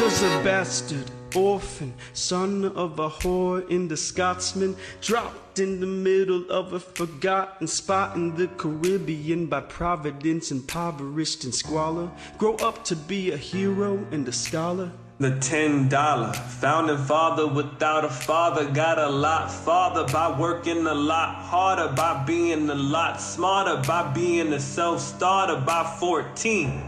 was a bastard, orphan, son of a whore and a Scotsman, dropped in the middle of a forgotten spot in the Caribbean by providence, impoverished and squalor, grow up to be a hero and a scholar. The $10 founding father without a father got a lot farther by working a lot harder, by being a lot smarter, by being a self-starter. By 14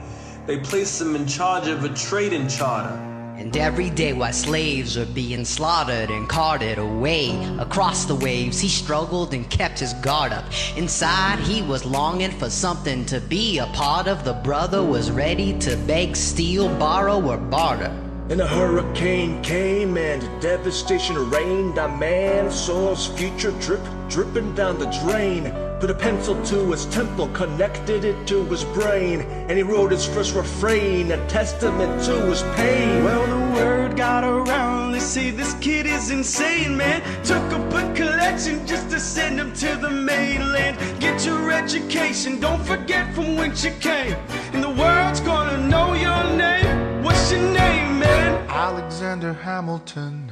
they placed him in charge of a trading charter. And every day while slaves are being slaughtered and carted away across the waves, he struggled and kept his guard up. Inside he was longing for something to be a part of. The brother was ready to beg, steal, borrow, or barter. And a hurricane came and devastation reigned. A man saw his future dripping down the drain. Put a pencil to his temple, connected it to his brain, and he wrote his first refrain, a testament to his pain. Well, the word got around, they say this kid is insane, man. Took a book collection just to send him to the mainland. Get your education, don't forget from whence you came, and the world's gonna know your name. What's your name, man? Alexander Hamilton.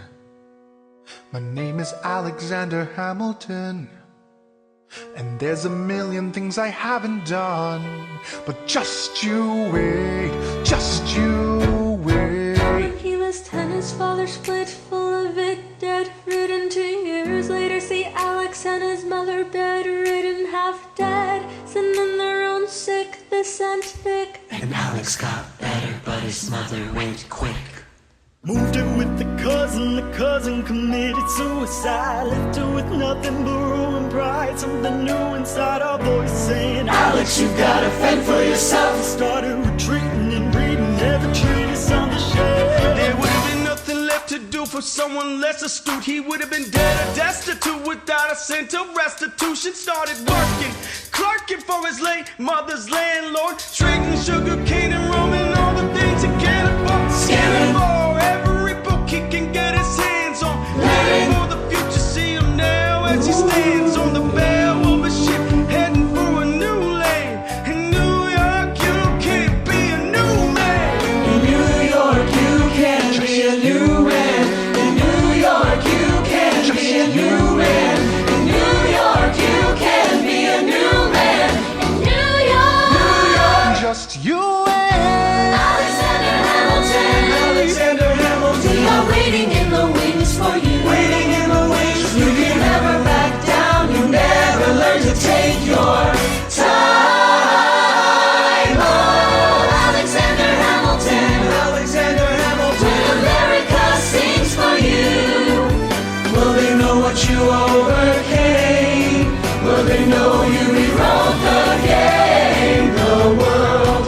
My name is Alexander Hamilton. And there's a million things I haven't done, but just you wait, just you wait. When he was 10, his father split, full of it, dead, ridden. 2 years later, see Alex and his mother bedridden, half dead, sending their own sick, they sent Nick. And Alex got better, but his mother went quick. Moved her with the cousin committed suicide. Left her with nothing but ruin pride. Something new inside our voice saying, Alex, you gotta fend for yourself. Started retreating and reading every treatise on the shelf. There would have been nothing left to do for someone less astute. He would have been dead or destitute without a cent of restitution. Started working, clerking for his late mother's landlord, trading sugar cane and rum and all the things he can't afford. Scamming for every book he can get his hands on. Living for the future, see him now as he stands on the bow of a ship, heading for a new land. In New York, you can't be a new man. In New York, you can be a new man. In New York, you can be a new man. In New York, you can be a new man. In New York, New York, Just you wait. Alexander Hamilton. Alexander Hamilton. We are waiting in the wings for you. Waiting in the wings, you can never back down. You never learn to take your time. Oh, Alexander Hamilton. Alexander Hamilton. When America sings for you. Will they know what you overcame? Will they know you rewrote the game? The world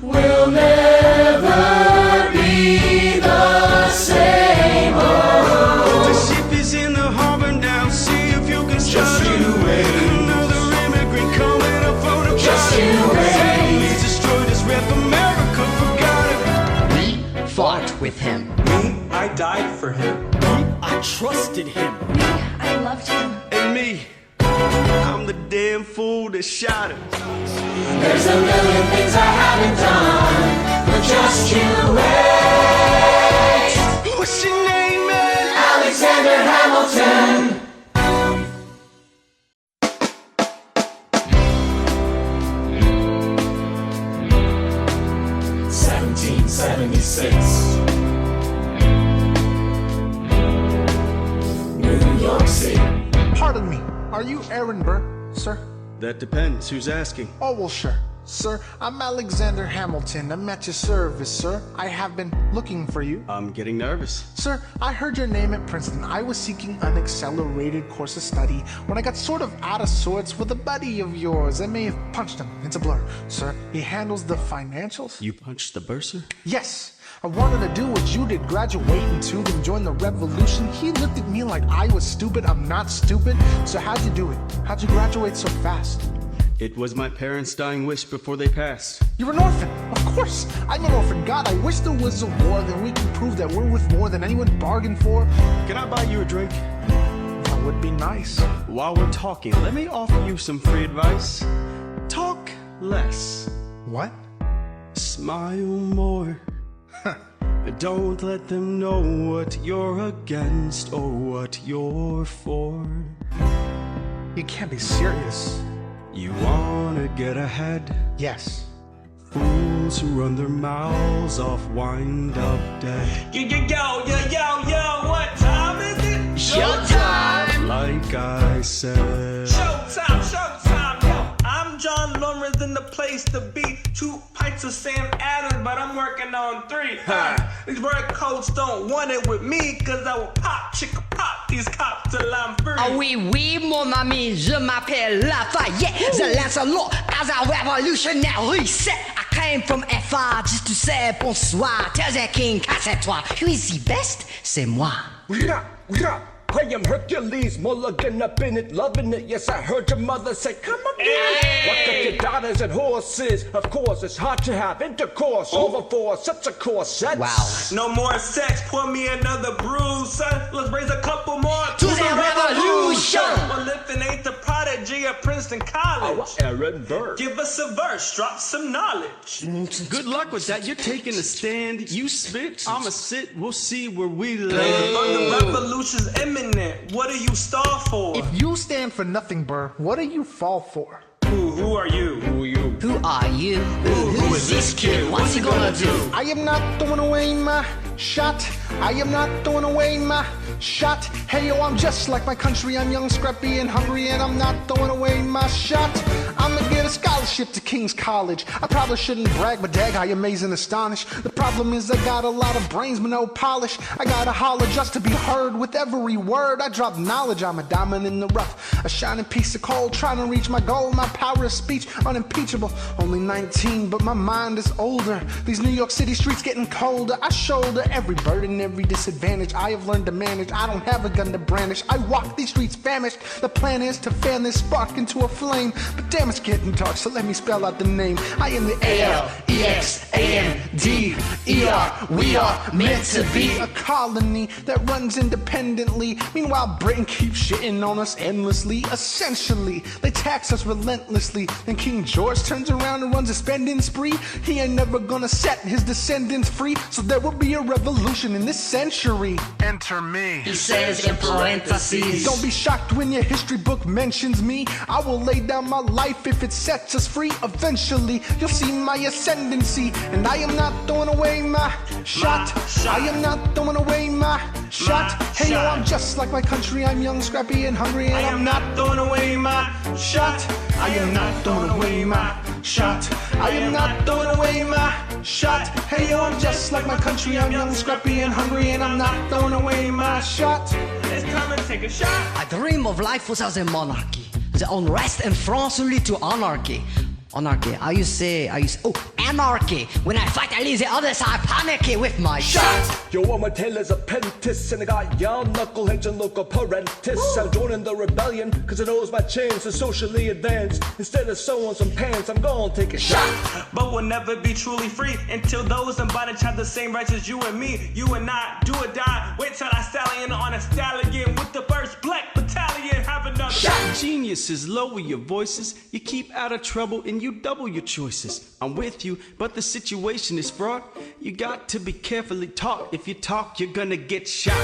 will never be the same. Oh, The ship is in the harbor now, see if you can start Just you wait. Another immigrant coming up for the Just you wait. He's destroyed his rep, America forgot him. We fought with him. Me, I died for him. I trusted him. I loved him. And me, I'm the damn fool that shot him. there's a million things I haven't done, but just you wait. What's your name, man? Alexander Hamilton. 1776. New York City. Pardon me, are you Aaron Burr, sir? That depends, who's asking? Oh, well, sure. Sir, I'm Alexander Hamilton. I'm at your service, sir. I have been looking for you. I'm getting nervous. Sir, I heard your name at Princeton. I was seeking an accelerated course of study when I got sort of out of sorts with a buddy of yours. I may have punched him. It's a blur. Sir, he handles the financials. You punched the bursar? Yes. I wanted to do what you did, graduate into them, join the revolution. He looked at me like I was stupid. I'm not stupid. So how'd you do it? How'd you graduate so fast? It was my parents' dying wish before they passed. You're an orphan, of course. I'm an orphan. God, I wish there was a war, then we can prove that we're worth more than anyone bargained for. Can I buy you a drink? That would be nice. While we're talking, let me offer you some free advice. Talk less. What? Smile more. Don't let them know what you're against or what you're for. You can't be serious. You wanna get ahead? Yes. Fools who run their mouths off wind up dead. Yo, what time is it? Showtime! Like I said. Showtime, yo. I'm John Lawrence in the place to be. 2 pints of Sam Adams, but I'm working on 3. These red coats don't want it with me, cause I will pop these cops till I'm free. Ah oui, oui, mon ami, je m'appelle Lafayette. The Lancelot as a revolutionary set. I came from FR, just to say bonsoir. Tell the king, casse-toi. Who's the best? C'est moi. I am Hercules, mulligan up in it, loving it. Yes, I heard your mother say, come again. What up your daughters and horses? Of course, it's hard to have intercourse over for such a corset. Wow. No more sex, pour me another brew, son. Let's raise a couple more To the revolution. Well, lifting ain't the prodigy of Princeton College. Aaron Burr. Give us a verse, drop some knowledge. Good luck with that. You're taking a stand. You spit, I'ma sit. We'll see where we land. The revolution's imminent. What do you stall for? If you stand for nothing, Burr, what do you fall for? Who are you? Who are you? Who is this kid? What's he gonna do? I am not throwing away my shot. I am not throwing away my shot. Hey yo, I'm just like my country. I'm young, scrappy, and hungry, and I'm not throwing away my shot. I'ma get a scholarship to King's College. I probably shouldn't brag, but dag, I amaze and astonish. The problem is I got a lot of brains but no polish. I gotta holler just to be heard with every word. I drop knowledge, I'm a diamond in the rough, a shining piece of coal, trying to reach my goal. My power of speech, unimpeachable. Only 19, but my mind is older. These New York City streets getting colder. I shoulder every burden, every disadvantage. I have learned to manage. I don't have a gun to brandish. I walk these streets famished. The plan is to fan this spark into a flame. But damn, it's getting dark, so let me spell out the name. I am the ALEXANDER. We are meant to be a colony that runs independently. Meanwhile, Britain keeps shitting on us endlessly. Essentially, they tax us relentlessly. Then King George turns around and runs a spending spree. He ain't never gonna set his descendants free. So there will be a revolution in this century. Enter me. He says in parentheses. Don't be shocked when your history book mentions me. I will lay down my life if it sets us free. Eventually, you'll see my ascendancy. And I am not throwing away my shot. I am not throwing away my shot. Hey yo, I'm just like my country. I'm young, scrappy, and hungry, and I'm not throwing away my shot. I am not throwing away my shot. I am not throwing away my shot. Hey yo, I'm just like my country. I'm young, scrappy, and hungry, and I'm not throwing away my shot. It's time to take a shot. I dream of life without a monarchy. The unrest in France will lead to anarchy. Anarchy. I say, anarchy. When I fight, I leave the other side panicky with my shot. Yo, I'm a tailor's apprentice, and I got young knuckleheads and local parentis. I'm joining the rebellion, cause it knows my chance to socially advance. Instead of sewing some pants, I'm gonna take a shot. But we'll never be truly free until those in bondage have the same rights as you and me. You and I, do or die. Wait till I stallion on a stallion with the first black battalion. Have another shot. Geniuses, lower your voices. You keep out of trouble and you double your choices. I'm with you, but the situation is fraught. You got to be carefully taught. If you talk, you're gonna get shot.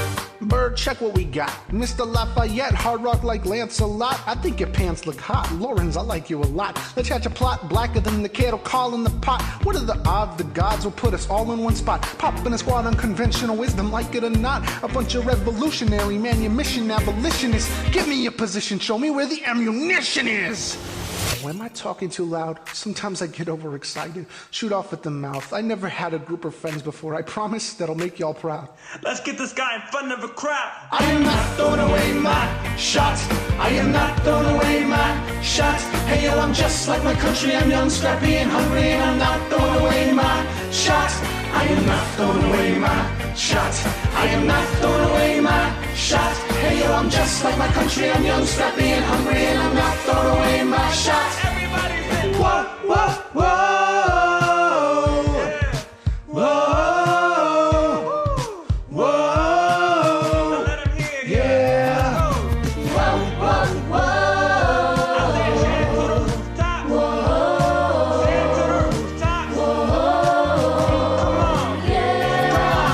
Bird, check what we got. Mr. Lafayette, hard rock like Lancelot. I think your pants look hot. Lawrence, I like you a lot. Let's hatch a plot blacker than the kettle calling the pot. What are the odds the gods will put us all in one spot? Popping a squad unconventional wisdom, like it or not. A bunch of revolutionary manumission abolitionists. Give me your position, show me where the ammunition is. Oh, am I talking too loud? Sometimes I get overexcited. Shoot off at the mouth. I never had a group of friends before. I promise that'll make y'all proud. Let's get this guy in front of a crowd. I am not throwing away my shot. I am not throwing away my shot. Hey yo, I'm just like my country. I'm young, scrappy, and hungry, and I'm not throwing away my shot. I am not throwing away my shot. I am not throwing away my shot. Hey yo, I'm just like my country. I'm young, scrappy, and hungry, and I'm not throwing away my shot. Everybody say, Whoa, whoa, whoa, whoa, whoa, let him hear you. yeah. Whoa, whoa, whoa. I said, say it to the rooftop. Whoa. Say it to the rooftop. Whoa. Come on. Yeah.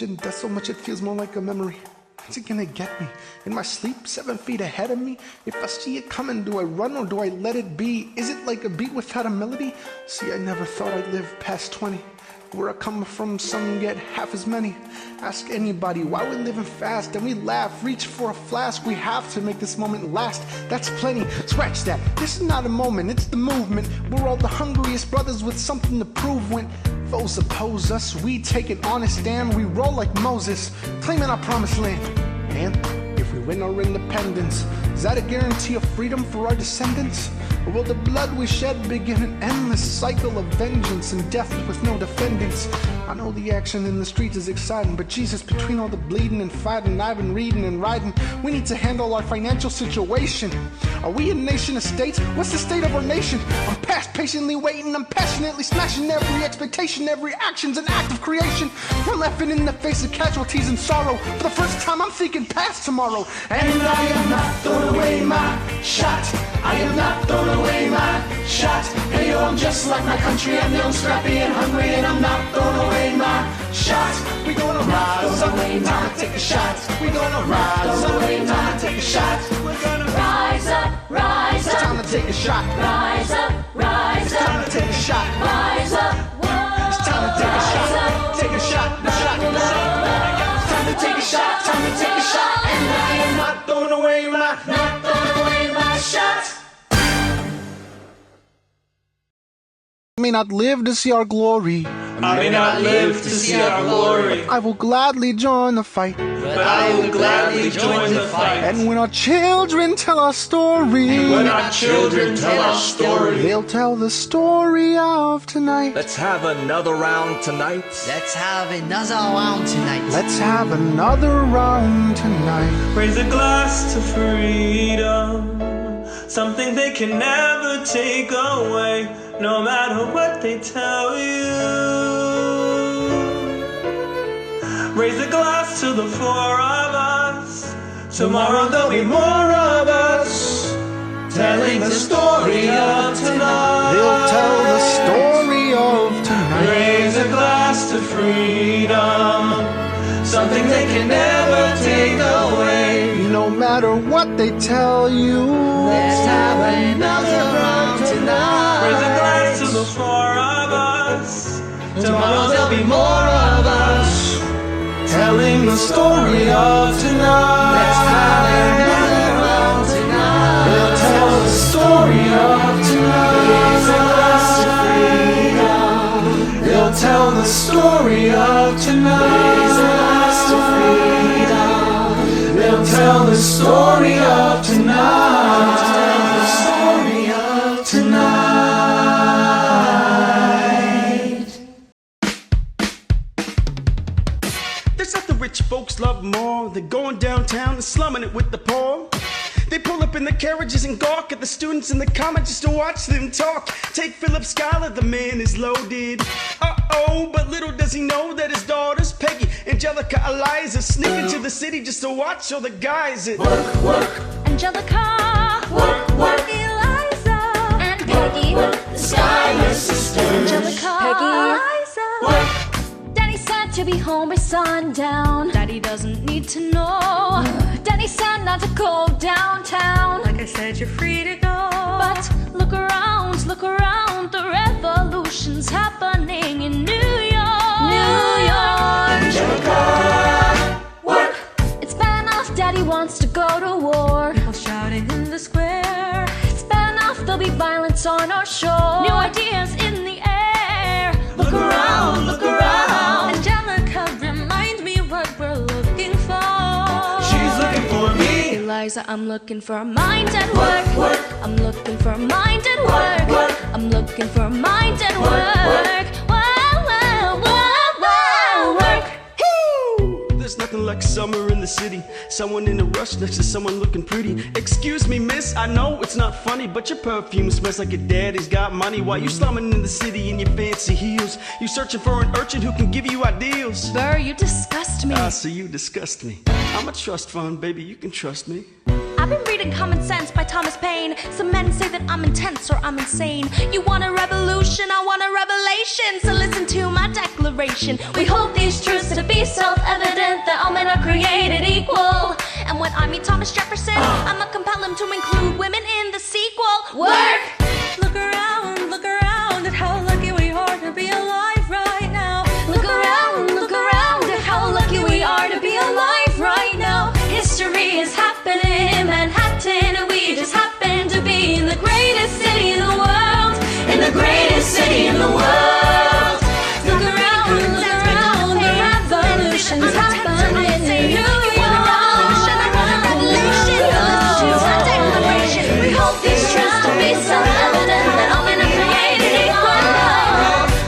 imagine death so much it feels more like a memory. When's it gonna get me? In my sleep, 7 feet ahead of me? If I see it coming, do I run or do I let it be? Is it like a beat without a melody? See, I never thought I'd live past 20. Where I come from, some get half as many. Ask anybody why we're living fast, and we laugh, reach for a flask. We have to make this moment last. That's plenty, scratch that. This is not a moment, it's the movement. We're all the hungriest brothers with something to prove. When foes oppose us, we take an honest stand. We roll like Moses, claiming our promised land. And if we win our independence, is that a guarantee of freedom for our descendants? Or will the blood we shed begin an endless cycle of vengeance and death with no defendants? I know the action in the streets is exciting, but Jesus, between all the bleeding and fighting, I've been reading and writing, we need to handle our financial situation. Are we a nation of states? What's the state of our nation? I'm past patiently waiting, I'm passionately smashing every expectation, every action's an act of creation. We're laughing in the face of casualties and sorrow. For the first time, I'm thinking past tomorrow. And I am not throwing away my shot. I am not throwing away my shot. Hey yo, I'm just like my country. I'm young, scrappy, and hungry, and I'm not throwing away my shot. We gonna rise up, time to take a shot. We gonna rise up, time to take a shot. We're gonna Rise up, rise it's up, time to take a shot. rise up, rise It's time up, to take a shot. rise up. It's time to take a shot. Take a shot, the shot, the shot. It's time to take a shot, time to take a shot. And I am not throwing away my Shot. I may not live to see our glory. I may not live to see our glory, I will gladly join the fight. but I will gladly join the fight. And when our children tell our story, When our children tell our story, they'll tell the story of tonight. Let's have another round tonight. Let's have another round tonight. Let's have another round tonight. raise a glass to freedom, something they can never take away, no matter what they tell you. Raise a glass to the four of us. Tomorrow there'll be more of us, telling the story of tonight. They'll tell the story of tonight. Raise a glass to freedom, something they can never take away. No matter what they tell you, Let's have another round tonight. Raise a glass to the four of us. Tomorrow there'll be more of us, telling the story of tonight. Let's have another round tonight. They'll tell the story of tonight. Raise a glass to freedom. They'll tell the story of tonight. Raise a glass to freedom. They'll tell the story of tonight. Tell the story of tonight. There's nothing rich folks love more than going downtown and slumming it with the poor. They pull up in the carriages and gawk at the students in the comments just to watch them talk. Take Philip Schuyler, the man is loaded. Uh-oh, but little does he know that his daughters, Peggy, Angelica, Eliza, sneak into the city just to watch all the guys at Work, Angelica, work, Eliza, and Peggy, the Schuyler Sisters. Angelica, Peggy, Eliza. Daddy said to be home by sundown. Daddy doesn't need to know. Daddy said not to go downtown. Like I said, you're free to go. But look around, the revolution's happening in New York. New York. Angelica, work. It's bad enough Daddy wants to go to war. People shouting in the square. It's bad enough there'll be violence on our shore. New ideas in the air. Look around, look around. Angelica, remind me what we're looking for. She's looking for me. Eliza, I'm looking for a mind at work. I'm looking for a mind at work. I'm looking for a mind at work. Work. There's nothing like summer in the city. Someone in a rush next to someone looking pretty. Excuse me, miss, I know it's not funny, but your perfume smells like your daddy's got money. While you slumming in the city in your fancy heels, you searching for an urchin who can give you ideals. Burr, you disgust me. So you disgust me. I'm a trust fund, baby, you can trust me. I've been reading Common Sense by Thomas Paine. Some men say that I'm intense or I'm insane. You want a revolution, I want a revelation. So listen to my declaration. declaration. We hold these truths to be self-evident, that all men are created equal. And when I meet Thomas Jefferson, I'ma compel him to include women in the sequel. Work! Look around at how lucky we are to be alive right now. Look around at how lucky we are to be alive right now. History is happening in Manhattan, and we just happen to be in the greatest city in the world. In the greatest city in the world. Look around, the revolution's happening in New York. We hold these truths to be self-evident, that all men are created equal.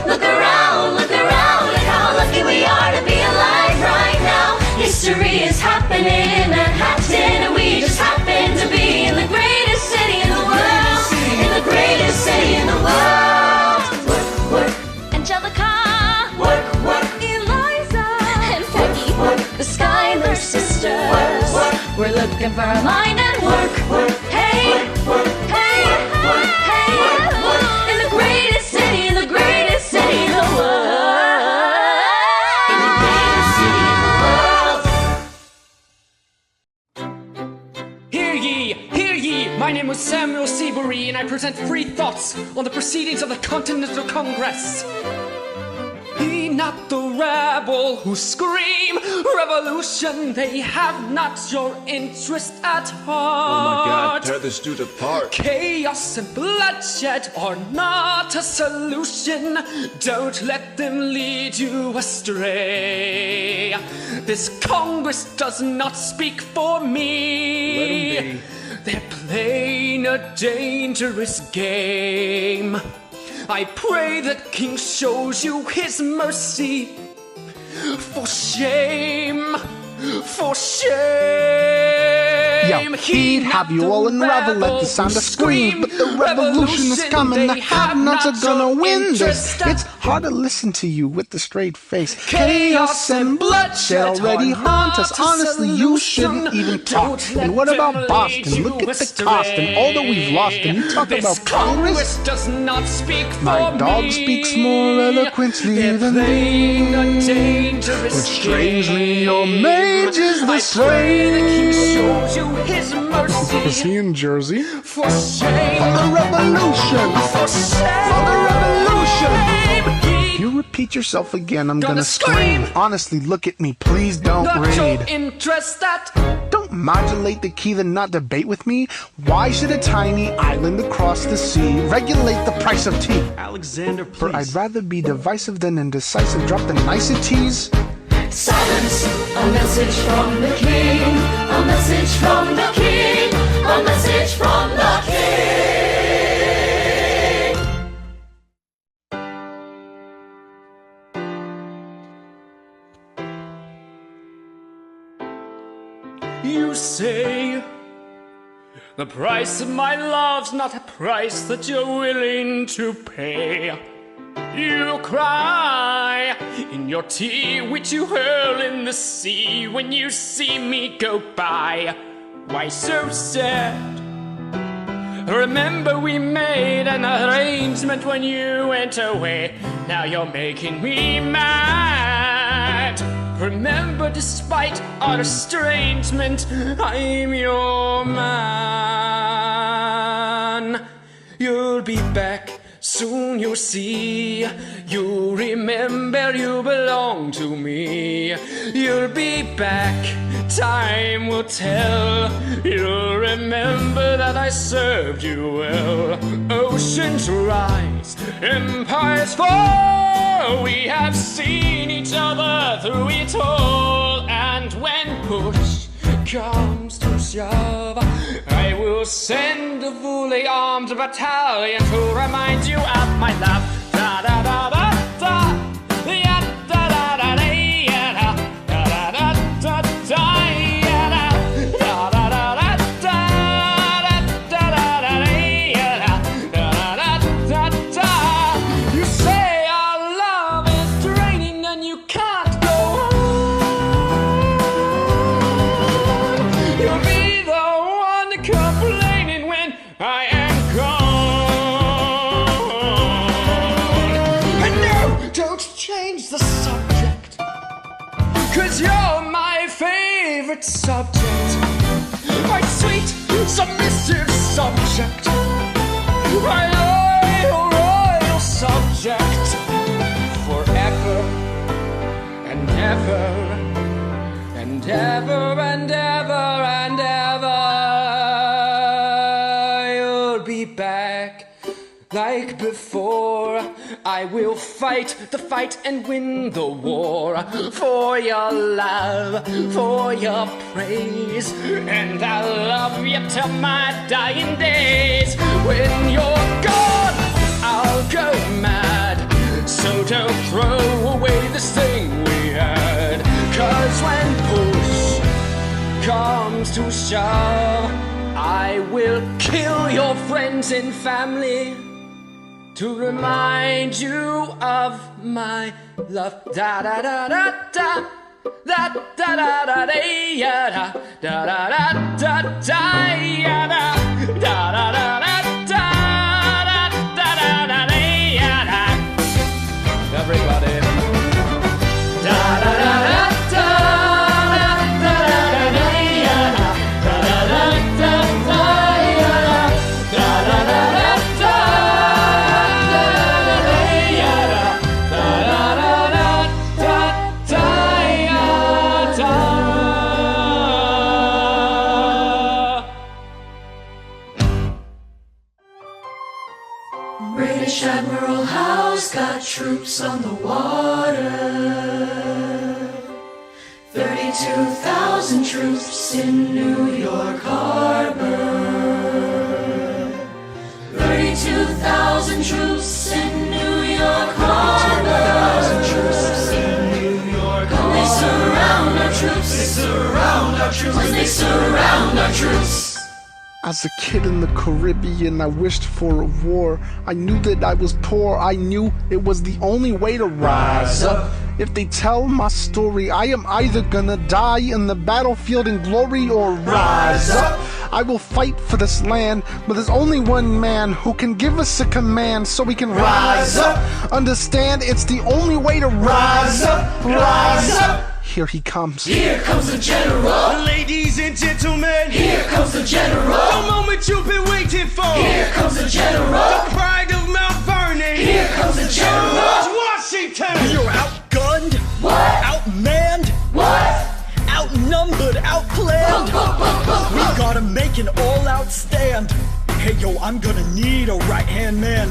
Look around at how lucky we are to be alive right now. History is happening in Manhattan, and we just happen to be in the greatest city in the world. In the greatest city in the world. Work. Angelica. Work. Eliza. And Peggy. The Schuyler Sisters. We're looking for a line and work. Hey. In the greatest city in the world. In the greatest city in the world. Hear ye! My name is Samuel Seabury, and I present free thoughts on the proceedings of the Continental Congress. Be not the rabble who scream revolution, they have not your interest at heart. Oh my God, tear this dude apart. Chaos and bloodshed are not a solution. Don't let them lead you astray. This Congress does not speak for me. Let 'em be. They're playing a dangerous game. I pray that King shows you his mercy. For shame, for shame. Yeah, he'd have you all unravel at the sound of screams, but the revolution is coming. The have-nots are gonna win this. It's hard to listen to you with the straight face. Chaos and bloodshed already haunt us. Honestly, you shouldn't even talk. And what about Boston? Look at the cost and all that we've lost. And you talk about Congress? Does not speak for My dog me. speaks more eloquently than playing a me. dangerous But strangely, game. your mage is the I pray that he same. shows you his mercy. Is he in Jersey? For shame, For the revolution! for shame, For the revolution! If you repeat yourself again, I'm gonna scream. Honestly, look at me, please don't Not your read. interest that Don't modulate the key, then not debate with me. Why should a tiny island across the sea regulate the price of tea? Alexander, For please. I'd rather be divisive than indecisive. Drop the niceties. Silence, a message from the king, a message from the king, a message from the king. you say the price of my love's not a price that you're willing to pay. You cry in your tea, which you hurl in the sea when you see me go by. Why so sad? Remember we made an arrangement when you went away. Now you're making me mad. Remember, despite our estrangement, I'm your man. You'll be back. Soon you'll see, you remember you belong to me. You'll be back, time will tell. You'll remember that I served you well. Oceans rise, empires fall. We have seen each other through it all. And when push comes to shove, I will send a fully armed battalion to remind you of my love. Da da da da da, ya da da da da, ya da da da da da, ya da da da da da, da da da da, ya da da da da. You say our love is draining and you can't go on. You'll be the one complaining when I am gone. And no, don't change the sun. you're my favorite subject, my sweet, submissive subject, my royal subject, forever and ever and ever and ever and ever. You'll be back like before. I will fight the fight and win the war for your love, for your praise, and I'll love you till my dying days. When you're gone, I'll go mad, so don't throw away this thing we had. 'Cause when push comes to shove, I will kill your friends and family to remind you of my love. Da da da da da da da da da da da da da da da da da da da. Everybody. Da da da da da da da British Admiral Howe's got troops on the water. 32,000 troops in New York Harbor. 32,000 troops in New York Harbor. 32,000 troops in New York Harbor. They surround our troops. They surround our troops. When they surround our troops. As a kid in the Caribbean, I wished for a war. I knew that I was poor. I knew it was the only way to rise up. If they tell my story, I am either gonna die in the battlefield in glory or rise up. I will fight for this land, but there's only one man who can give us a command so we can rise up. Understand, it's the only way to rise up. Rise up. Here he comes. Here comes the general. Ladies and gentlemen, here comes the general. The moment you've been waiting for. Here comes the general. The pride of Mount Vernon. Here comes the general. George Washington. We are outgunned. What? Outmanned. What? Outnumbered, outplanned. We gotta make an all-out stand. Hey yo, I'm gonna need a right-hand man.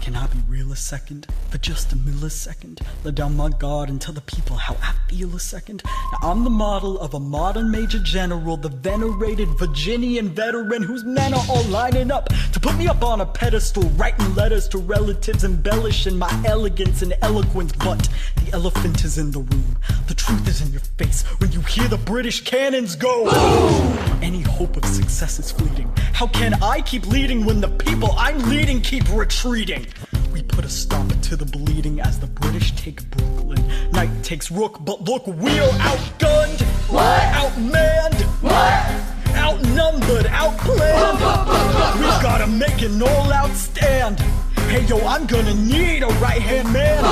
Can I be real a second? For just a millisecond, let down my guard and tell the people how I feel a second. Now I'm the model of a modern major general, the venerated Virginian veteran whose men are all lining up to put me up on a pedestal, writing letters to relatives, embellishing my elegance and eloquence. But the elephant is in the room. The truth is in your face when you hear the British cannons go. Boom! Any hope of success is fleeting. How can I keep leading when the people I'm leading keep retreating? We put a stop to the bleeding as the British take Brooklyn. Night takes Rook, but look, we're outgunned. What? Outmanned. What? Outnumbered, outplanned. We've gotta make an all-out stand. Hey yo, I'm gonna need a right-hand man.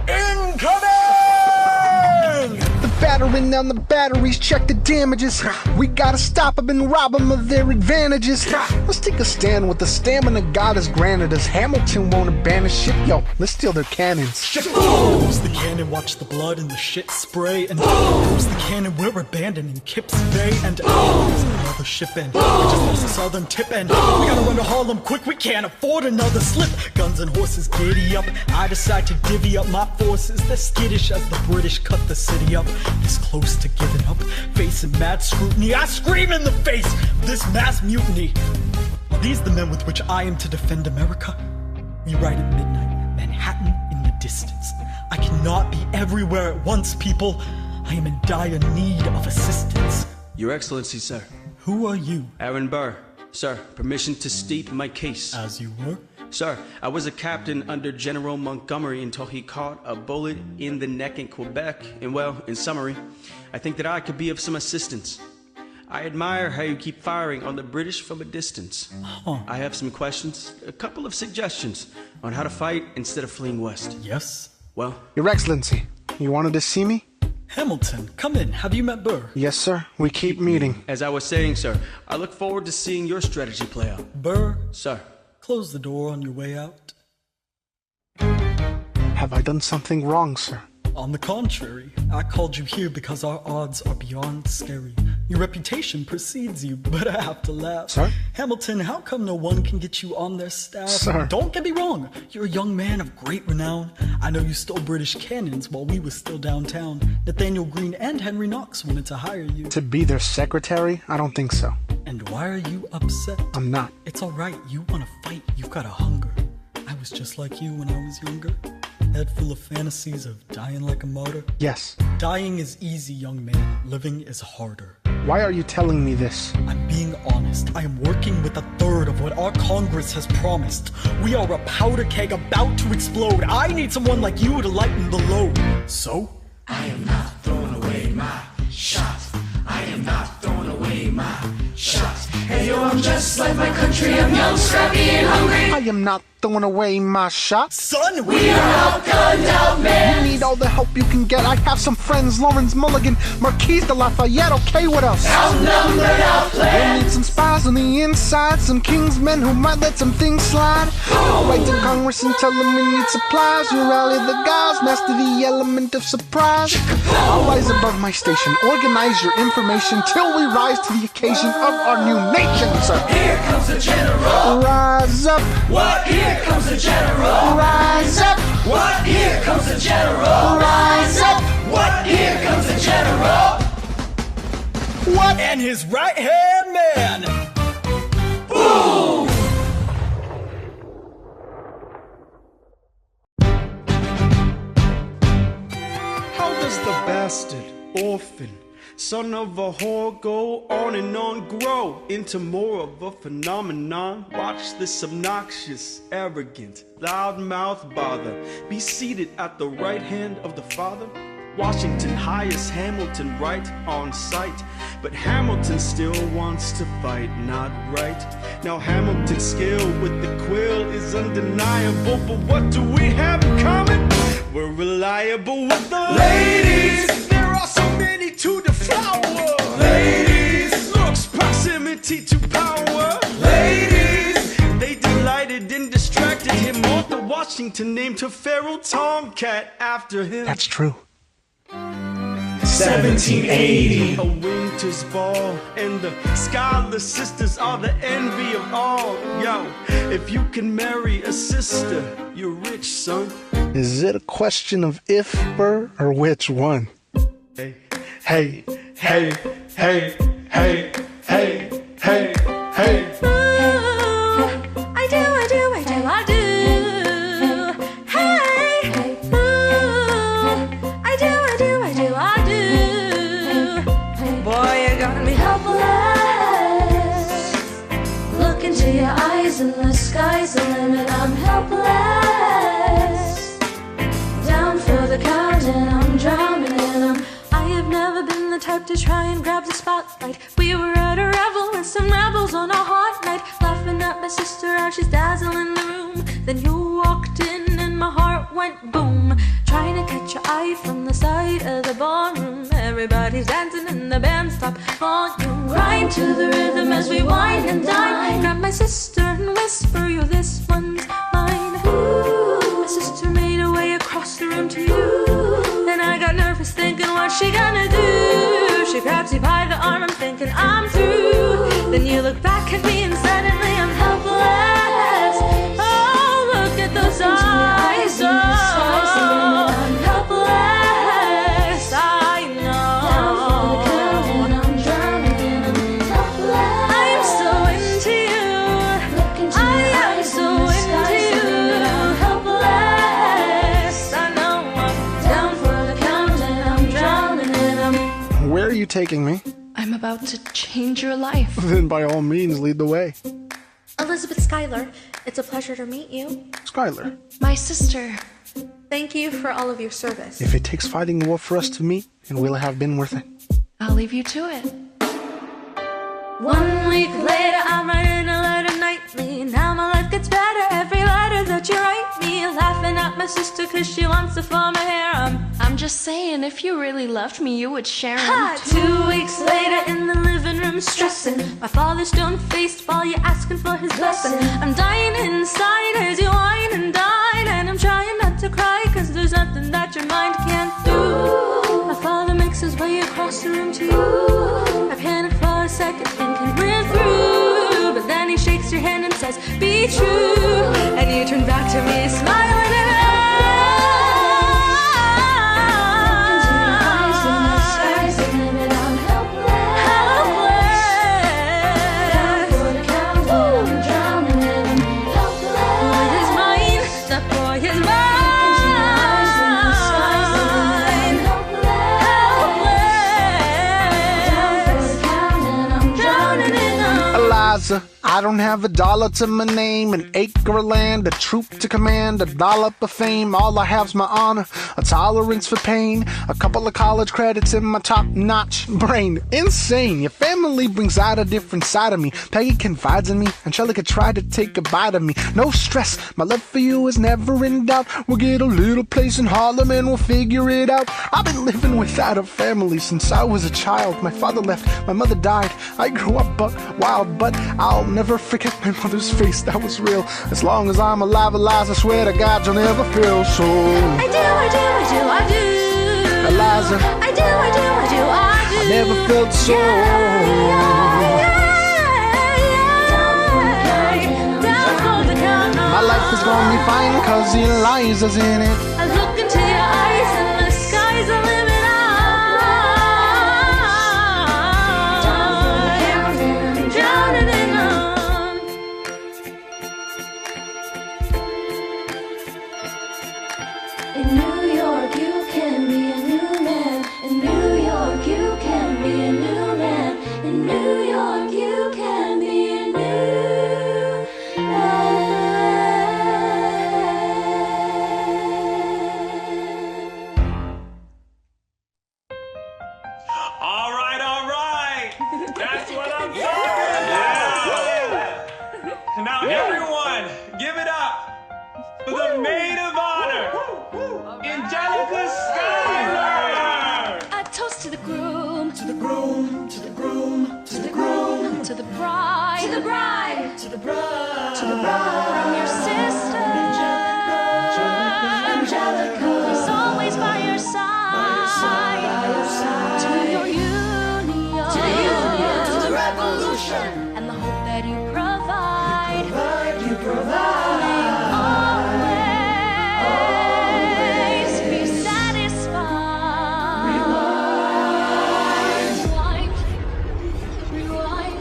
Incoming! Battering down the batteries, check the damages. We gotta stop them and rob them of their advantages. Let's take a stand with the stamina God has granted us. Hamilton won't abandon ship, yo, let's steal their cannons. Who's the cannon? Watch the blood and the shit spray. And who's the cannon? We're abandoning Kips Bay. And who's another ship end? We just lost the southern tip end. We gotta run to Harlem quick, we can't afford another slip. Guns and horses giddy up. I decide to divvy up my forces. They're skittish as the British cut the city up. This close to giving up, facing mad scrutiny, I scream in the face of this mass mutiny. Are these the men with which I am to defend America? We ride at midnight, Manhattan in the distance. I cannot be everywhere at once, people. I am in dire need of assistance. Your Excellency, sir. Who are you? Aaron Burr. Sir, permission to state my case. As you were? Sir, I was a captain under General Montgomery until he caught a bullet in the neck in Quebec. And well, in summary, I think that I could be of some assistance. I admire how you keep firing on the British from a distance. I have some questions, a couple of suggestions on how to fight instead of fleeing west. Yes? Well, Your Excellency, you wanted to see me? Hamilton, come in. Have you met Burr? Yes, sir. We keep meeting. As I was saying, sir, I look forward to seeing your strategy play out. Burr, Sir. close the door on your way out. Have I done something wrong, sir? On the contrary, I called you here because our odds are beyond scary. Your reputation precedes you, but I have to laugh. Sir? Hamilton, how come no one can get you on their staff? Sir. Don't get me wrong, you're a young man of great renown. I know you stole British cannons while we were still downtown. Nathaniel Greene and Henry Knox wanted to hire you. To be their secretary? I don't think so. And why are you upset? I'm not. It's alright, you wanna fight, you've got a hunger. I was just like you when I was younger. Head full of fantasies of dying like a martyr. Yes. Dying is easy, young man. Living is harder. Why are you telling me this? I'm being honest. I am working with a third of what our Congress has promised. We are a powder keg about to explode. I need someone like you to lighten the load. So? I am not throwing away my shot. I am not throwing away my shot. Hey yo, I'm just like my country. I'm young, scrappy, and hungry. I am not throwing away my shot. Son, We are outgunned, outmanned. You need all the help you can get. I have some friends, Lawrence Mulligan, Marquise de Lafayette. Okay, what else? Outnumbered, outplanned. We need some spies on the inside, some kingsmen who might let some things slide. I'll write to Congress and tell them we need supplies. You rally the guys, master the element of surprise. I'll rise above my station, organize your information till we rise to the occasion of our new nation, sir. Here comes the general. Rise up. What? Here comes the general. Rise up. What? Here comes the general. Rise up. What? Here comes the general. what? And his right-hand man. Boom! How does the bastard, orphan, son of a whore go on and on, grow into more of a phenomenon? Watch this obnoxious, arrogant, loudmouth bother be seated at the right hand of the Father. Washington hires Hamilton right on sight, but Hamilton still wants to fight, not right. Now Hamilton's skill with the quill is undeniable, but what do we have in common? We're reliable with the ladies. There are so many to the flower. Ladies, looks, proximity to power. Ladies, they delighted and distracted him. Martha Washington named her feral tomcat after him. That's true. 1780. A winter's ball, and the Schuyler Sisters are the envy of all. Yo, if you can marry a sister, you're rich, son. Is it a question of if, Burr, or which one? Hey, Hey, hey, hey, hey, hey, hey, hey. Ooh, I do. Hey, ooh, I do. Boy, you're gonna be helpless. Look into your eyes and the sky's the limit. I'm helpless. Down for the count and I'm drowning in 'em. I have never been the type to try and grab the spotlight. We were at a revel with some rebels on a hot night, laughing at my sister as she's dazzling the room. Then you walked in and my heart went boom, trying to catch your eye from the side of the ballroom. Everybody's dancing and the band stop volume. Grind to the rhythm as we wine and dine. Grab my sister and whisper, yo, this one's mine. Ooh, my sister made her way across the room to you, and I got nervous thinking, what's she gonna do? She grabs you by the arm, I'm thinking I'm through. Then you look back at me and suddenly I'm helpless. Oh, look at those eyes, oh, I'm helpless. I know I am so into you. I am so into you. Helpless. I know I'm down for the count and I'm drowning in 'em. Where are you taking me? I'm about to change your life. Then by all means, lead the way. Elizabeth Schuyler, it's a pleasure to meet you. Schuyler, My sister. Thank you for all of your service. if it takes fighting a war for us to meet, it will have been worth it. I'll leave you to it. 1 week later, I'm writing a letter nightly. Now my life gets better every letter that you write Me laughing at my sister cause she wants to form her harem. I'm just saying, if you really loved me, you would share him. Ha! 2 weeks later in the living room stressing. My father's stone-faced while you're asking for his blessing. I'm dying inside as you whine and dine. And I'm trying not to cry cause there's nothing that your mind can't do. My father makes his way across the room to you. I panic for a second thinking we're through. But then he shakes your hand and says, be true. And you turn back to me smiling and I don't have $1 to my name, an acre of land, a troop to command, a dollop of fame. All I have's my honor, a tolerance for pain, a couple of college credits in my top-notch brain. Insane, your family brings out a different side of me. Peggy confides in me, Angelica tried to take a bite of me. No stress, my love for you is never in doubt. We'll get a little place in Harlem and we'll figure it out. I've been living without a family since I was a child. My father left, my mother died. I grew up buck wild, but I'll never forget my mother's face, that was real. As long as I'm alive, Eliza, I swear to God you'll never feel so. I do. Eliza, I do. I never felt so. My life is gonna be fine cause Eliza's in it. I look into your eyes and the sky's the limit. Now everyone, give it up for the maid of honor, Angelica Schuyler! A toast to the groom, to the groom, to the groom, to the groom, to the bride, to the bride, to the bride, to the bride. From your sister, Angelica, he's always by your side, to your union, to the revolution, and the hope that you provide. You provide. Always be satisfied. Rewind.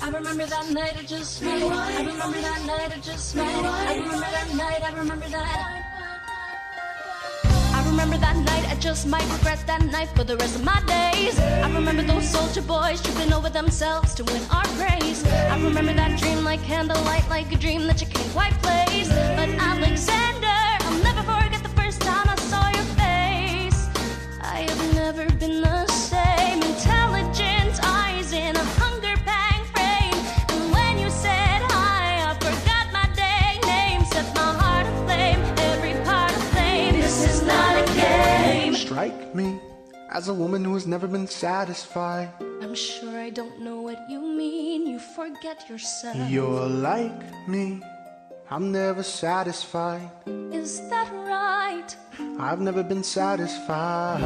I remember that night I just met. I remember that night I just met. I remember that night. I remember that. I remember that night, I just might regret that night for the rest of my days. I remember those soldier boys tripping over themselves to win our praise. I remember that dream like candlelight, like a dream that you can't quite place. But Alexander, I'll never forget the first time I saw your face. I have never been the same. Intelligent eyes in a hunger pang frame. And when you said hi, I forgot my dang name. Set my heart aflame, every part aflame. This is not a game. Strike me as a woman who has never been satisfied. I'm sure I don't know what you mean. You forget yourself. You're like me, I'm never satisfied. Is that right? I've never been satisfied.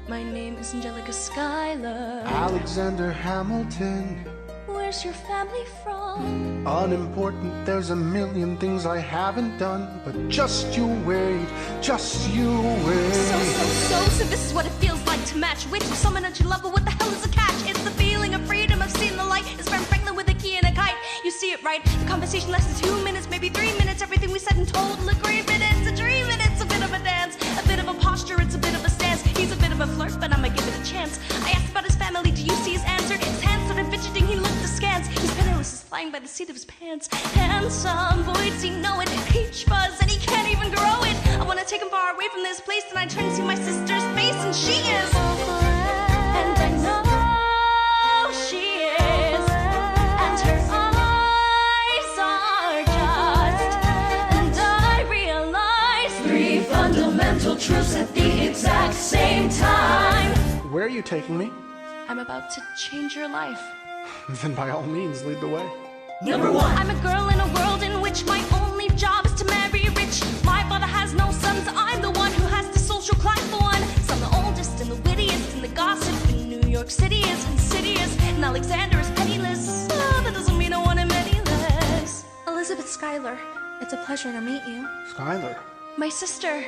My name is Angelica Schuyler. Alexander Hamilton. Where's your family from? Unimportant, there's a million things I haven't done. But just you wait, just you wait. So this is what it feels like to match with someone that you love, but what the hell is a catch? It's the feeling of freedom of seeing the light. It's Ben Franklin with a key and a kite. You see it right, the conversation lasted 2 minutes, maybe 3 minutes. Everything we said in total agreement. It's a dream and it's a bit of a dance, a bit of a posture, it's a bit of a stance. He's a bit of a flirt, but I'ma give it a chance. I asked about his family, do you see his answer? His hands started fidgeting, he looked askance. His penniless is flying by the seat of his pants. Handsome, boy, does he know it? Peach fuzz, and he can't even grow it. I wanna take him far away from this place, and I turn to see my sister. universal truths at the exact same time. Where are you taking me? I'm about to change your life. Then by all means, lead the way. Number one. I'm a girl in a world in which my only job is to marry rich. My father has no sons, I'm the one who has to social climb for one. So I'm the oldest and the wittiest and the gossip in New York City is insidious. And Alexander is penniless. Oh, that doesn't mean I want him any less. Elizabeth Schuyler, it's a pleasure to meet you. Schuyler. My sister.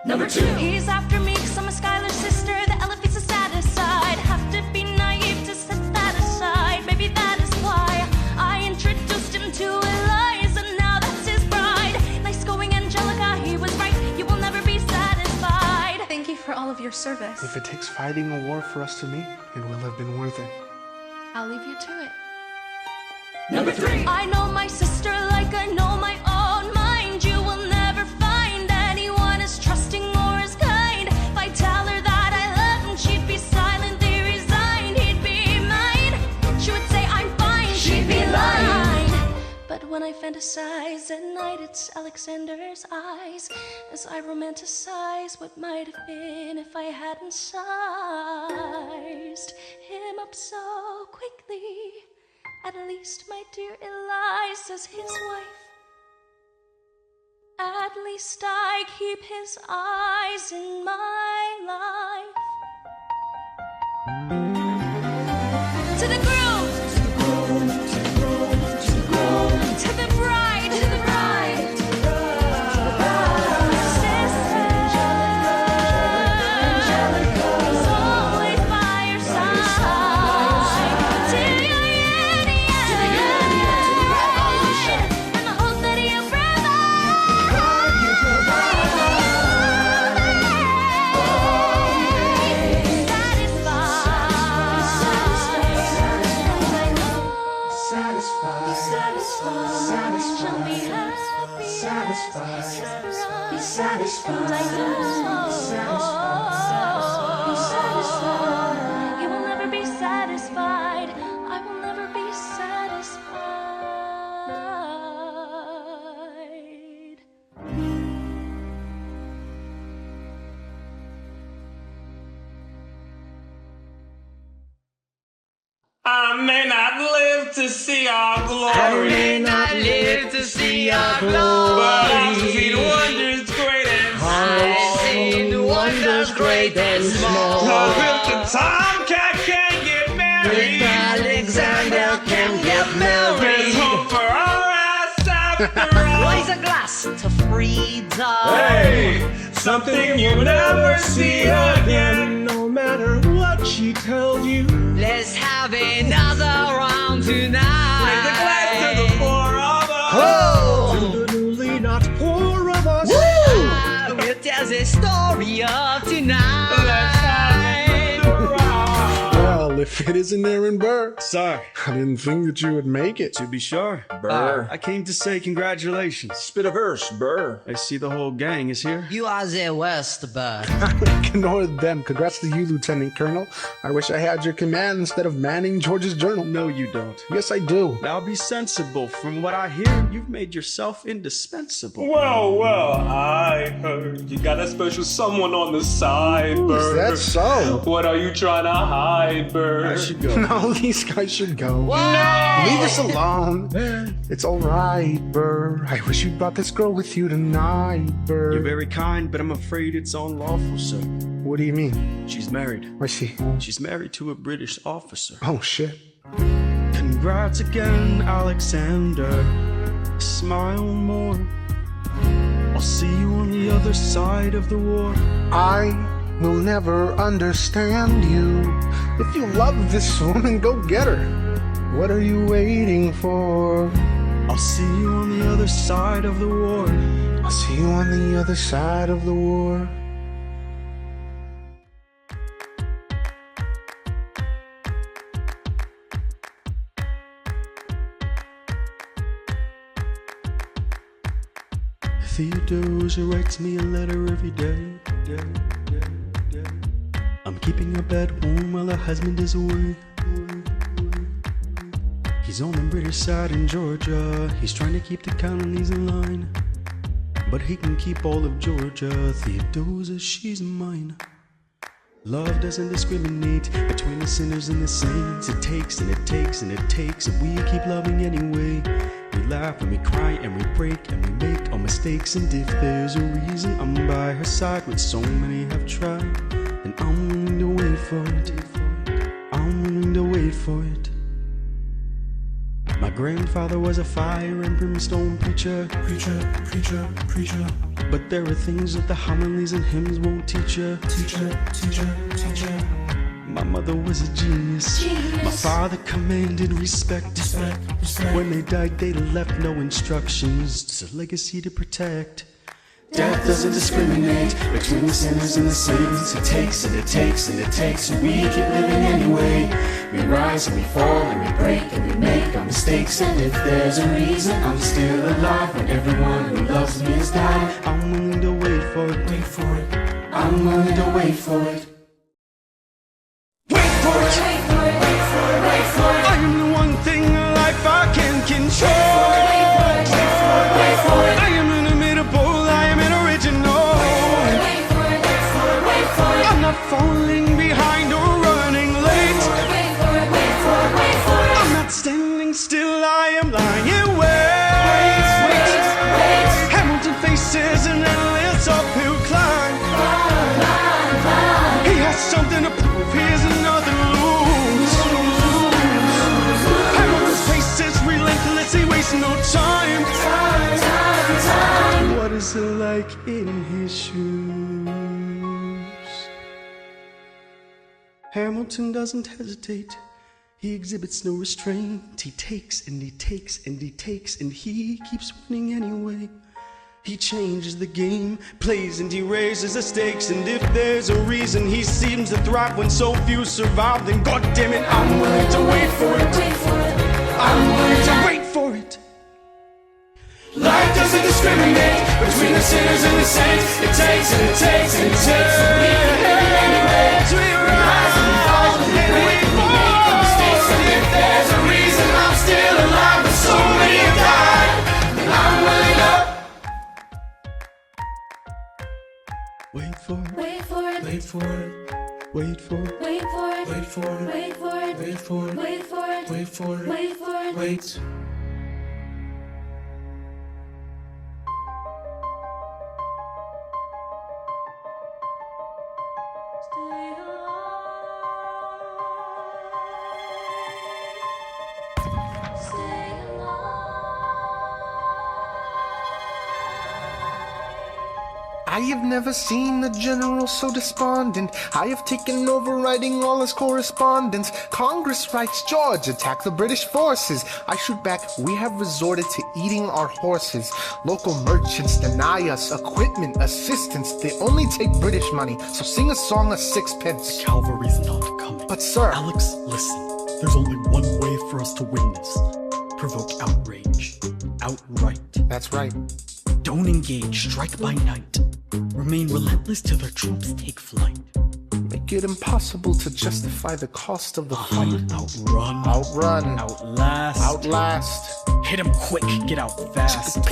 Number two. He's after me cause I'm a Schuyler sister. The elephant's a satisfied. Have to be naive to set that aside. Maybe that is why I introduced him to Eliza. Now that's his bride. Nice going, Angelica, he was right. You will never be satisfied. Thank you for all of your service. If it takes fighting a war for us to meet, it will have been worth it. I'll leave you to it. Number three. I know my sister like I know my own mind. You will never find anyone as trusting or as kind. If I tell her that I love him, she'd be silently resigned. He'd be mine. She would say I'm fine. She'd be lying. But when I fantasize at night, it's Alexander's eyes as I romanticize what might have been if I hadn't sized him up so quickly. At least my dear Eliza's his wife. At least I keep his eyes in my life. To the groom, to the groom, to the groom, to the groom, to the bride, to the bride, to the bride, sister, Angelica, is always by your side. To your and the hope that you satisfied. You will never be satisfied. I will never be satisfied. I may not live to see our glory. I may not live to see our glory. But I've seen wonders great and small. I've seen wonders great and small. Now if the Tomcat can get married, If Alexander can get married, there's hope for our ass after all. raise a glass to freedom. Hey, something you never see again. No matter what she tells you, Let's have another round tonight. Raise a glass to the four of us. Oh! to the newly not poor of us. I will tell the story of tonight. Let's have another round. Well, if it isn't Aaron Burr, Sorry, I didn't think that you would make it. to be sure. Burr. I came to say congratulations. Spit a verse, Burr. I see the whole gang is here. You are the worst, Burr. Ignore them. Congrats to you, Lieutenant Colonel. I wish I had your command instead of manning George's journal. No, you don't. Yes, I do. Now be sensible. From what I hear, you've made yourself indispensable. Well, I heard you got a special someone on the side, Is Burr. that so? What are you trying to hide, Burr? I should go. No, these guys should go. No! Leave us alone. It's all right, Burr. I wish you brought this girl with you tonight, Burr. You're very kind, but I'm afraid it's unlawful, sir. What do you mean? She's married. I see. She's married to a British officer. Oh, shit. Congrats again, Alexander. Smile more. I'll see you on the other side of the war. I will never understand you. If you love this woman, go get her. What are you waiting for? I'll see you on the other side of the war. I'll see you on the other side of the war. Theodosia writes me a letter every day. I'm keeping her bed warm while her husband is away. He's on the British side in Georgia. He's trying to keep the colonies in line. but he can keep all of Georgia. Theodosia, she's mine. Love doesn't discriminate between the sinners and the saints. It takes and it takes and it takes, and we keep loving anyway. We laugh and we cry and we break and we make our mistakes. And if there's a reason I'm by her side when so many have tried, then I'm willing to wait for it. I'm willing to wait for it. My grandfather was a fire and brimstone preacher. Preacher. But there are things that the homilies and hymns won't teach you. Teacher. My mother was a genius. My father commanded respect. When they died, they left no instructions. It's a legacy to protect. Death doesn't discriminate between the sinners and the saints. It takes and it takes and it takes, and we keep living anyway. We rise and we fall and we break and we make our mistakes. And if there's a reason I'm still alive when everyone who loves me has died, I'm willing to wait for it. I'm willing to wait for it. Wait for it. I am the one thing in life I can control. Wait for it. I am inimitable, I am an original. Wait for it. I'm not falling behind or running late. Wait for it. I'm not standing still, I am lying wait. Hamilton faces an endless uphill climb. He has something to prove, he has nothing to lose. Hamilton's pace is relentless, he wastes no time. What is it like in his shoes? Hamilton doesn't hesitate, he exhibits no restraint. He takes and he takes and he takes, and he keeps winning anyway. He changes the game, plays and he raises the stakes. And if there's a reason he seems to thrive when so few survive, then goddammit, I'm willing to wait for it. I'm willing to wait for it. Life doesn't discriminate between the sinners and the saints. It takes and it takes and it takes, and we can live it anyway. We rise and we fall and we break and we make our mistakes. And if there's a reason I'm still alive when so many have died, then I'm willing to wait for it. Wait for it. Wait for it. Wait for it. Wait for it. Wait for it. Wait for it. Wait for it. Wait for it. Wait for it. Wait for it. Wait. I have never seen the general so despondent. I have taken over writing all his correspondence. Congress writes, George, attack the British forces. I shoot back, we have resorted to eating our horses. Local merchants deny us equipment, assistance. They only take British money, so sing a song of sixpence. The cavalry's not coming. But sir... Alex, listen. There's only one way for us to win this. Provoke outrage. Outright. That's right. Don't engage, strike by night. Remain relentless till their troops take flight. Make it impossible to justify the cost of the fight. Outrun. Outlast. Hit him quick, get out fast.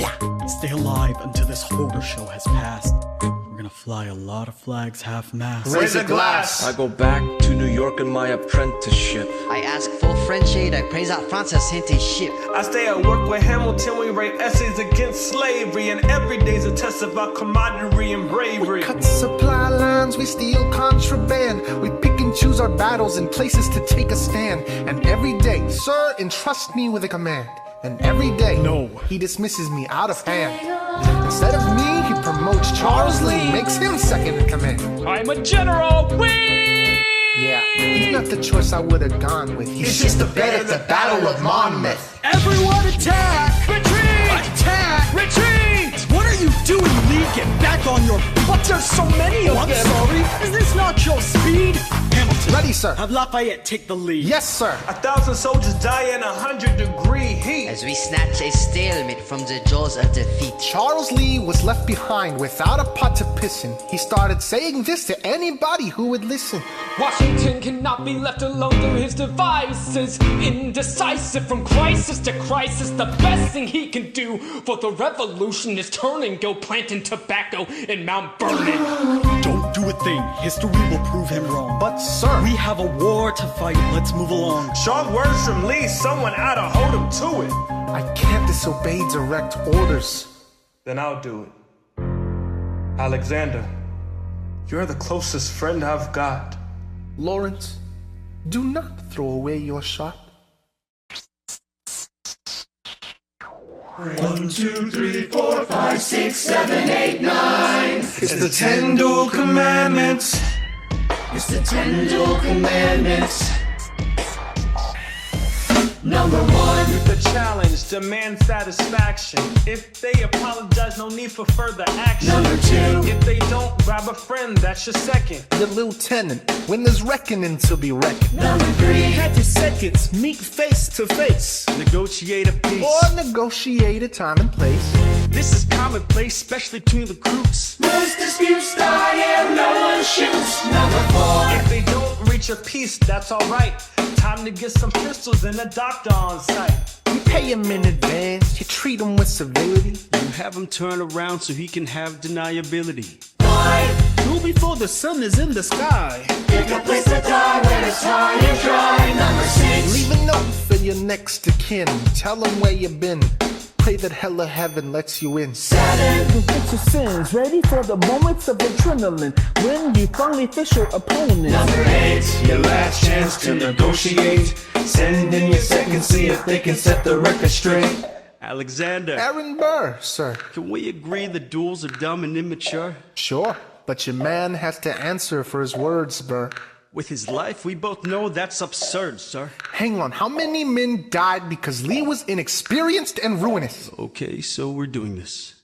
Stay alive until this horror show has passed. We're gonna fly a lot of flags half-mast. Raise a glass. I go back to New York in my apprenticeship. I ask for French aid, I praise out France's hinted ship. I stay at work with Hamilton, we write essays against slavery, and every day's a test about camaraderie and bravery. We cut supply lines, we steal contraband. We pick and choose our battles and places to take a stand. And every day, sir, entrust me with a command. And every day, no, he dismisses me out of hand. Instead of me, he promotes Charles Lee, makes him second in command. I'm a general, whee! Yeah, he's not the choice I would have gone with. He's just a bet at the Battle of Monmouth. Everyone attack! Retreat! Attack! Retreat! What are you doing, Lee? Get back on your... But there's so many of them! I'm sorry, is this not your speed? Hamilton, Hamilton. Ready, sir. Have Lafayette take the lead. Yes, sir. 1,000 soldiers die in 100-degree heat. As we snatch a stalemate from the jaws of defeat. Charles Lee was left behind without a pot to piss in. He started saying this to anybody who would listen. Washington cannot be left alone through his devices. Indecisive from crisis to crisis. The best thing he can do for the revolution is turn and go planting tobacco in Mount Vernon. Don't do a thing. History will prove him wrong. But, sir, we have a war to fight. Let's move along. Short words from Lee, someone oughta hold him to it. I can't disobey direct orders. Then I'll do it. Alexander, you're the closest friend I've got. Lawrence, do not throw away your shot. 1, 2, 3, 4, 5, 6, 7, 8, 9. It's the 10 Duel Commandments. It's the 10 Duel Commandments. Number 1. The challenge, demand satisfaction. If they apologize, no need for further action. Number 2. If they don't, grab a friend, that's your second. The lieutenant, when there's reckoning to be reckoned. Number 3. Have your seconds, meet face to face. Negotiate a peace. Or negotiate a time and place. This is commonplace, especially between recruits. Most disputes die and no one shoots. Number 4. If they don't reach a peace, that's alright. Time to get some pistols and a doctor on site. You pay him in advance, you treat him with civility. You have him turn around so he can have deniability. 5. Do before the sun is in the sky. Pick a place to die when it's high and dry. Number 6. Leave a note for your next of kin. Tell them where you been. Pray that hell or heaven lets you in. 7. Confess your sins, ready for the moments of adrenaline when you finally face your opponent. Number 8. Your last chance to negotiate. Send in your second, see if they can set the record straight. Alexander, Aaron Burr, sir. can we agree the duels are dumb and immature? Sure, but your man has to answer for his words, Burr. With his life, we both know that's absurd, sir. Hang on, how many men died because Lee was inexperienced and ruinous? Okay, so we're doing this.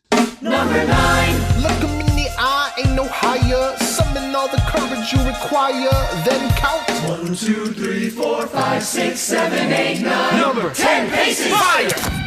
Number 9. Look him in the eye, ain't no higher. Summon all the courage you require, then count. 1, 2, 3, 4, 5, 6, 7, 8, 9. Number 10 paces. Fire!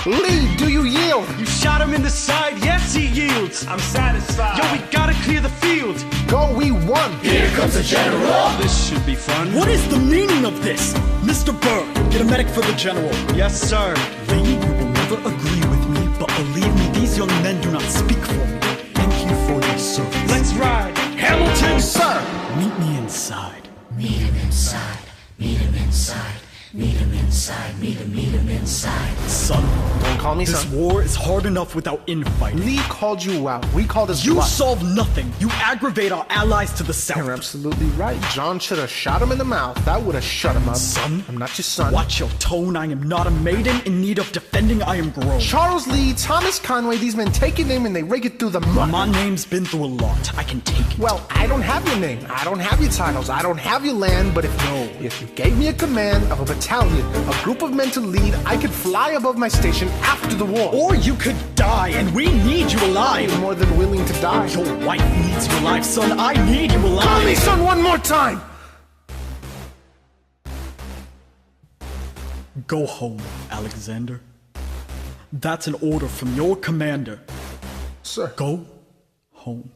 Lee, do you yield? You shot him in the side, yes he yields. I'm satisfied. Yo, we gotta clear the field. Go, we won. Here comes the general. This should be fun. What is the meaning of this? Mr. Burr, get a medic for the general. Yes, sir. Lee, you will never agree with me, but believe me, these young men do not speak for me. Thank you for your service. Let's ride. Hamilton! Sir! Meet me inside. Meet him inside. Meet him inside. Meet him inside. Meet him inside. Son, Don't call me this son. war is hard enough without infighting. Lee called you out. We called his You bluff. solve nothing. You aggravate our allies to the south. You're absolutely right. John should have shot him in the mouth. That would have shut him up. Son, I'm not your son. watch your tone. I am not a maiden in need of defending. I am grown. Charles Lee, Thomas Conway, these men take your name and they rig it through the mud. My name's been through a lot. I can take it. Well, I don't have your name. I don't have your titles. I don't have your land. But if you gave me a command of a battalion, a group of men to lead, I could fly above my station after the war. Or you could die, and we need you alive. I'm more than willing to die. Your wife needs you alive, son. I need you alive. Call me son one more time. Go home, Alexander. That's an order from your commander. Sir. Go home.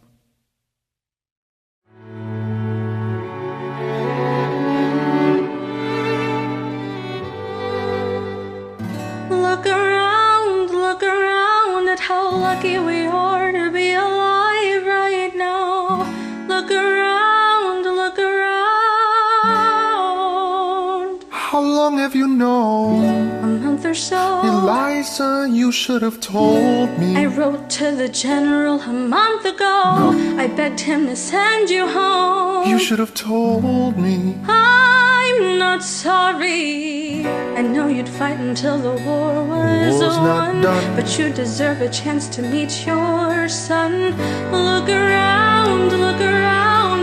Look around at how lucky we are to be alive right now. Look around, look around. How long have you known? A month or so. Eliza, you should have told me. I wrote to the general a month ago. I begged him to send you home. You should have told me. I'm not sorry. I know you'd fight until the war was not won, done. but you deserve a chance to meet your son. Look around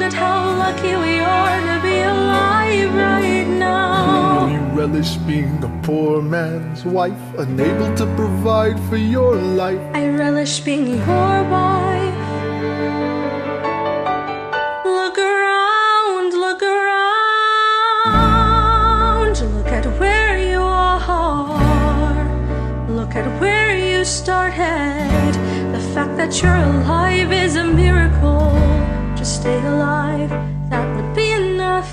at how lucky we are to be alive right now. You relish being a poor man's wife, unable to provide for your life. I relish being your wife. Look around. Look at where you started. The fact that you're alive is a miracle. Just stay alive, that would be enough.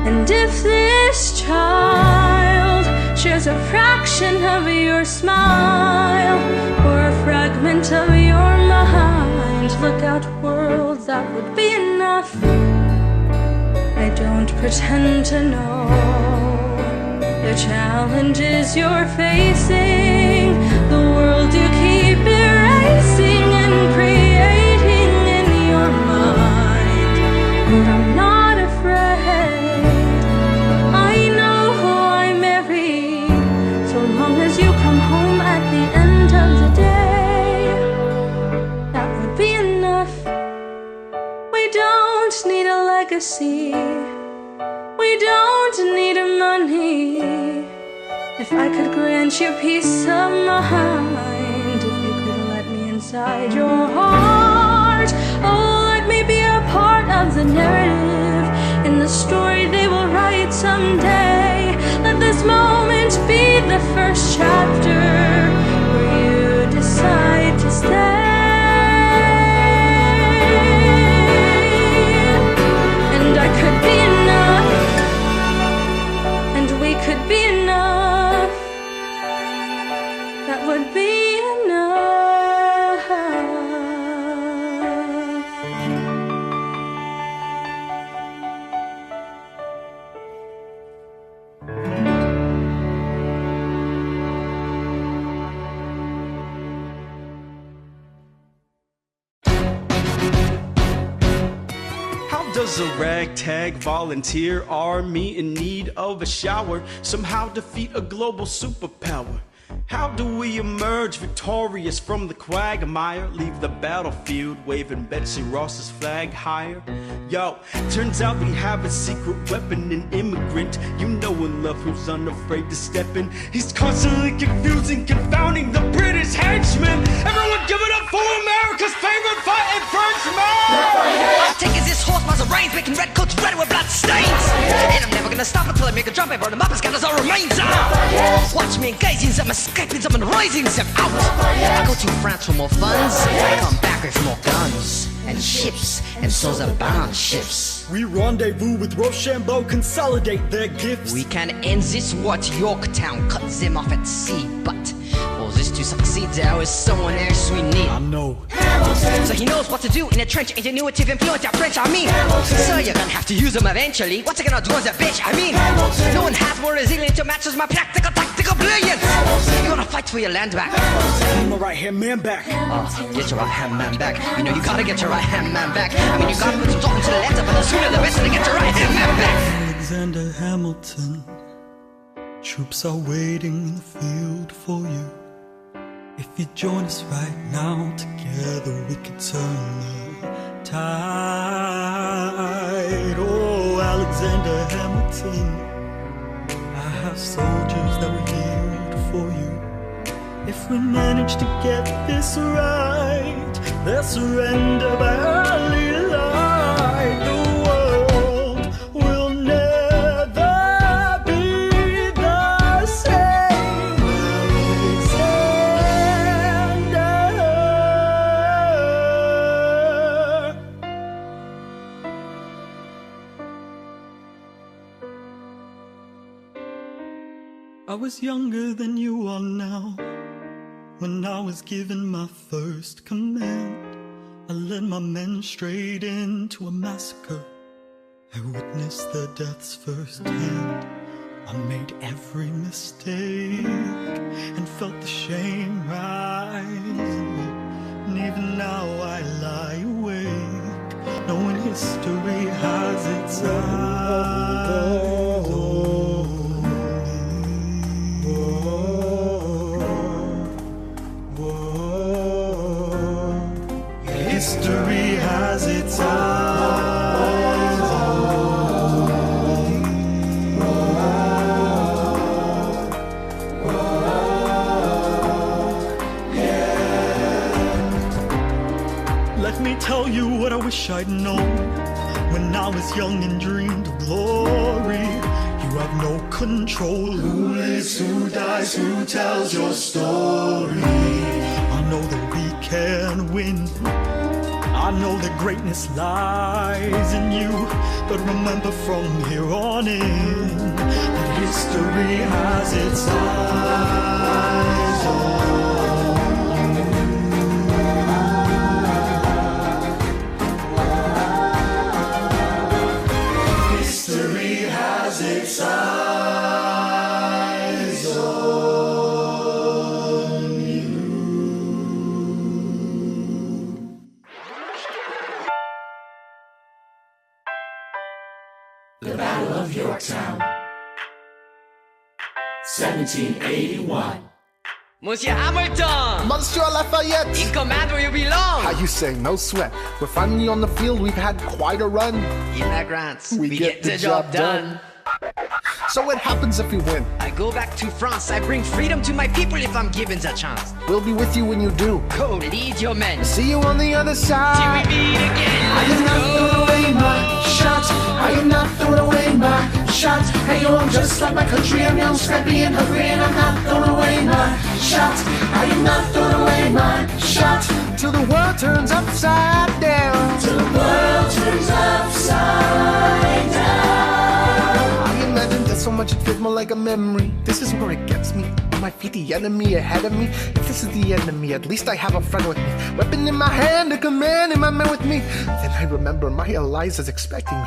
And if this child shares a fraction of your smile, or a fragment of your mind, look out world, that would be enough. I don't pretend to know the challenges you're facing, the world you keep erasing and creating in your mind. But I'm not afraid, I know who I married, so long as you come home at the end of the day, that would be enough. We don't need a legacy, we don't need money. If I could grant you peace of mind, if you could let me inside your heart, oh, let me be a part of the narrative in the story they will write someday. Let this moment be the first chapter where you decide to stay. And I could be enough, and we could be enough. That would be enough. How does a ragtag volunteer army in need of a shower somehow defeat a global superpower? How do we emerge victorious from the quagmire? Leave the battlefield waving Betsy Ross's flag higher? Yo, turns out we have a secret weapon, an immigrant you know and love who's unafraid to step in. He's constantly confusing, confounding the British henchmen. Everyone give it up for America's favorite fighting Frenchman! I'm taking this horse by the reins, making red coats red with blood stains. And I'm never gonna stop until I make a drum and burn them up and scatter all remains out. Watch me engaging them, escaping them and raising them out. I go to France for more funds, I come back with more guns and ships, and souls are bound ships. We rendezvous with Rochambeau, consolidate their gifts. We can end this war at Yorktown, cut them off at sea, but for this to succeed, there is someone else we need. I know. So he knows what to do in a trench, ingenuitive, influence, that French army. So you're gonna have to use him eventually. What's he gonna do as a bitch? I mean, no one has more resilience to match as my practical, tactical brilliance. You wanna fight for your land back? I'm the right-hand man back. Get your right-hand man back. You know you gotta get your right-hand man back. I mean, you gotta put some thought into the letter, but the sooner the better to get your right-hand man back. Alexander Hamilton, troops are waiting in the field for you. If you join us right now, together we could turn the tide. Oh, Alexander Hamilton, I have soldiers that were healed for you. If we manage to get this right, they'll surrender by early light. The world will never be the same. Alexander. I was younger than you are now. When I was given my first command, I led my men straight into a massacre. I witnessed their deaths firsthand. I made every mistake and felt the shame rise in me. And even now I lie awake, knowing history has its eyes on me. History has its eyes on me. Yeah. Let me tell you what I wish I'd known when I was young and dreamed of glory. You have no control. Who lives, who dies, who tells your story? I know that we can win. I know that greatness lies in you. But remember from here on in, that history has its eyes on you. History has its eyes on you. The Battle of Yorktown, 1781. Monsieur Hamilton! Monsieur Lafayette! In command where you belong! How you say, no sweat. We're finally on the field, we've had quite a run. Immigrants, we get the job done. So what happens if we win? I go back to France, I bring freedom to my people if I'm given the chance. We'll be with you when you do. Go, lead your men. See you on the other side. Till we meet again. I am not throwing away my shot. I am not throwing away my shot. Hey yo, I'm just like my country. I'm young, scrappy, and hungry, and I'm not throwing away my shot. I am not throwing away my shot. Till the world turns upside down. Till the world turns upside down. I imagine there's so much it feels more like a memory. This is where it gets me. On my feet, the enemy ahead of me. If this is the enemy, at least I have a friend with me. Weapon in my hand, a command in my man with me. Then I remember my Eliza's expecting me.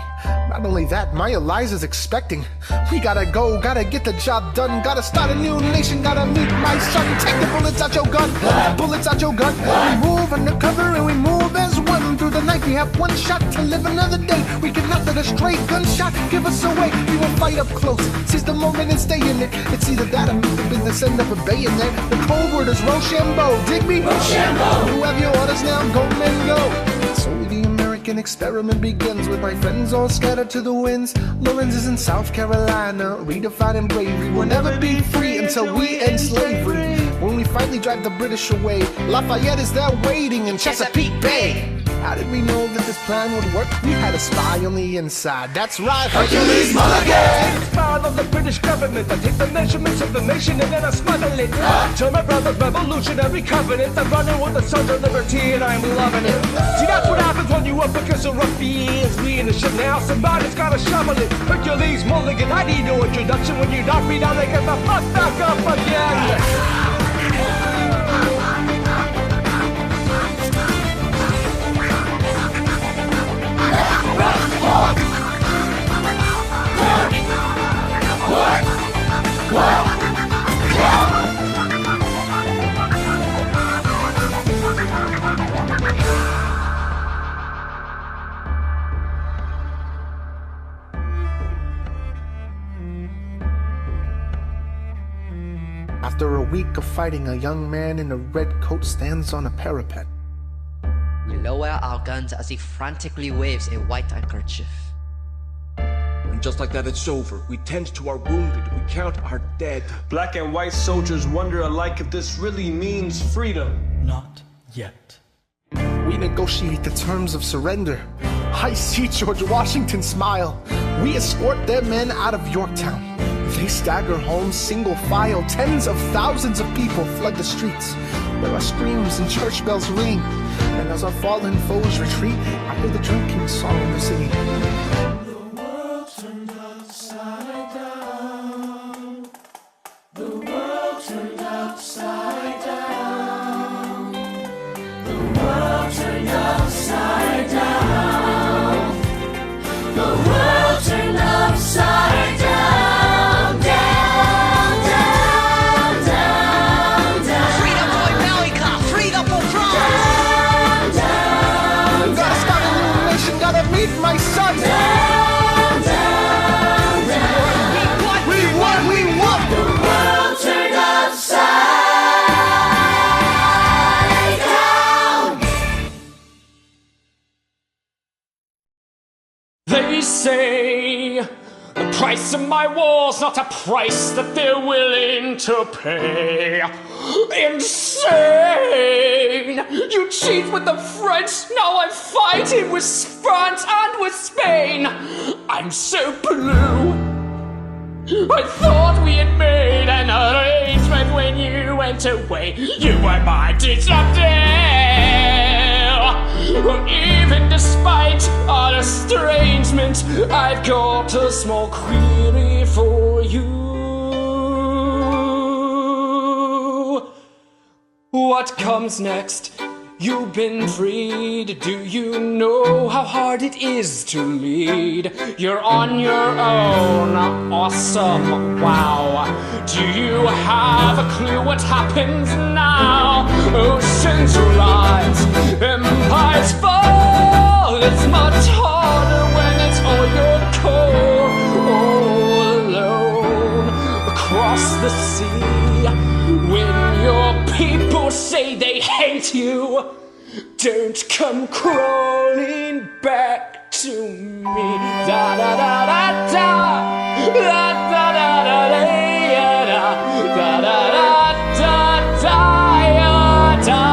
Not only that, my Eliza's expecting. We gotta go, gotta get the job done. Gotta start a new nation, gotta meet my son. Take the bullets out your gun, bullets out your gun. We move undercover and we move as one. Through the night we have one shot to live another day. We cannot let a stray gunshot give us away. We will fight up close, seize the moment and stay in it. It's either that or meet the business end up a bayonet. The code word is Rochambeau, dig me? Rochambeau. You have your orders now, go men go. So the American experiment begins with my friends all scattered to the winds. Lawrence is in South Carolina, redefining bravery. We'll never be free until we end slavery. When we finally drive the British away, Lafayette is there waiting in Chesapeake Bay. How did we know that this plan would work? We had a spy on the inside. That's right, Hercules Mulligan! Proud of the British government. I take the measurements of the nation and then I smuggle it. To my brother's revolutionary covenant. I'm running with the Sons of Liberty and I'm loving it. See, that's what happens when you up against the ruffians. We in the ship now, somebody's gotta shovel it. Hercules Mulligan, I need no introduction. When you knock me down, they get the fuck back up again. After a week of fighting, a young man in a red coat stands on a parapet. We lower our guns as he frantically waves a white handkerchief. And just like that, it's over. We tend to our wounded. We count our dead. Black and white soldiers wonder alike if this really means freedom. Not yet. We negotiate the terms of surrender. I see George Washington smile. We escort their men out of Yorktown. They stagger home single file. Tens of thousands of people flood the streets. There are screams and church bells ring. And as our fallen foes retreat, I hear the drinking song they're singing. The world turned upside down. The world turned upside down. The world turned upside down. The world turned upside down. Down, down, down, down. Freedom for America! Freedom for France! Down, down, Gotta start a new nation, gotta meet my son. down, down, down. We won, we won. The world turned upside down. They say the price of my war's not a price that they're willing to pay. Insane! You cheat with the French, now I'm fighting with France and with Spain. I'm so blue. I thought we had made an arrangement when you went away. You were my teacher there. Even despite our estrangement, I've got a small query for you. What comes next? You've been freed. Do you know how hard it is to lead? You're on your own. Awesome. Wow. Do you have a clue what happens now? Oceans rise, empires fall. It's much harder when it's all your core. All alone across the sea. When your people say they hate you, don't come crawling back to me. Da da da da da da da da da da da da da da.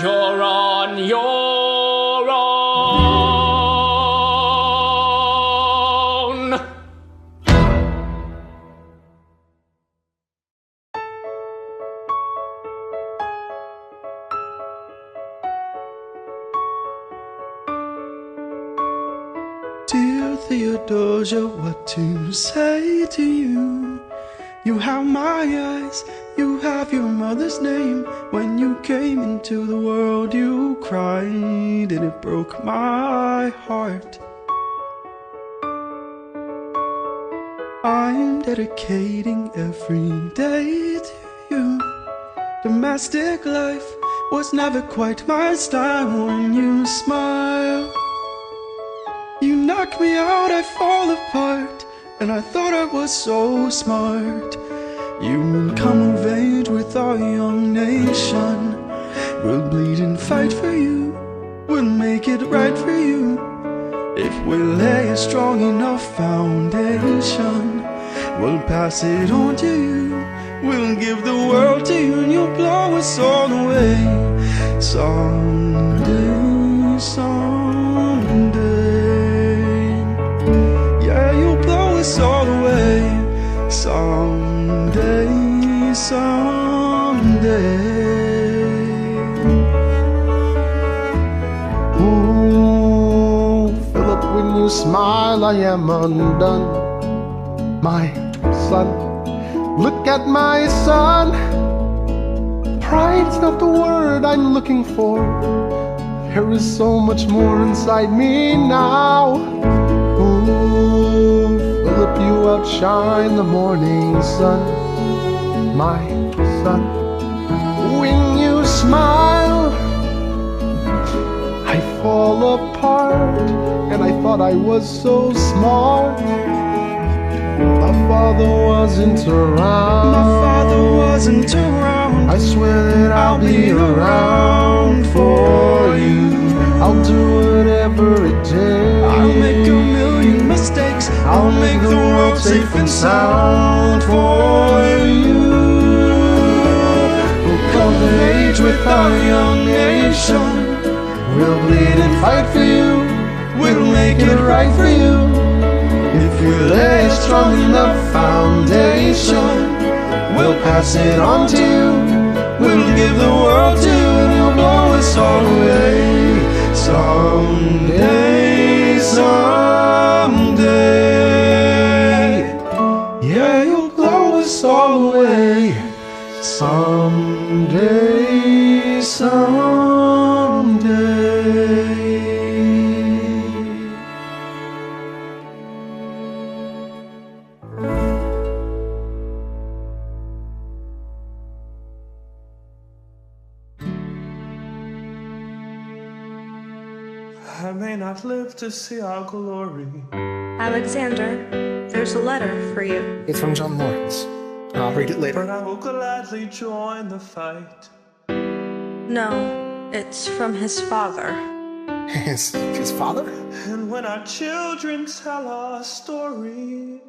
You're on your own. Dear Theodosia, what to say to you? You have my eyes, you have your mother's name. When you came into the world you cried, and it broke my heart. I'm dedicating every day to you. Domestic life was never quite my style. When you smile, you knock me out, I fall apart. And I thought I was so smart. You will come of age with our young nation. We'll bleed and fight for you. We'll make it right for you. If we lay a strong enough foundation, we'll pass it on to you. We'll give the world to you, and you'll blow us all away. Someday, someday. Yeah, you'll blow us all away. Someday, someday. Ooh, Philip, when you smile, I am undone. My son, look at my son. Pride's not the word I'm looking for. There is so much more inside me now. Ooh, Philip, you outshine the morning sun. My son, when you smile, I fall apart. And I thought I was so smart. My father wasn't around. My father wasn't around. I swear that I'll be around for you. I'll do whatever it takes. I'll make a million mistakes. I'll make the world safe and sound for you. We'll come of age with our young nation. We'll bleed and fight for you. We'll make it right for you. If we lay a strong enough foundation, we'll pass it on to you. We'll give the world to you, and you'll blow us all away. Someday, someday. Yeah, you'll blow us all away. Someday, someday. I may not live to see our glory. Alexander, there's a letter for you. It's from John Lawrence. I'll read it later. But I will gladly join the fight. No, it's from his father. His father? And when our children tell our story,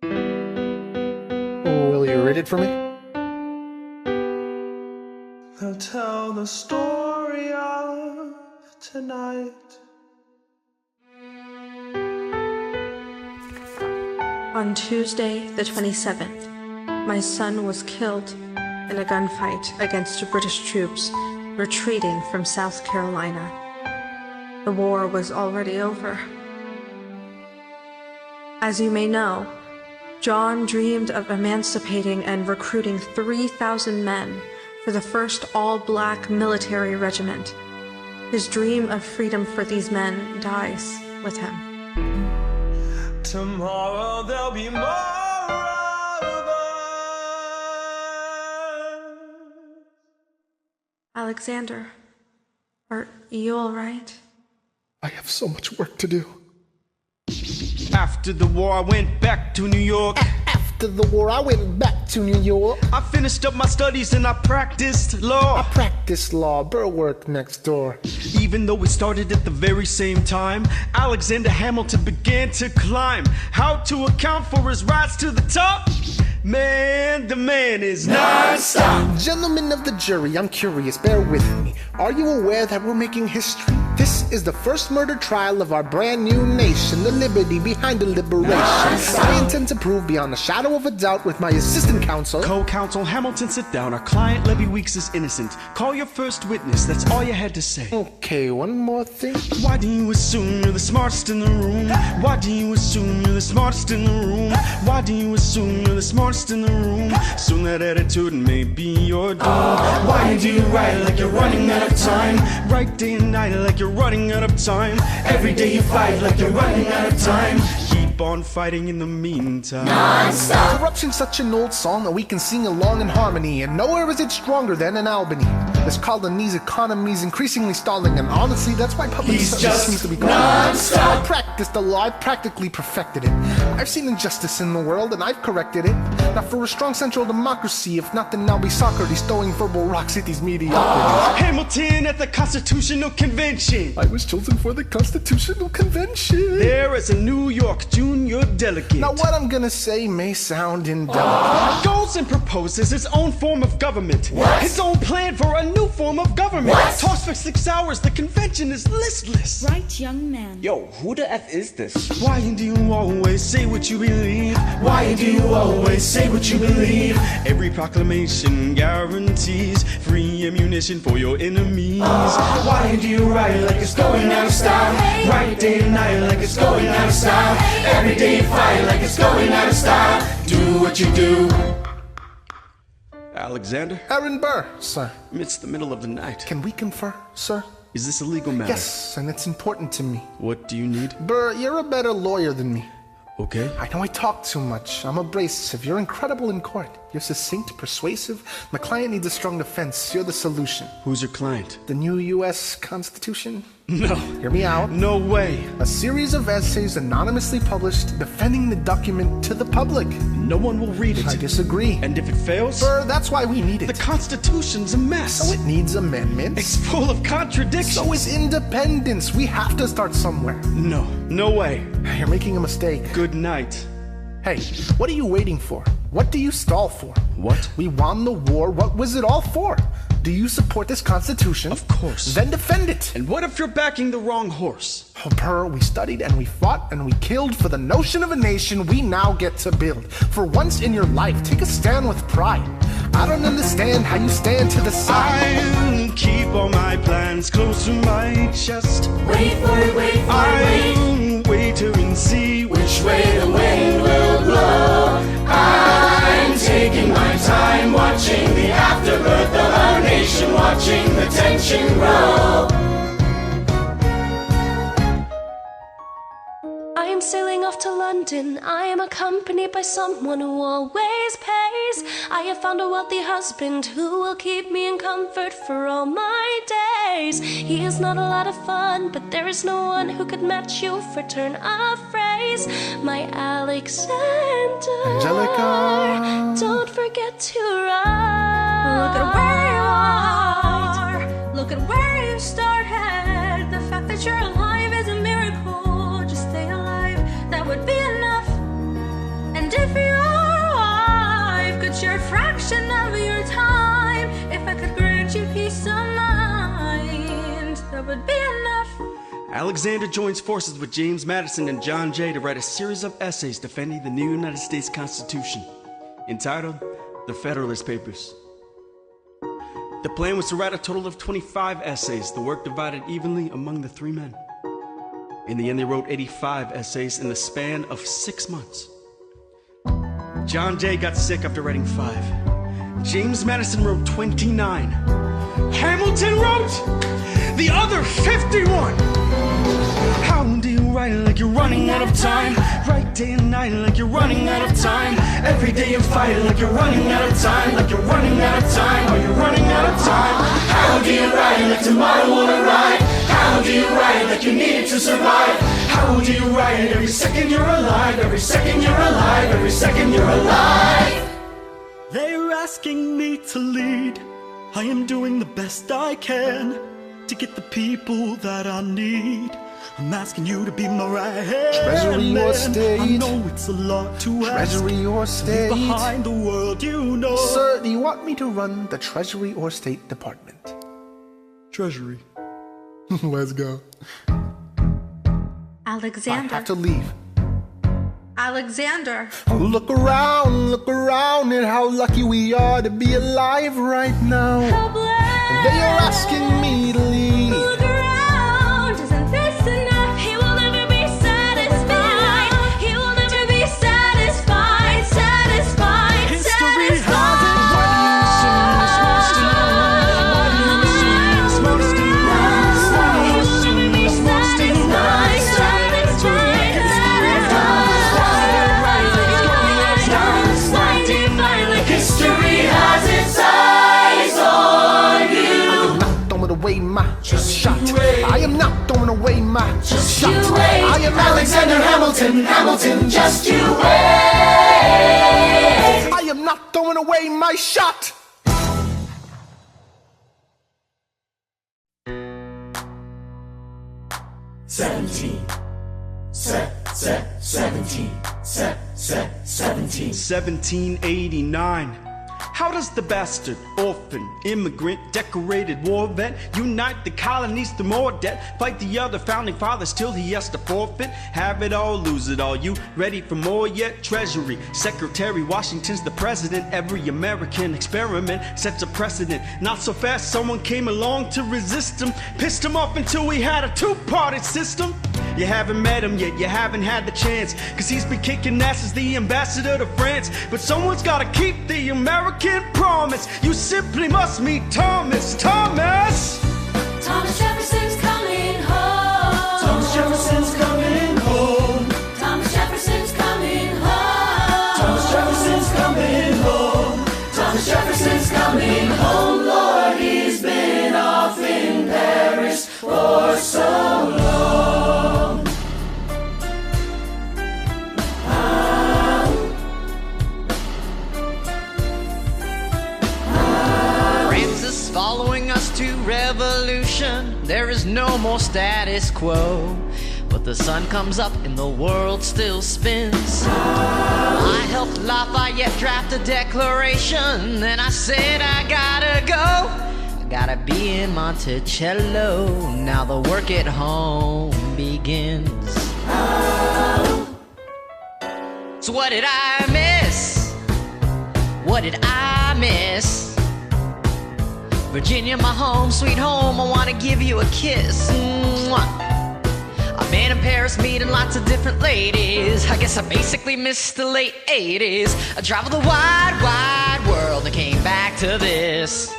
Will you read it for me? they'll tell the story of tonight. On Tuesday, the 27th, my son was killed in a gunfight against British troops retreating from South Carolina. The war was already over. As you may know, John dreamed of emancipating and recruiting 3,000 men for the first all-black military regiment. His dream of freedom for these men dies with him. Tomorrow there'll be more of us. Alexander, are you all right? I have so much work to do. After the war, I went back to New York. After the war, I went back to New York. I finished up my studies and I practiced law. I practiced law. Burr worked next door. Even though we started at the very same time, Alexander Hamilton began to climb. How to account for his rise to the top? Man, the man is non-stop. Gentlemen of the jury, I'm curious, bear with me. Are you aware that we're making history? This is the first murder trial of our brand new nation, the liberty behind the liberation. I intend to prove beyond a shadow of a doubt with my assistant counsel. Co-counsel Hamilton, sit down. Our client Levy Weeks is innocent. Call your first witness, that's all you had to say. Okay, one more thing. Why do you assume you're the smartest in the room? Why do you assume you're the smartest in the room? Why do you assume you're the smartest in the room? Soon that attitude may be your doom. Why do you write like you're running out of time? Write day and night like you're running out of time. Every day you fight like you're running out of time. Keep on fighting in the meantime. Non-stop. Corruption's such an old song that we can sing along in harmony, and nowhere is it stronger than in Albany. This colony's economy's increasingly stalling, and honestly, that's why public service seems to be going. Non-stop. I practiced the law, I've practically perfected it. I've seen injustice in the world, and I've corrected it. Now for a strong central democracy, if not, then I'll be Socrates throwing verbal rocks at these mediocrities. Hamilton at the Constitutional Convention. I was chosen for the Constitutional Convention. There as a New York junior delegate. Now what I'm gonna say may sound indelicate. Goes and proposes his own form of government. What? His own plan for a new form of government. What? Talks for 6 hours, the convention is listless. Right, young man. Yo, who the F is this? Why do you always say what you believe? Why do you always say what you believe? Every proclamation guarantees free ammunition for your enemies. Why do you write like it's going out of style? Write day and night like it's going out of style. Every day you fight like it's going out of style. Do what you do. Alexander? Aaron Burr, sir. It's the middle of the night. Can we confer, sir? Is this a legal matter? Yes, and it's important to me. What do you need? Burr, you're a better lawyer than me. Okay. I know I talk too much. I'm abrasive. You're incredible in court. You're succinct, persuasive. My client needs a strong defense. You're the solution. Who's your client? The new U.S. Constitution? No. Hear me out. No way. A series of essays anonymously published defending the document to the public. No one will read it. I disagree. And if it fails? Burr, that's why we need it. The Constitution's a mess. So it needs amendments. It's full of contradictions. So is independence. We have to start somewhere. No. No way. You're making a mistake. Good night. Hey, what are you waiting for? What do you stall for? What? We won the war. What was it all for? Do you support this Constitution? Of course. Then defend it. And what if you're backing the wrong horse? Oh, Burr, we studied and we fought and we killed for the notion of a nation we now get to build. For once in your life, take a stand with pride. I don't understand how you stand to the side. I'll keep all my plans close to my chest. Wait for it, wait for it, I'll wait and see which way the wind will blow. I'm taking my time, watching the afterbirth of our nation, watching the tension grow. I am sailing off to London. I am accompanied by someone who always pays. I have found a wealthy husband who will keep me in comfort for all my days. He is not a lot of fun, but there is no one who could match you for turn of phrase. My Alexander. Angelica. Don't forget to write. Look at where you are. Look at where you started. The fact that you're alive is a miracle. Just stay alive, that would be enough. And if your wife could share a fraction of your time, if I could grant you peace of mind, that would be enough. Alexander joins forces with James Madison and John Jay to write a series of essays defending the new United States Constitution, entitled The Federalist Papers. The plan was to write a total of 25 essays, the work divided evenly among the three men. In the end, they wrote 85 essays in the span of 6 months. John Jay got sick after writing 5. James Madison wrote 29. Hamilton wrote the other 51. How do you write like you're running out of time? Write day and night like you're running out of time. Every day you fight like you're running out of time. Like you're running out of time. Are you running out of time? How do you write like tomorrow won't arrive? How do you write like you need it to survive? How do you write every second you're alive? Every second you're alive. Every second you're alive. They're asking me to lead. I am doing the best I can to get the people that I need. I'm asking you to be my right hand. Treasury or state? I know it's a lot to ask. Treasury or state? Behind the world, you know. Sir, do you want me to run the Treasury or State Department? Treasury. Let's go. Alexander. I have to leave. Alexander. Oh, look around at how lucky we are to be alive right now. Helpless. They are asking me to leave. Look around, isn't this enough? He will never be satisfied. He will never be satisfied. Satisfied. History satisfied. has it. Why do you assume you're supposed to know? Why do you assume you're supposed to know? Why do you assume you're supposed to know? History has its eyes on you. I am not throwing away my shot. wait. I am not throwing away my shot. You wait. I am Alexander Hamilton, just you wait. I am not throwing away my shot. Seventeen. 1789. How does the bastard, orphan, immigrant, decorated war vet unite the colonies through more debt? Fight the other founding fathers till he has to forfeit? Have it all, lose it all. You ready for more yet? Treasury, Secretary Washington's the president. Every American experiment sets a precedent. Not so fast, someone came along to resist him. Pissed him off until we had a two-party system. You haven't met him yet, you haven't had the chance, cause he's been kicking ass as the ambassador to France. But someone's gotta keep the American promise. You simply must meet Thomas. Thomas Jefferson's coming home. Thomas Jefferson's coming home. Thomas Jefferson's coming home. Thomas Jefferson's coming home. Thomas Jefferson's coming home. Lord, he's been off in Paris for so long. Following us to revolution, there is no more status quo. But the sun comes up and the world still spins. I helped Lafayette draft a declaration, then I said I gotta go. I gotta be in Monticello. Now the work at home begins. So what did I miss? What did I miss? Virginia, my home, sweet home, I wanna give you a kiss. Mwah. I've been in Paris meeting lots of different ladies. I guess I basically missed the late 80s. I traveled the wide, wide world and came back to this.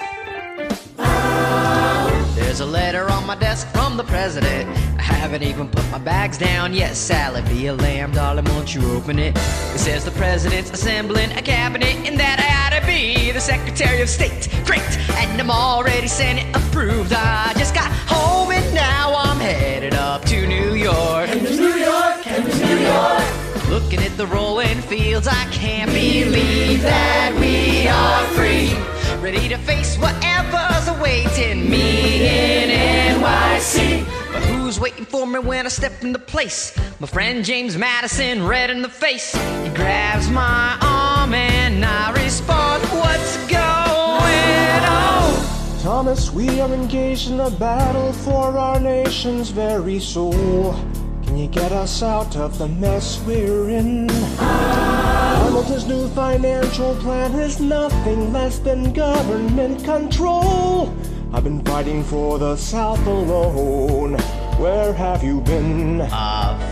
There's a letter on my desk from the president. I haven't even put my bags down yet. Sally, be a lamb, darling, won't you open it? It says the president's assembling a cabinet and that I ought to be the Secretary of State. Great, and I'm already Senate approved. I just got home and now I'm headed up to New York. And there's New York, and there's New York. Looking at the rolling fields, I can't believe that we are free. Ready to face whatever's awaiting me in NYC. But who's waiting for me when I step into place? My friend James Madison, red in the face. He grabs my arm and I respond, what's going on? Thomas, we are engaged in a battle for our nation's very soul. Can you get us out of the mess we're in? Hamilton's new financial plan is nothing less than government control. I've been fighting for the South alone. Where have you been?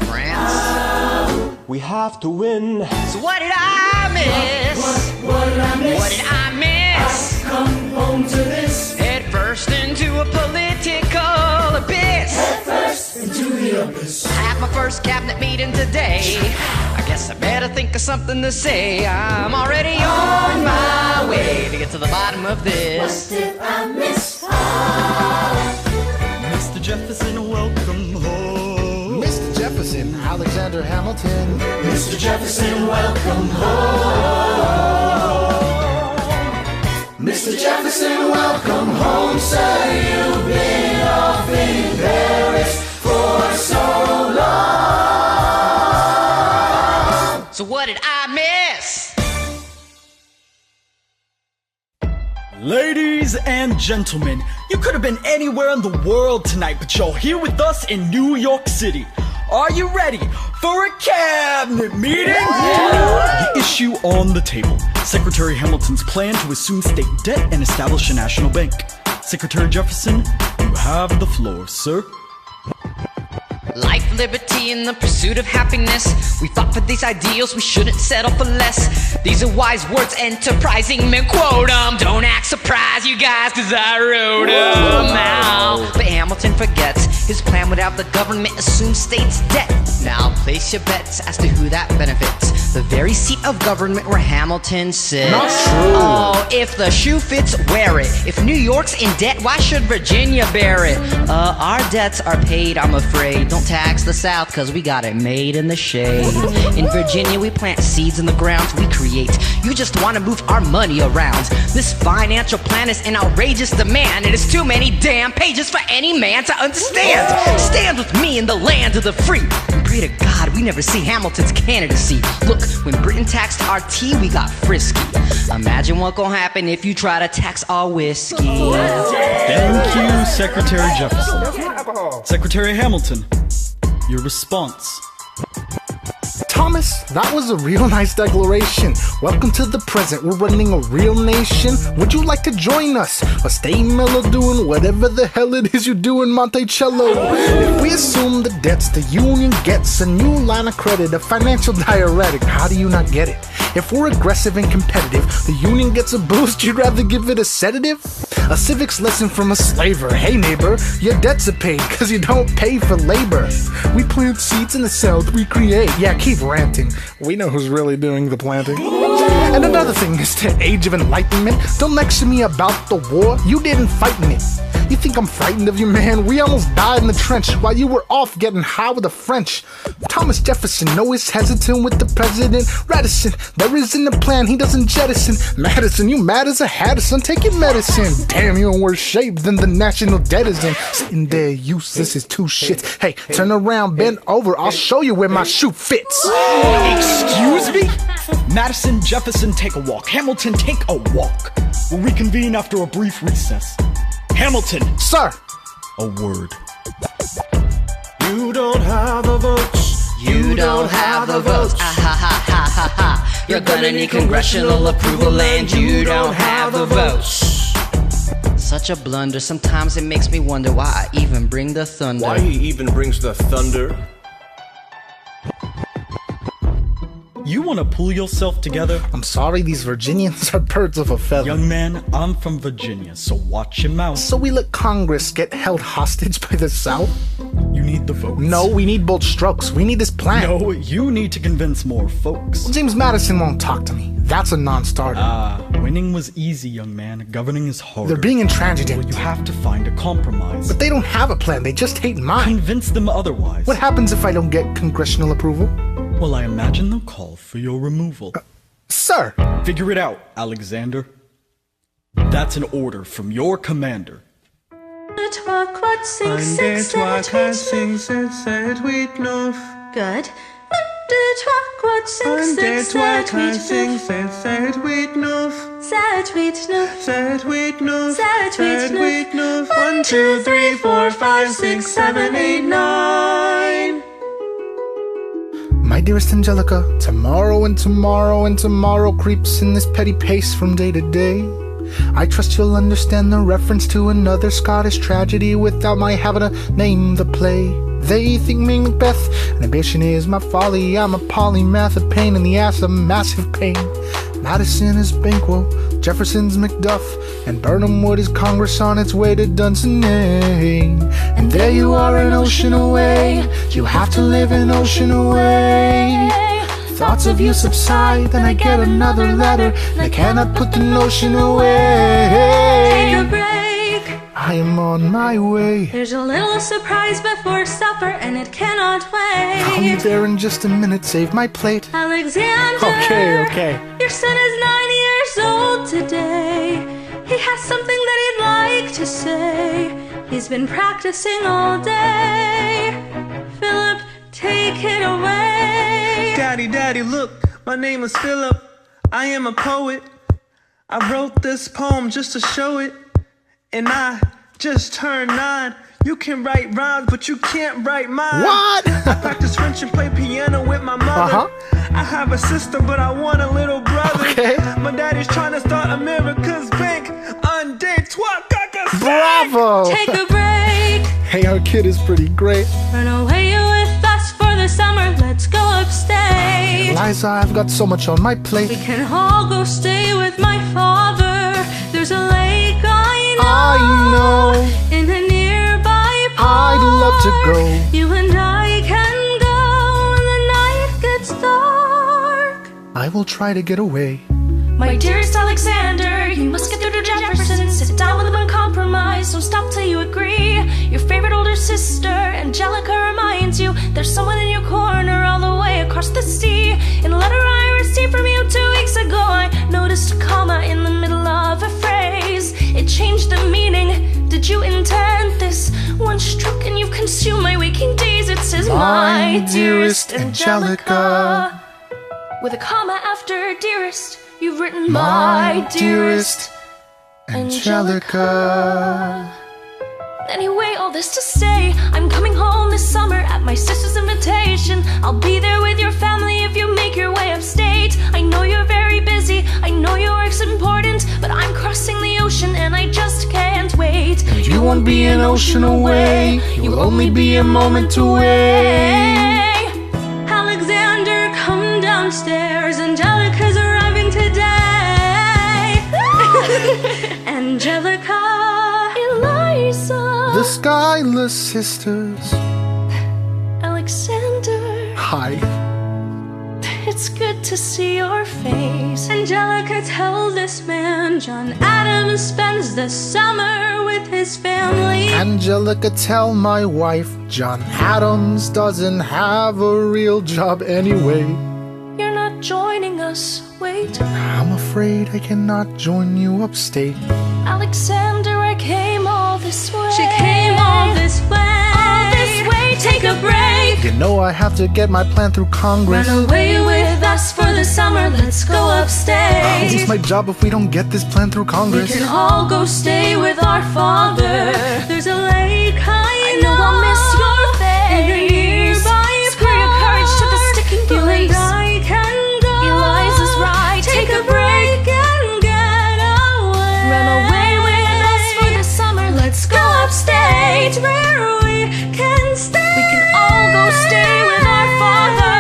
France. We have to win. So what did I miss? What did I miss? What did I miss? I've come home to this. Head first into a political abyss. Head first into the abyss. I had my first cabinet meeting today. I guess I better think of something to say. I'm already on my way to get to the bottom of this. What did I miss? Mr. Jefferson, welcome home. Mr. Jefferson, Alexander Hamilton. Mr. Jefferson, welcome home. Mr. Jefferson, welcome home, sir. You've been off in Paris for so long. So what did I miss? Ladies and gentlemen, you could have been anywhere in the world tonight, but you're here with us in New York City. Are you ready for a cabinet meeting? Yeah. The issue on the table: Secretary Hamilton's plan to assume state debt and establish a national bank. Secretary Jefferson, you have the floor, sir. Life, liberty, and the pursuit of happiness. We fought for these ideals, we shouldn't settle for less. These are wise words, enterprising men quote 'em. Don't act surprised, you guys, cause I wrote 'em now. But Hamilton forgets his plan would have the government assume state's debt. Now place your bets as to who that benefits. The very seat of government where Hamilton sits. Not true. Oh, if the shoe fits, wear it. If New York's in debt, why should Virginia bear it? Our debts are paid, I'm afraid. Don't tax the South, cause we got it made in the shade. In Virginia, we plant seeds in the ground we create. You just wanna move our money around. This financial plan is an outrageous demand. It is too many damn pages for any man to understand. Stand with me in the land of the free. And pray to God we never see Hamilton's candidacy. Look, when Britain taxed our tea, we got frisky. Imagine what gon' happen if you try to tax our whiskey. Thank you, Secretary Jefferson. Secretary Hamilton, your response. Thomas, that was a real nice declaration. Welcome to the present. We're running a real nation. Would you like to join us? Or stay mellow doing whatever the hell it is you do in Monticello? If we assume the debts, the union gets a new line of credit, a financial diuretic. How do you not get it? If we're aggressive and competitive, the union gets a boost, you'd rather give it a sedative? A civics lesson from a slaver. Hey neighbor, your debts are paid cause you don't pay for labor. We plant seeds in the South, we create. Yeah, keep ranting. We know who's really doing the planting. And another thing is the age of enlightenment. Don't lecture me about the war, you didn't fight in it. You think I'm frightened of you, man? We almost died in the trench while you were off getting high with the French. Thomas Jefferson, no, is hesitant with the president. Reticent, there isn't a plan, he doesn't jettison. Madison, you mad as a Haddison, take your medicine. Damn, you're in worse shape than the national debt is in. Sitting there useless is two shits. Hey, turn around, bend over, I'll show you where my shoe fits. Excuse me? Madison, Jefferson, take a walk. Hamilton, take a walk. We'll reconvene after a brief recess. Hamilton! Sir! A word. You don't have the votes. You don't have the votes. Ah ha ha ha ha ha. You're gonna need congressional approval and you don't have the votes. Such a blunder. Sometimes it makes me wonder why I even bring the thunder. Why he even brings the thunder? You want to pull yourself together? I'm sorry, these Virginians are birds of a feather. Young man, I'm from Virginia, so watch your mouth. So we let Congress get held hostage by the South? You need the votes. No, we need bold strokes. We need this plan. No, you need to convince more folks. Well, James Madison won't talk to me. That's a non-starter. Winning was easy, young man. Governing is hard. They're being intransigent. Well, you have to find a compromise. But they don't have a plan. They just hate mine. Convince them otherwise. What happens if I don't get congressional approval? Well, I imagine they'll call for your removal. Sir! Figure it out, Alexander. That's an order from your commander. Good. 1, 2, 3, 4, 5, 6, 7, 8, 9. My dearest Angelica, tomorrow and tomorrow and tomorrow creeps in this petty pace from day to day. I trust you'll understand the reference to another Scottish tragedy without my having to name the play. They think me Macbeth, and ambition is my folly. I'm a polymath, a pain in the ass, a massive pain. Madison is Banquo, Jefferson's Macduff, and Burnham Wood is Congress on its way to Dunsinane. And there you are an ocean away, you have to live an ocean away. Thoughts of you subside, then I get another letter, and I cannot put the notion away. Take a break, I am on my way. there's a little surprise before supper and it cannot wait. I'll be there in just a minute, save my plate. Alexander, Okay. your son is 9 years old today. He has something that he'd like to say. He's been practicing all day. Philip, take it away. Daddy, look, my name is Philip. I am a poet. I wrote this poem just to show it. And I just turned 9. You can write rhymes, but you can't write mine. What? I practice French and play piano with my mother. I have a sister, but I want a little brother. Okay. My daddy's trying to start America's bank. Un, deux, trois, quatre, cinq. Bravo! Take a break. Hey, our kid is pretty great. Run away with us for the summer. Let's go upstate. Eliza, I've got so much on my plate. We can all go stay with my father. There's a lake I know. in a nearby park. I'd love to go. You and I can go when the night gets dark. I will try to get away. My dearest Alexander, you must get through to Jefferson. Sit down with them and compromise. Don't stop till you agree. Your favorite older sister, Angelica, reminds you there's someone in your corner all the way across the sea. In a letter I received from you 2 weeks ago, I noticed a comma in the middle of a phrase. It changed the meaning. Did you intend this? One stroke and you consume my waking days. It says, my dearest Angelica. With a comma after dearest, you've written my dearest Angelica. Anyway, all this to say, I'm coming home this summer at my sister's invitation. I'll be there with your family if you make your way upstate. I know you're very busy, I know your work's important, but I'm crossing the ocean and I just can't wait. You won't be an ocean away, you'll only be a moment away. Alexander, come downstairs. Angelica's arriving today. Angelica, Eliza, The Schuyler Sisters. Alexander, Hi. it's good to see your face. Angelica, tell this man John Adams spends the summer with his family. Angelica, tell my wife John Adams doesn't have a real job anyway. You're not joining us, wait. I'm afraid I cannot join you upstate. Alexander, I came all this way. She came all this way. All this way, take a break. You know I have to get my plan through Congress. Run away with us for the summer. Let's go I'll upstate. lose my job if we don't get this plan through We Congress. can all go stay with our father. There's a lake I know I'll miss your in a face. nearby Screw your courage to the park. sticking You and place. I can go. Eliza's right, Take a break and get away. Run away with us for the summer. Let's go upstate where we can stay. We can all go stay with our father.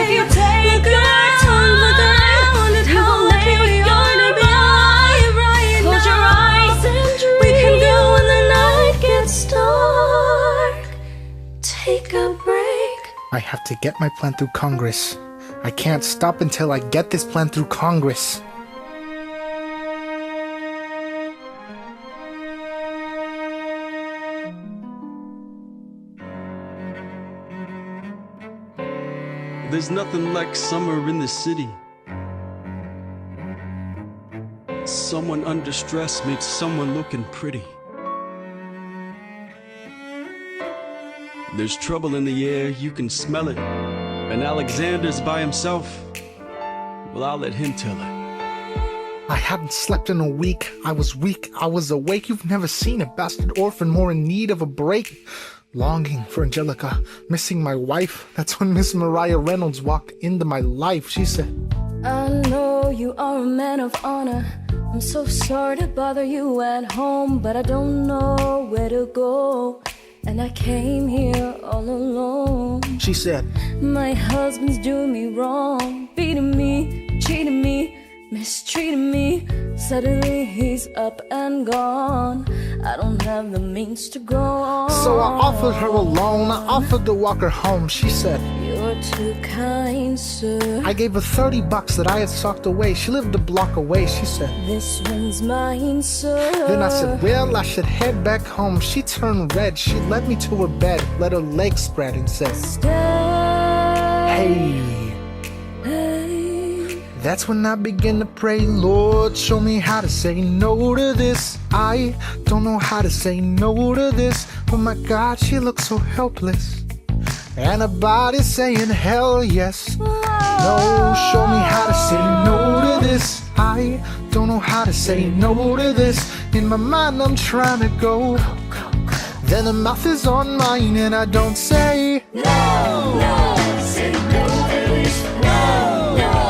If you take your time, look around at you how will lucky make we your are to be mind. alive right Close your now. eyes and dream. We can go when the night gets dark. Take a break. I have to get my plan through Congress. I can't stop until I get this plan through Congress. There's nothing like summer in the city. Someone under stress makes someone looking pretty. There's trouble in the air, you can smell it. And Alexander's by himself. Well, I'll let him tell it. I hadn't slept in a week. I was weak. I was awake. You've never seen a bastard orphan more in need of a break. Longing for Angelica, missing my wife. That's when Miss Mariah Reynolds walked into my life. She said, I know you are a man of honor. I'm so sorry to bother you at home, but I don't know where to go. And I came here all alone. She said, my husband's doing me wrong, beating me, cheating me, mistreating me. Suddenly he's up and gone. I don't have the means to go on. So I offered her a loan. I offered to walk her home. She said, you're too kind, sir. I gave her $30 that I had socked away. She lived a block away. She said, this one's mine, sir. Then I said, well, I should head back home. She turned red. She led me to her bed, let her legs spread and said, stay. Hey. That's when I began to pray, Lord, show me how to say no to this. I don't know how to say no to this. Oh my God, she looks so helpless. And her body's saying hell yes. No, show me how to say no to this. I don't know how to say no to this. In my mind I'm trying to go. Then the mouth is on mine and I don't say no, no, say no to this. No, no.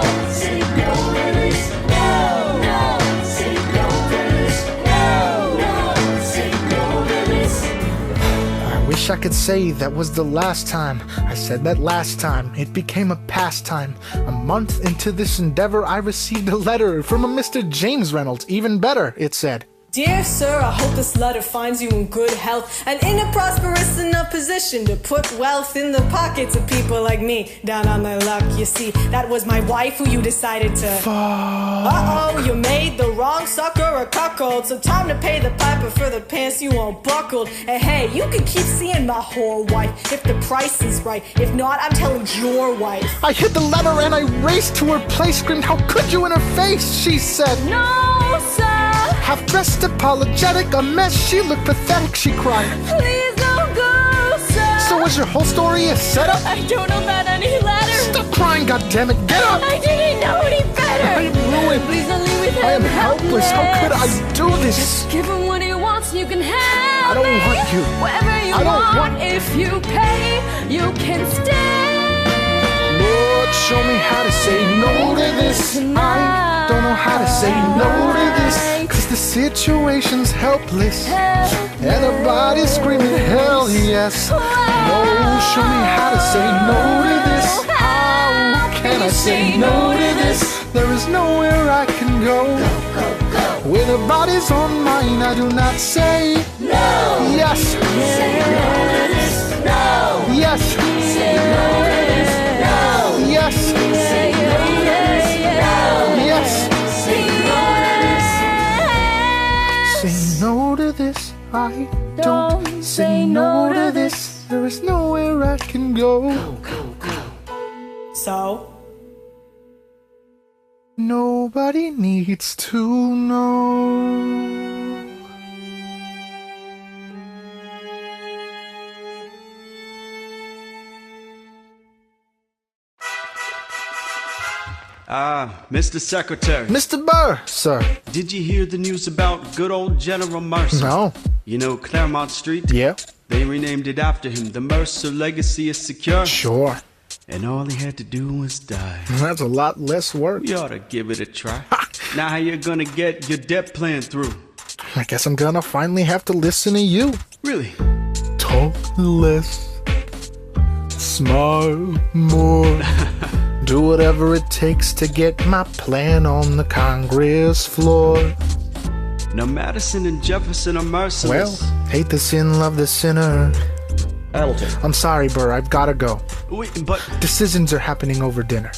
Wish I could say that was the last time I said that last time. It became a pastime. A month into this endeavor, I received a letter from a Mr. James Reynolds. Even better, it said, dear sir, I hope this letter finds you in good health and in a prosperous enough position to put wealth in the pockets of people like me. Down on my luck, you see, that was my wife who you decided to uh-oh, you made the wrong sucker a cuckold. So time to pay the piper for the pants you unbuckled. And hey, you can keep seeing my whore wife if the price is right. If not, I'm telling your wife. I hid the letter and I raced to her place, screamed, how could you, in her face? She said, no, sir. Half-dressed, apologetic, a mess, she looked pathetic, she cried. Please don't go, sir. So was your whole story a setup? I don't know about any letter. Stop crying, goddammit, get up! I didn't know any better. I am ruined. Please don't leave with him. I am helpless. How could I do this? Just give him what he wants and you can have I don't want you. Whatever you want. If you pay, you can stay. Lord, show me how to say no to this. I don't know how to say no to this, cause the situation's helpless and her body's screaming hell yes. No, show me how to say no to this. How can I say no to this? There is nowhere I can go. When her body's on mine, I do not say no. Yes. Say no to this. No. Yes. Say no to this. No. Yes. Say no to this. No. Yes. Say no to this. I don't say no to this. There is nowhere I can go. So? Nobody needs to know. Mr. Secretary. Mr. Burr, sir. Did you hear the news about good old General Mercer? No. You know Claremont Street? Yeah. They renamed it after him. The Mercer legacy is secure. Sure. And all he had to do was die. That's a lot less work. We ought to give it a try. Now how you gonna get your debt plan through? I guess I'm gonna finally have to listen to you. Really? Talk less, smile more. Do whatever it takes to get my plan on the Congress floor. Now Madison and Jefferson are merciless. Well, hate the sin, love the sinner. Hamilton. I'm sorry, Burr, I've gotta go. Wait, but... Decisions are happening over dinner.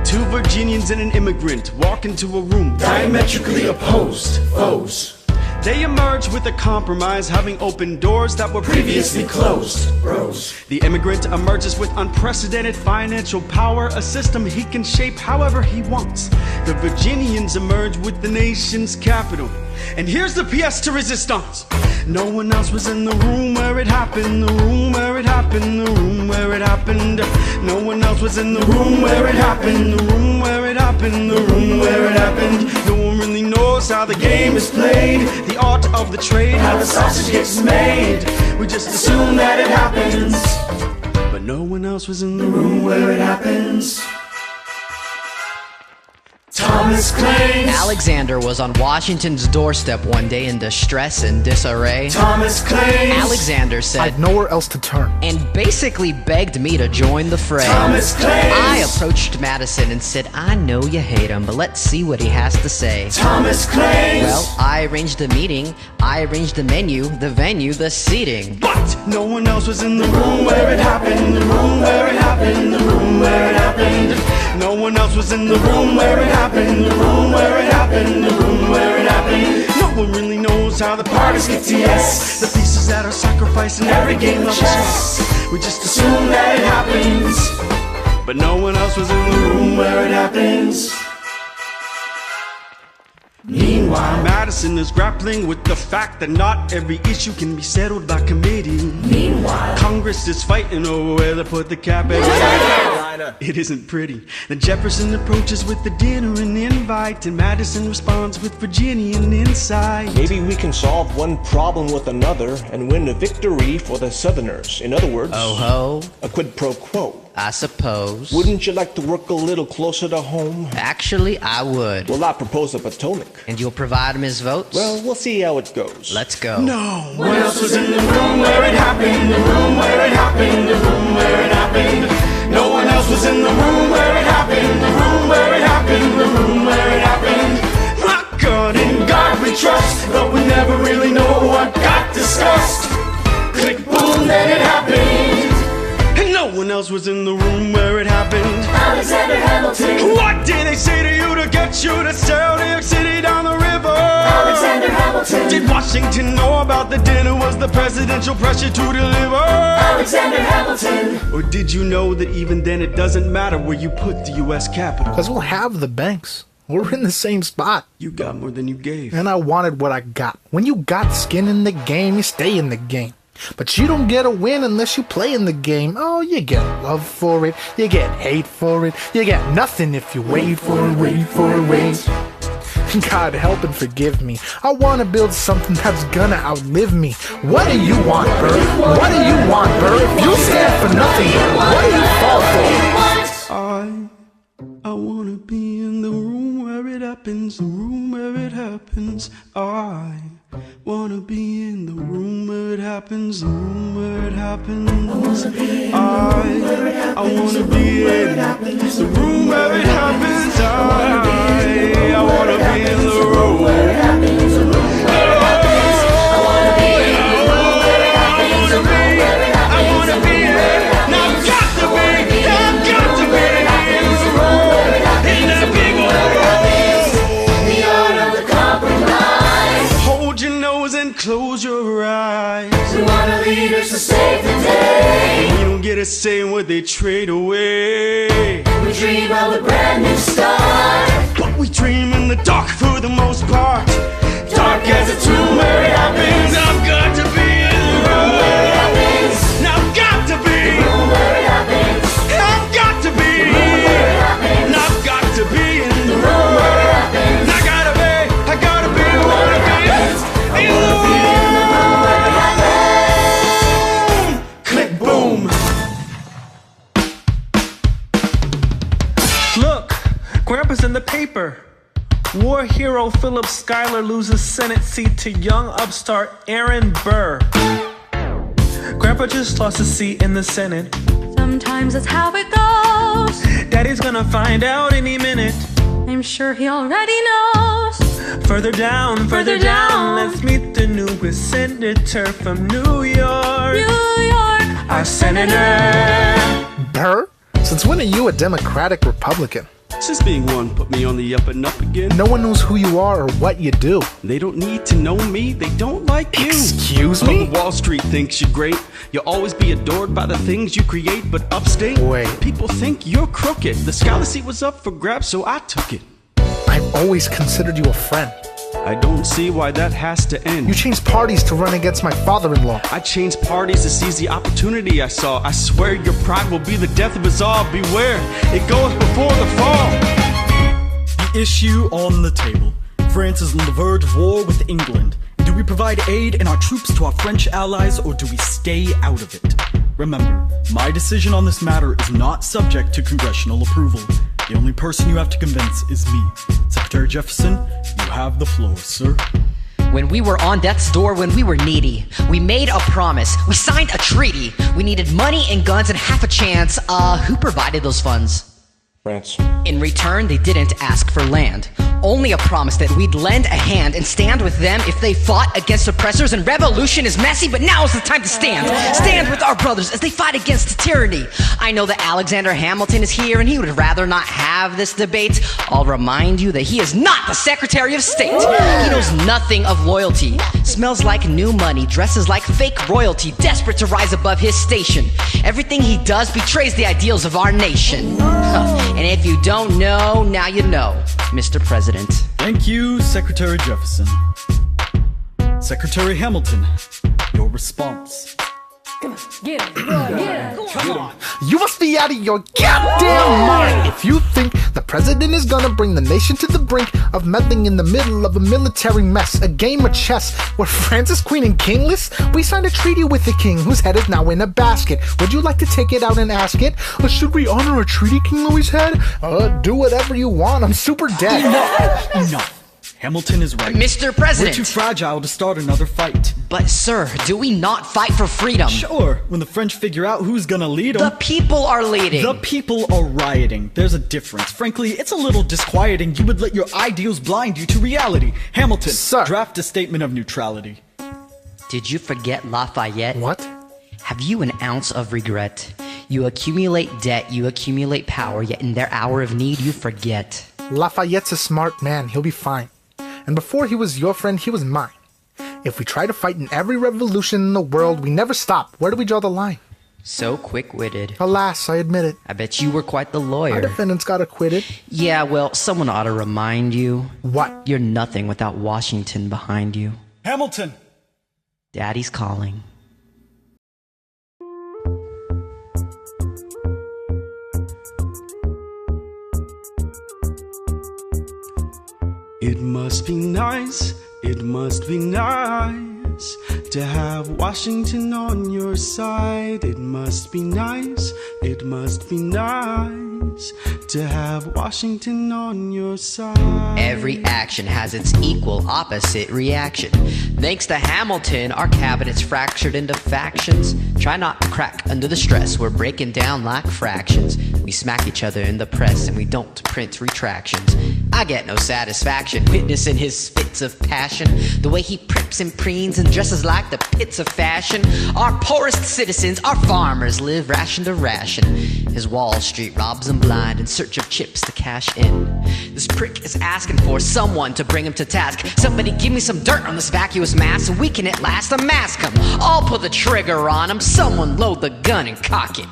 Two Virginians and an immigrant walk into a room diametrically opposed foes. They emerge with a compromise, having opened doors that were previously closed. Bros. The immigrant emerges with unprecedented financial power, a system he can shape however he wants. the Virginians emerged with the nation's capital. And here's the pièce de résistance. No one else was in the room where it happened, the room where it happened, the room where it happened. No one else was in the room where it happened, the room where it happened, the room where it happened. No one really knows how the game is played, the art of the trade, how the sausage gets made. We just assume that it happens, but no one else was in the room where it happens. Thomas claims Alexander was on Washington's doorstep one day in distress and disarray. Thomas claims Alexander said, I'd nowhere else to turn, and basically begged me to join the fray. Thomas claims I approached Madison and said, I know you hate him, but let's see what he has to say. Thomas claims Well, I arranged a meeting, I arranged the menu, the venue, the seating. But no one else was in the room where it happened, the room where it happened, the room where it happened. No one else was in the room where it happened, the room where it happened, the room where it happened. No one really knows how the parties get to yes, the pieces that are sacrificed in every game of chess. We just assume that it happens, but no one else was in the room where it happens. Meanwhile, Madison is grappling with the fact that not every issue can be settled by committee. Meanwhile, Congress is fighting over where to put the cap at. It isn't pretty. Then Jefferson approaches with the dinner and invite, and Madison responds with Virginian insight. Maybe we can solve one problem with another and win a victory for the Southerners. In other words, Oh ho, a quid pro quo. I suppose. Wouldn't you like to work a little closer to home? Actually, I would. Well, I propose a Potomac. And you'll provide him his votes? Well, we'll see how it goes. Let's go. No one else was in the room where it happened, the room where it happened, the room where it happened. No one else was in the room where it happened, the room where it happened, the room where it happened. My God, in God we trust, but we never really know what got discussed. Click, boom, then it happened. And no one else was in the room where it happened. Alexander Hamilton. What did they say to you to get you to sail New York City down the river? Alexander Hamilton. Did Washington know about the dinner? Was the presidential pressure to deliver? Alexander Hamilton. Or did you know that even then it doesn't matter where you put the U.S. Capitol? because we'll have the banks. We're in the same spot. You got more than you gave. And I wanted what I got. When you got skin in the game, you stay in the game. But you don't get a win unless you play in the game. Oh, you get love for it, you get hate for it, you get nothing if you wait for it, wait for it, wait. God help and forgive me. I want to build something that's gonna outlive me. What do you want, Burr? What do you want, Burr? If you stand for nothing, what do you fall for? I wanna be in the room where it happens, the room where it happens. I wanna be in the room where it happens, the room where it happens. I wanna be in the room where it happens, the room where it happens. I wanna be in the room where it happens, the room where it happens. I wanna be in the room where it happens, the room where it happens. I wanna be in. Now I've got to be in the room, in that big old room. The art of the compromise. Hold your nose and close your eyes. We want our leaders to save the day. We don't get a say in what they trade away. We dream of a brand new start, but we dream in the dark for the most part. Dark as a tomb where it happens. I've got to be in the room where it happens. Now I've got to be the room where it happens. I've got to be the room where it happens. Now I've got to be in the room where it happens. I gotta be, I wanna be in the room where it happens. Click, boom. Look, Grandpa's in the paper. War hero Philip Schuyler loses Senate seat to young upstart Aaron Burr. Grandpa just lost his seat in the Senate. Sometimes that's how it goes. Daddy's gonna find out any minute. I'm sure he already knows. Further down, let's meet the newest senator from New York. New York, our senator. Burr? Since when are you a Democratic Republican? Since being one put me on the up and up again. No one knows who you are or what you do. They don't need to know me, they don't like you. Excuse me? Wall Street thinks you're great. You'll always be adored by the things you create, but upstate, wait, people think you're crooked. The scholar seat was up for grabs, so I took it. always considered you a friend. I don't see why that has to end. You changed parties to run against my father-in-law. I changed parties to seize the opportunity I saw. I swear your pride will be the death of us all. Beware, it goes before the fall. The issue on the table. France is on the verge of war with England. Do we provide aid and our troops to our French allies, or do we stay out of it? Remember, my decision on this matter is not subject to congressional approval. The only person you have to convince is me. Secretary Jefferson, you have the floor, sir. When we were on death's door, when we were needy, we made a promise. We signed a treaty. We needed money and guns and half a chance. Who provided those funds? France. In return, they didn't ask for land. Only a promise that we'd lend a hand and stand with them if they fought against oppressors. And revolution is messy, but now is the time to stand. Stand with our brothers as they fight against tyranny. I know that Alexander Hamilton is here and he would rather not have this debate. I'll remind you that he is not the Secretary of State. He knows nothing of loyalty. Smells like new money, dresses like fake royalty, desperate to rise above his station. Everything he does betrays the ideals of our nation. And if you don't know, now you know, Mr. President. Thank you, Secretary Jefferson. Secretary Hamilton, your response. Get him. Come on. You must be out of your goddamn mind if you think the president is gonna bring the nation to the brink of meddling in the middle of a military mess, a game of chess where France is queen and kingless. We signed a treaty with the king whose head is now in a basket. Would you like to take it out and ask it? Or should we honor a treaty King Louis's head? Do whatever you want, I'm super dead. Enough. Hamilton is right. Mr. President! We're too fragile to start another fight. But sir, do we not fight for freedom? Sure, when the French figure out who's gonna lead them. The people are leading. The people are rioting. There's a difference. Frankly, it's a little disquieting. You would let your ideals blind you to reality. Hamilton, sir, draft a statement of neutrality. Did you forget Lafayette? What? Have you an ounce of regret? You accumulate debt, you accumulate power, yet in their hour of need you forget. Lafayette's a smart man, he'll be fine. And before he was your friend, he was mine. If we try to fight in every revolution in the world, we never stop. Where do we draw the line? So quick-witted. Alas, I admit it. I bet you were quite the lawyer. Our defendants got acquitted. Yeah, well, someone ought to remind you. What? You're nothing without Washington behind you. Hamilton! Daddy's calling. It must be nice, it must be nice to have Washington on your side. It must be nice, it must be nice to have Washington on your side. Every action has its equal opposite reaction. Thanks to Hamilton, our cabinet's fractured into factions. Try not to crack under the stress, we're breaking down like fractions. We smack each other in the press and we don't print retractions. I get no satisfaction witnessing his fits of passion. The way he preps and preens and dresses like the pits of fashion. Our poorest citizens, our farmers, live ration to ration. His Wall Street robs them blind in search of chips to cash in. This prick is asking for someone to bring him to task. Somebody give me some dirt on this vacuous mass so we can at last unmask him. I'll pull the trigger on him, someone load the gun and cock it.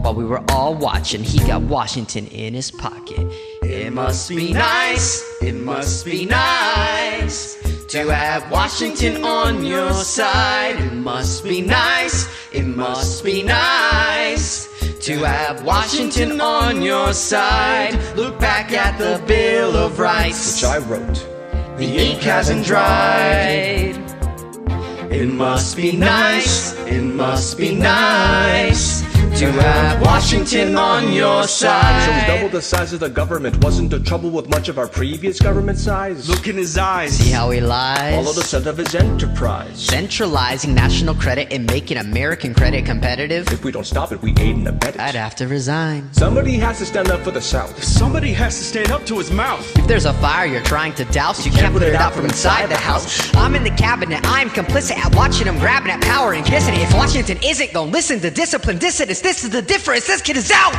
While we were all watching, he got Washington in his pocket. It must be nice, it must be nice to have Washington on your side. It must be nice, it must be nice to have Washington on your side. Look back at the Bill of Rights, which I wrote. The ink hasn't dried. It must be nice, it must be nice to have Washington on your side. So we doubled the size of the government. Wasn't the trouble with much of our previous government size? Look in his eyes. See how he lies? Follow the scent of his enterprise. Centralizing national credit and making American credit competitive. If we don't stop it, we aid and abet it. I'd have to resign. Somebody has to stand up for the South. Somebody has to stand up to his mouth. If there's a fire you're trying to douse, you can't put it out from inside the house. I'm in the cabinet, I'm complicit at watching him grabbing at power and kissing it. If Washington isn't gonna listen to discipline dissidents, this is the difference, this kid is out!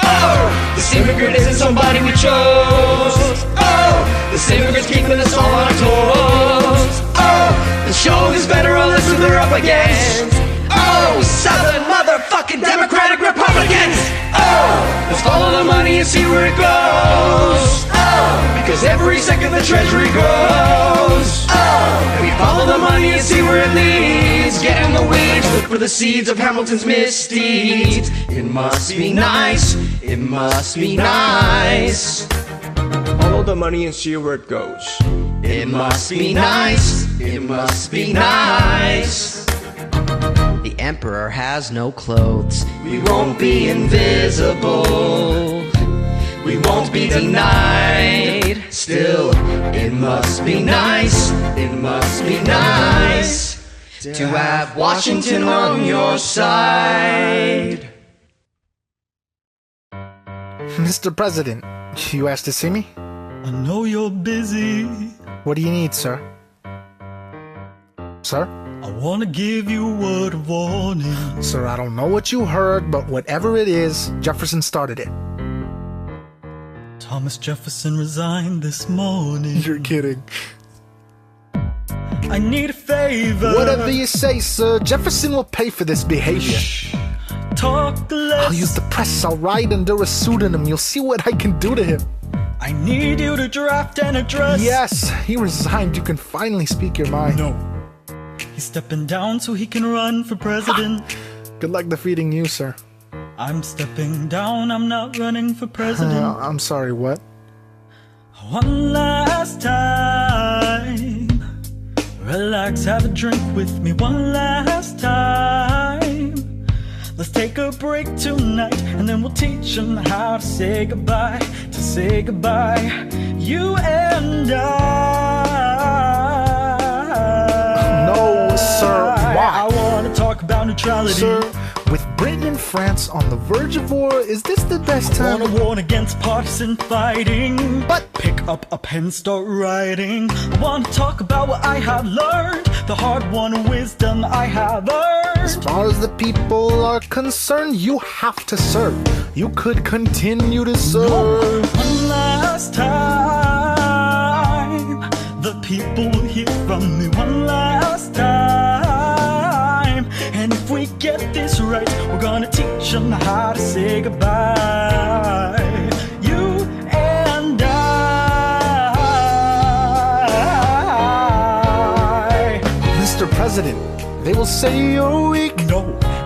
Oh, this immigrant isn't somebody we chose. Oh, this immigrant's keeping us all on our toes. Oh, the show is better unless they're up against. Oh, Southern motherfucking Democratic Republicans. Oh, let's follow the money and see where it goes. Oh, because 'cause every second the treasury grows. Oh, we follow the money and see where it leads. Get in the weeds, look for the seeds of Hamilton's misdeeds. It must be nice, it must be nice. Follow the money and see where it goes. It must be nice, it must be nice. The emperor has no clothes. We won't be invisible. We won't be denied. Still, it must be nice, it must be nice to have Washington on your side. Mr. President, you asked to see me? I know you're busy. What do you need, sir? Sir? I wanna give you a word of warning. Sir, I don't know what you heard, but whatever it is, Jefferson started it. Thomas Jefferson resigned this morning. You're kidding. I need a favor. Whatever you say, sir, Jefferson will pay for this behavior. Shh. Talk less. I'll use the press, I'll ride under a pseudonym. You'll see what I can do to him. I need you to draft an address. Yes, he resigned. You can finally speak your mind. No. He's stepping down so he can run for president. Good luck defeating you, sir. I'm stepping down, I'm not running for president. I'm sorry, what? One last time. Relax, have a drink with me one last time. Let's take a break tonight, and then we'll teach them how to say goodbye. To say goodbye, you and I. No, sir, why? I want to talk about neutrality. Sir, with Britain and France on the verge of war, is this the best time? I want to warn against partisan fighting, but pick up a pen, start writing. I want to talk about what I have learned, the hard-won wisdom I have earned. As far as the people are concerned, you have to serve. You could continue to serve. No. One last time, the people will hear from me one last time. And if we get this right, we're gonna teach them how to say goodbye. You and I. Mr. President, they will say you're weak. No,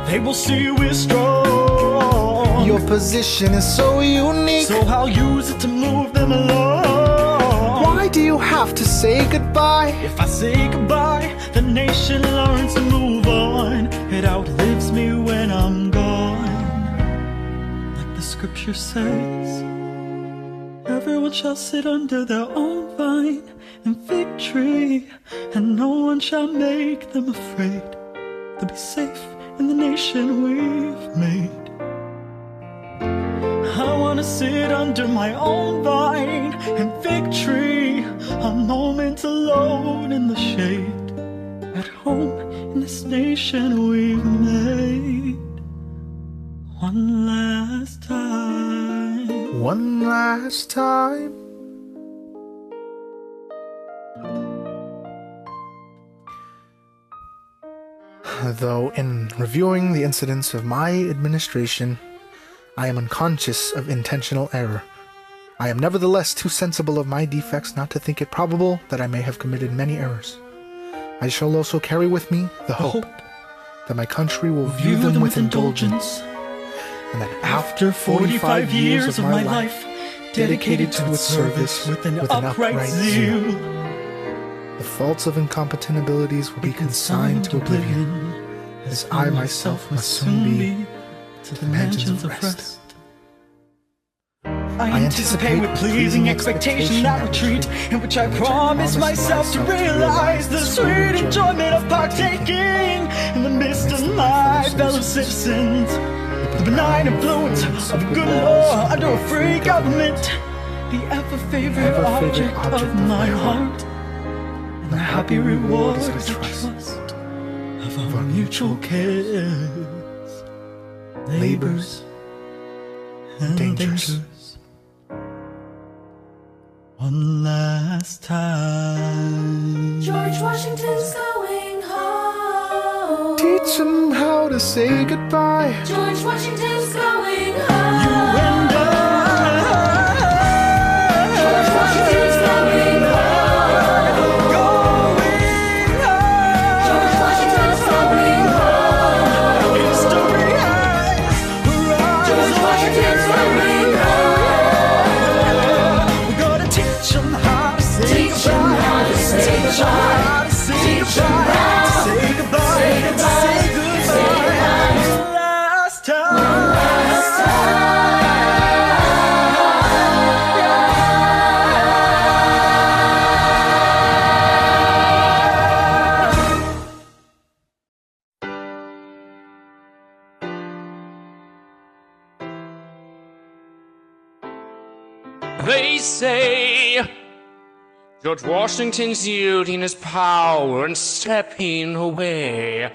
they will see we're strong. Your position is so unique, so I'll use it to move them along. Why do you have to say goodbye? If I say goodbye, the nation learns to move on. It outlives me when I'm gone. Like the scripture says, everyone shall sit under their own vine and fig tree, and no one shall make them afraid. They'll be safe in the nation we've made. I wanna sit under my own vine and fig tree, a moment alone in the shade, at home in this nation we've made. One last time. One last time. Though in reviewing the incidents of my administration, I am unconscious of intentional error. I am nevertheless too sensible of my defects not to think it probable that I may have committed many errors. I shall also carry with me the hope that my country will view them with indulgence, and that after 45 years of my life dedicated to its service with an upright zeal, the faults of incompetent abilities will be consigned to oblivion, as I myself must soon be to the mansions of rest. I anticipate with pleasing expectation that retreat, in which I promise myself to realize the sweet enjoyment of partaking in the midst of my fellow citizens, the benign influence of a good law under a free government, the ever-favorite object of my heart, and the happy rewards of trust of our mutual cares, labors, and dangers. One last time. George Washington's going home. Teach them how to say goodbye. George Washington's going home. You and I. George Washington's going home. goodbye. Say goodbye. Say goodbye. Say goodbye. Say goodbye. Last time. Last time. They say George Washington's using his power and stepping away.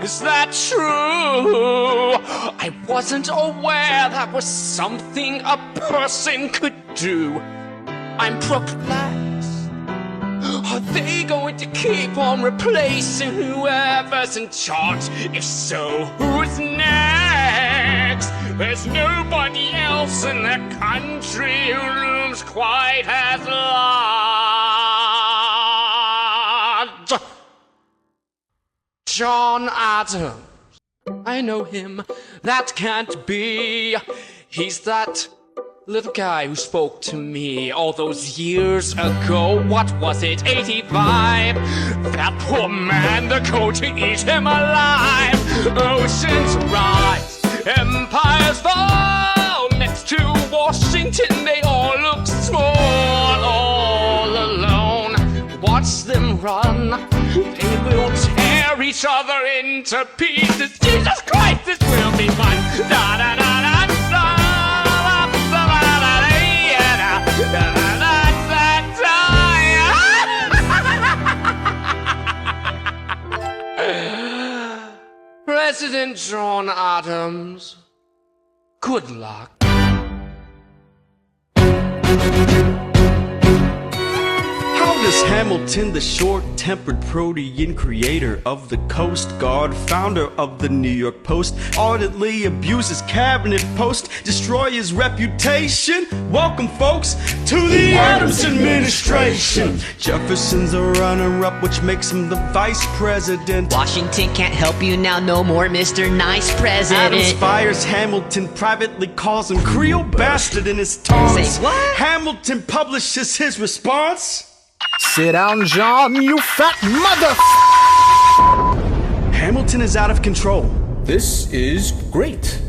Is that true? I wasn't aware that was something a person could do. I'm perplexed. Are they going to keep on replacing whoever's in charge? If so, who's next? There's nobody else in the country who looms quite as large. John Adams. I know him. That can't be. He's that little guy who spoke to me all those years ago. What was it, 85? That poor man, they're going to eat him alive. Oceans rise, empires fall. Next to Washington, they all look small, all alone. Watch them run, they will tear each other into pieces. Jesus Christ, this will be fun. Da da da da da. President John Adams, good luck. How does Hamilton, the short-tempered protean creator of the Coast Guard, founder of the New York Post, ardently abuse his cabinet post, destroy his reputation? Welcome, folks, to the Adams administration. Jefferson's a runner-up, which makes him the vice president. Washington can't help you now, no more Mr. Nice President. Adams fires Hamilton, privately calls him Creole bastard in his taunts. Say what? Hamilton publishes his response. Sit down, John, you fat mother. Hamilton is out of control. This is great.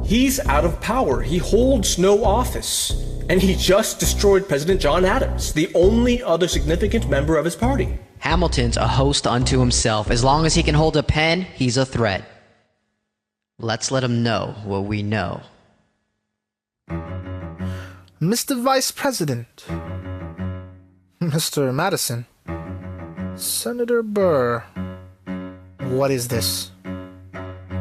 He's out of power. He holds no office. And he just destroyed President John Adams, the only other significant member of his party. Hamilton's a host unto himself. As long as he can hold a pen, he's a threat. Let's let him know what we know. Mr. Vice President, Mr. Madison, Senator Burr, what is this?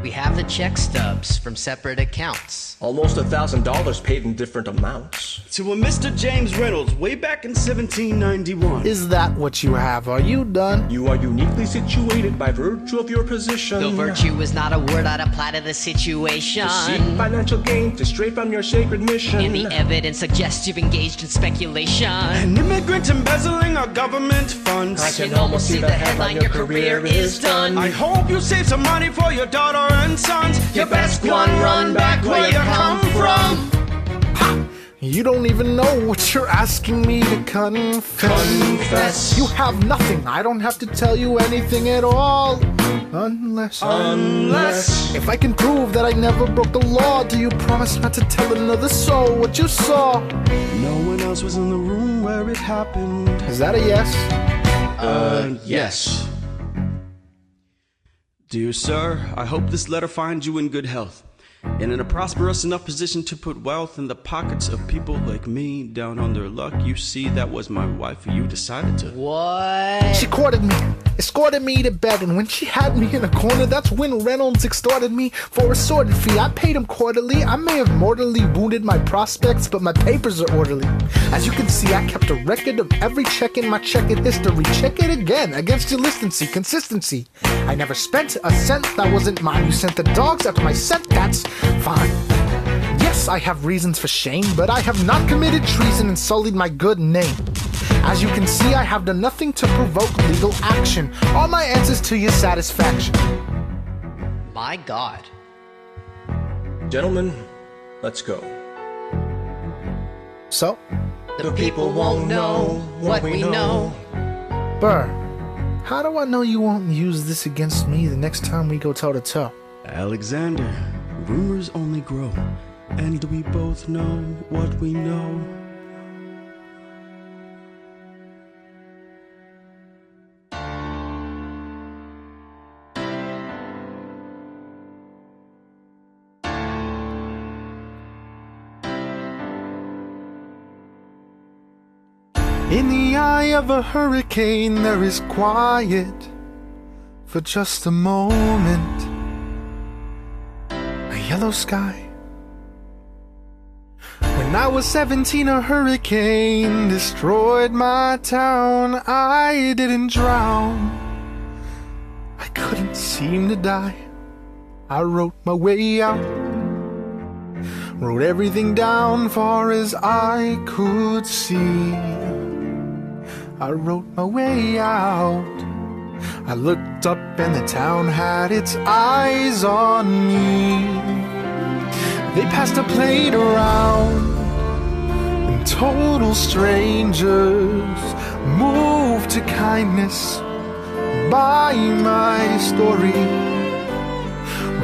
We have the check stubs from separate accounts. Almost $1,000 paid in different amounts. To a Mr. James Reynolds way back in 1791. Is that what you have? Are you done? You are uniquely situated by virtue of your position. Though virtue is not a word I'd apply to the situation. To seek financial gain, to stray from your sacred mission. And the evidence suggests you've engaged in speculation. An immigrant embezzling our government funds. I can almost see the headline, your career is done. I hope you save some money for your daughter and sons. You best run back where you come from. You don't even know what you're asking me to confess. You have nothing. I don't have to tell you anything at all. Unless if I can prove that I never broke the law, do you promise not to tell another soul what you saw? No one else was in the room where it happened. Is that a yes? Yes. Dear sir, I hope this letter finds you in good health and in a prosperous enough position to put wealth in the pockets of people like me down on their luck. You see, that was my wife who you decided to. What? She courted me, escorted me to bed, and when she had me in a corner, that's when Reynolds extorted me for a sordid fee. I paid him quarterly. I may have mortally wounded my prospects, but my papers are orderly. As you can see, I kept a record of every check in my checkered history. Check it again against your consistency. I never spent a cent that wasn't mine. You sent the dogs after my scent, that's fine. Yes, I have reasons for shame, but I have not committed treason and sullied my good name. As you can see, I have done nothing to provoke legal action. All my answers to your satisfaction. My God. Gentlemen, let's go. So? The people won't know what we know. Burr, How do I know you won't use this against me the next time we go toe to toe? Alexander, rumors only grow, and we both know what we know. In the eye of a hurricane there is quiet for just a moment. A yellow sky. When I was 17, a hurricane destroyed my town. I didn't drown. I couldn't seem to die. I wrote my way out. Wrote everything down far as I could see. I wrote my way out. I looked up and the town had its eyes on me. They passed a plate around and total strangers moved to kindness by my story.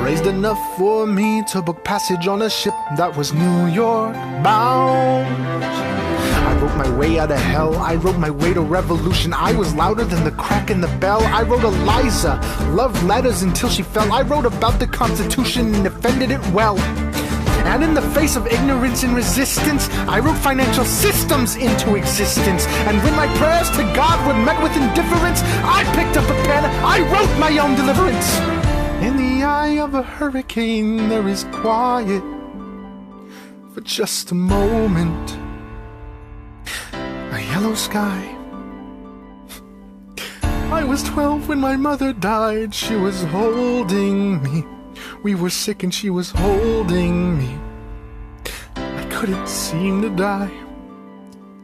Raised enough for me to book passage on a ship that was New York bound. I wrote my way out of hell, I wrote my way to revolution. I was louder than the crack in the bell. I wrote Eliza love letters until she fell. I wrote about the Constitution and defended it well. And in the face of ignorance and resistance, I wrote financial systems into existence. And when my prayers to God were met with indifference, I picked up a pen, I wrote my own deliverance. In the eye of a hurricane there is quiet for just a moment. A yellow sky. I was 12 when my mother died. She was holding me. We were sick and she was holding me. I couldn't seem to die.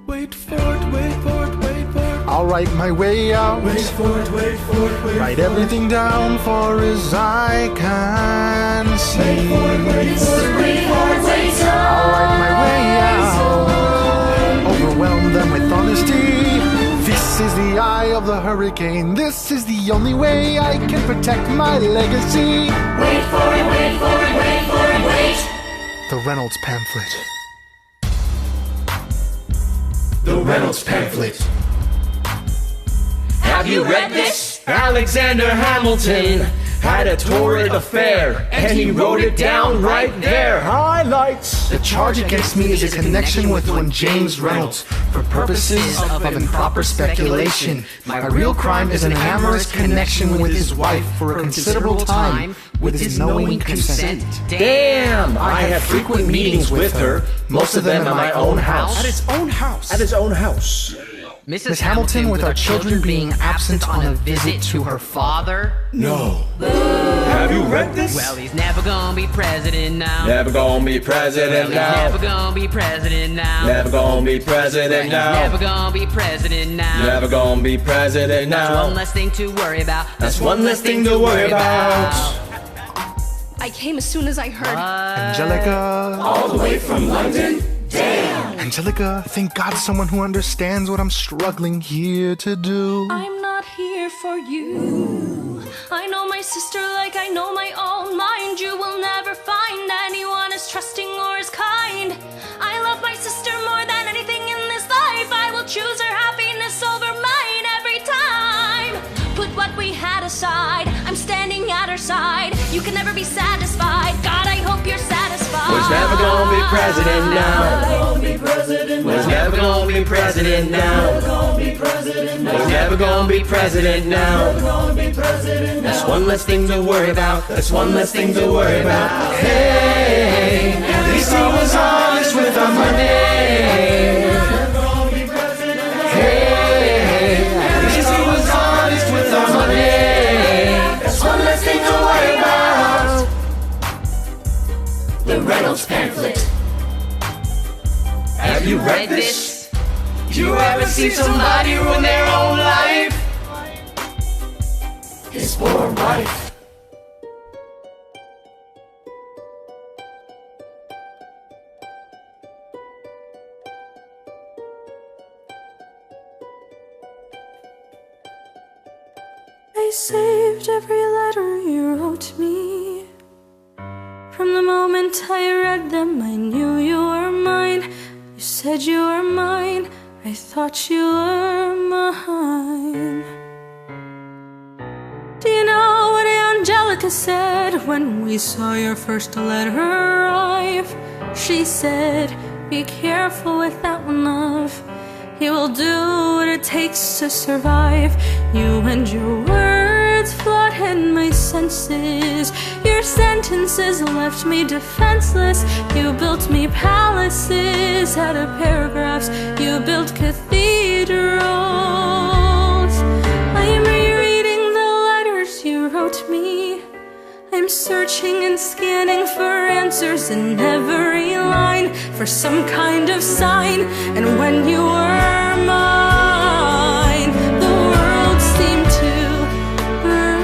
Wait for it, wait for it, wait for it. I'll write my way out. Wait for it, wait for it, wait. Write everything down far as I can see. Wait for it, wait for it, wait for it, wait for it. I'll write my way out. Overwhelm them with honesty. This is the eye of the hurricane. This is the only way I can protect my legacy. Wait for it, wait for it, wait for it, wait. The Reynolds Pamphlet. The Reynolds Pamphlet. Have you read this? Alexander Hamilton had a torrid affair, and he wrote it down right there. Highlights. The charge against me is a connection with one James Reynolds for purposes of improper speculation. My real crime is an amorous connection with his wife for a considerable time with his knowing consent. Damn! I had frequent meetings with her, most of them at my own house. At his own house? At his own house. Mrs. Hamilton, with our children being absent on a visit to her father? No. Have you read this? Well, he's never gonna be president now. Never gonna be president Well, now. he's never gonna be president now. Never gonna be president Well, now. he's never gonna be president now. Never gonna be president now. That's one less thing to worry about. That's one less thing to worry about. I came as soon as I heard. Angelica. All the way from London? Damn! Angelica, thank God someone who understands what I'm struggling here to do. I'm not here for you. I know my sister like I know my own mind. You will never find anyone as trusting or as kind. I love my sister more than anything in this life. I will choose her happiness over mine every time. Put what we had aside. I'm standing at her side. You can never be satisfied. God, I hope you're satisfied. Was never gonna be president now. Was never gonna be president now. Was never gonna be president now. That's one less thing to worry about. That's one less thing to worry about. Hey, at least he was honest with our money. Hey, at least he was honest with our money. That's one less thing to worry about. The Reynolds Pamphlet. Have you read this? You ever see somebody ruin their own life? His poor wife. saved every letter you wrote me. From the moment I read them, I knew you were mine. You said you were mine, I thought you were mine. Do you know what Angelica said when we saw your first letter arrive? She said, be careful with that one, love. He will do what it takes to survive. You and your words flooded my senses. Your sentences left me defenseless. You built me palaces out of paragraphs. You built cathedrals. I am rereading the letters you wrote me. I'm searching and scanning for answers in every line, for some kind of sign. And when you were mine, the world seemed to burn.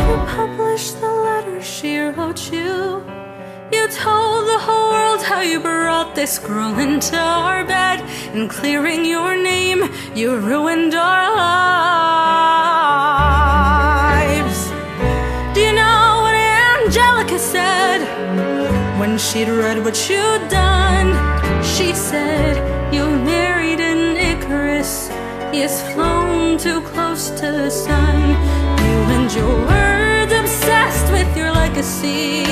You published the letter she wrote you. You told the whole world how you brought this girl into our bed, and clearing your name, you ruined our lives. Do you know what Angelica said when she'd read what you'd done? She said, you married an Icarus. He has flown too close to the sun. You and your words obsessed with your legacy.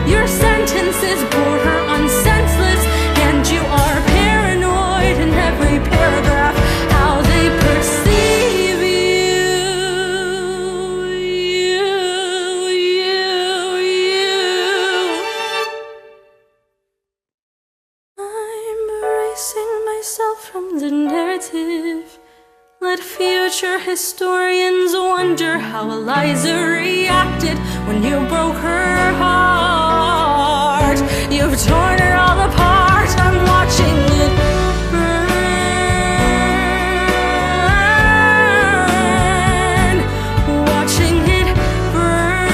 Your sentences bore her on senseless, and you are paranoid in every paragraph. How they perceive you. I'm erasing myself from the narrative. Let future historians wonder how Eliza reacted when you broke her heart. You've torn it all apart. I'm watching it burn. Watching it burn.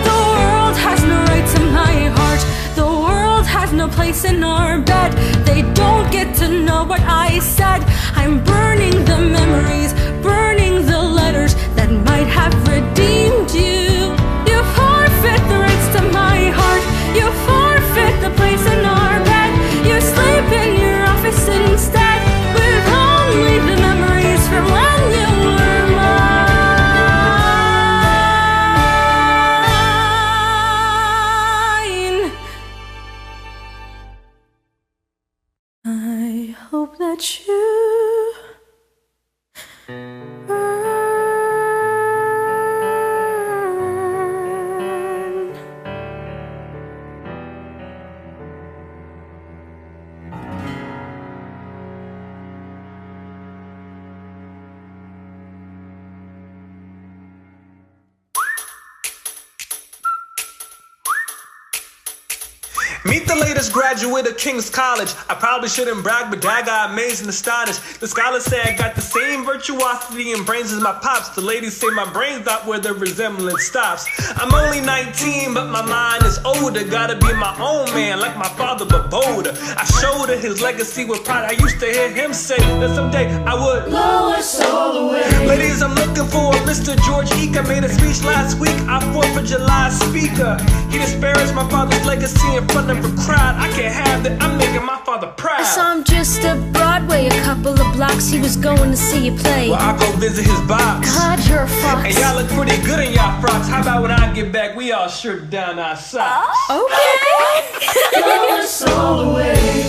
The world has no right to my heart. The world has no place in our bed. They don't get to know what I said. I'm burning the memories, burning the letters that might have redeemed you. You forfeit the rights to my heart. You forfeit the place in our bed. You sleep in your office instead, with only the memories from when you were mine. I hope that you Meet the latest graduate of King's College. I probably shouldn't brag, but I got amazed and astonished. The scholars say I got the same virtuosity and brains as my pops. The ladies say my brain's not where the resemblance stops. I'm only 19, but my mind is older. Gotta be my own man, like my father, but bolder. I showed her his legacy with pride. I used to hear him say that someday I would blow us all away. Ladies, I'm looking for Mr. George Eaker. Made a speech last week, our 4th of July speaker. He disparaged my father's legacy in front of a crowd. I can't have that, I'm making my father proud. I saw him just at Broadway, a couple of blocks. He was going to see you play. Well, I'll go visit his box. God, you're a fox. And y'all look pretty good in y'all frocks. How about when I get back, we all strip down our socks? Okay. Blow us all away.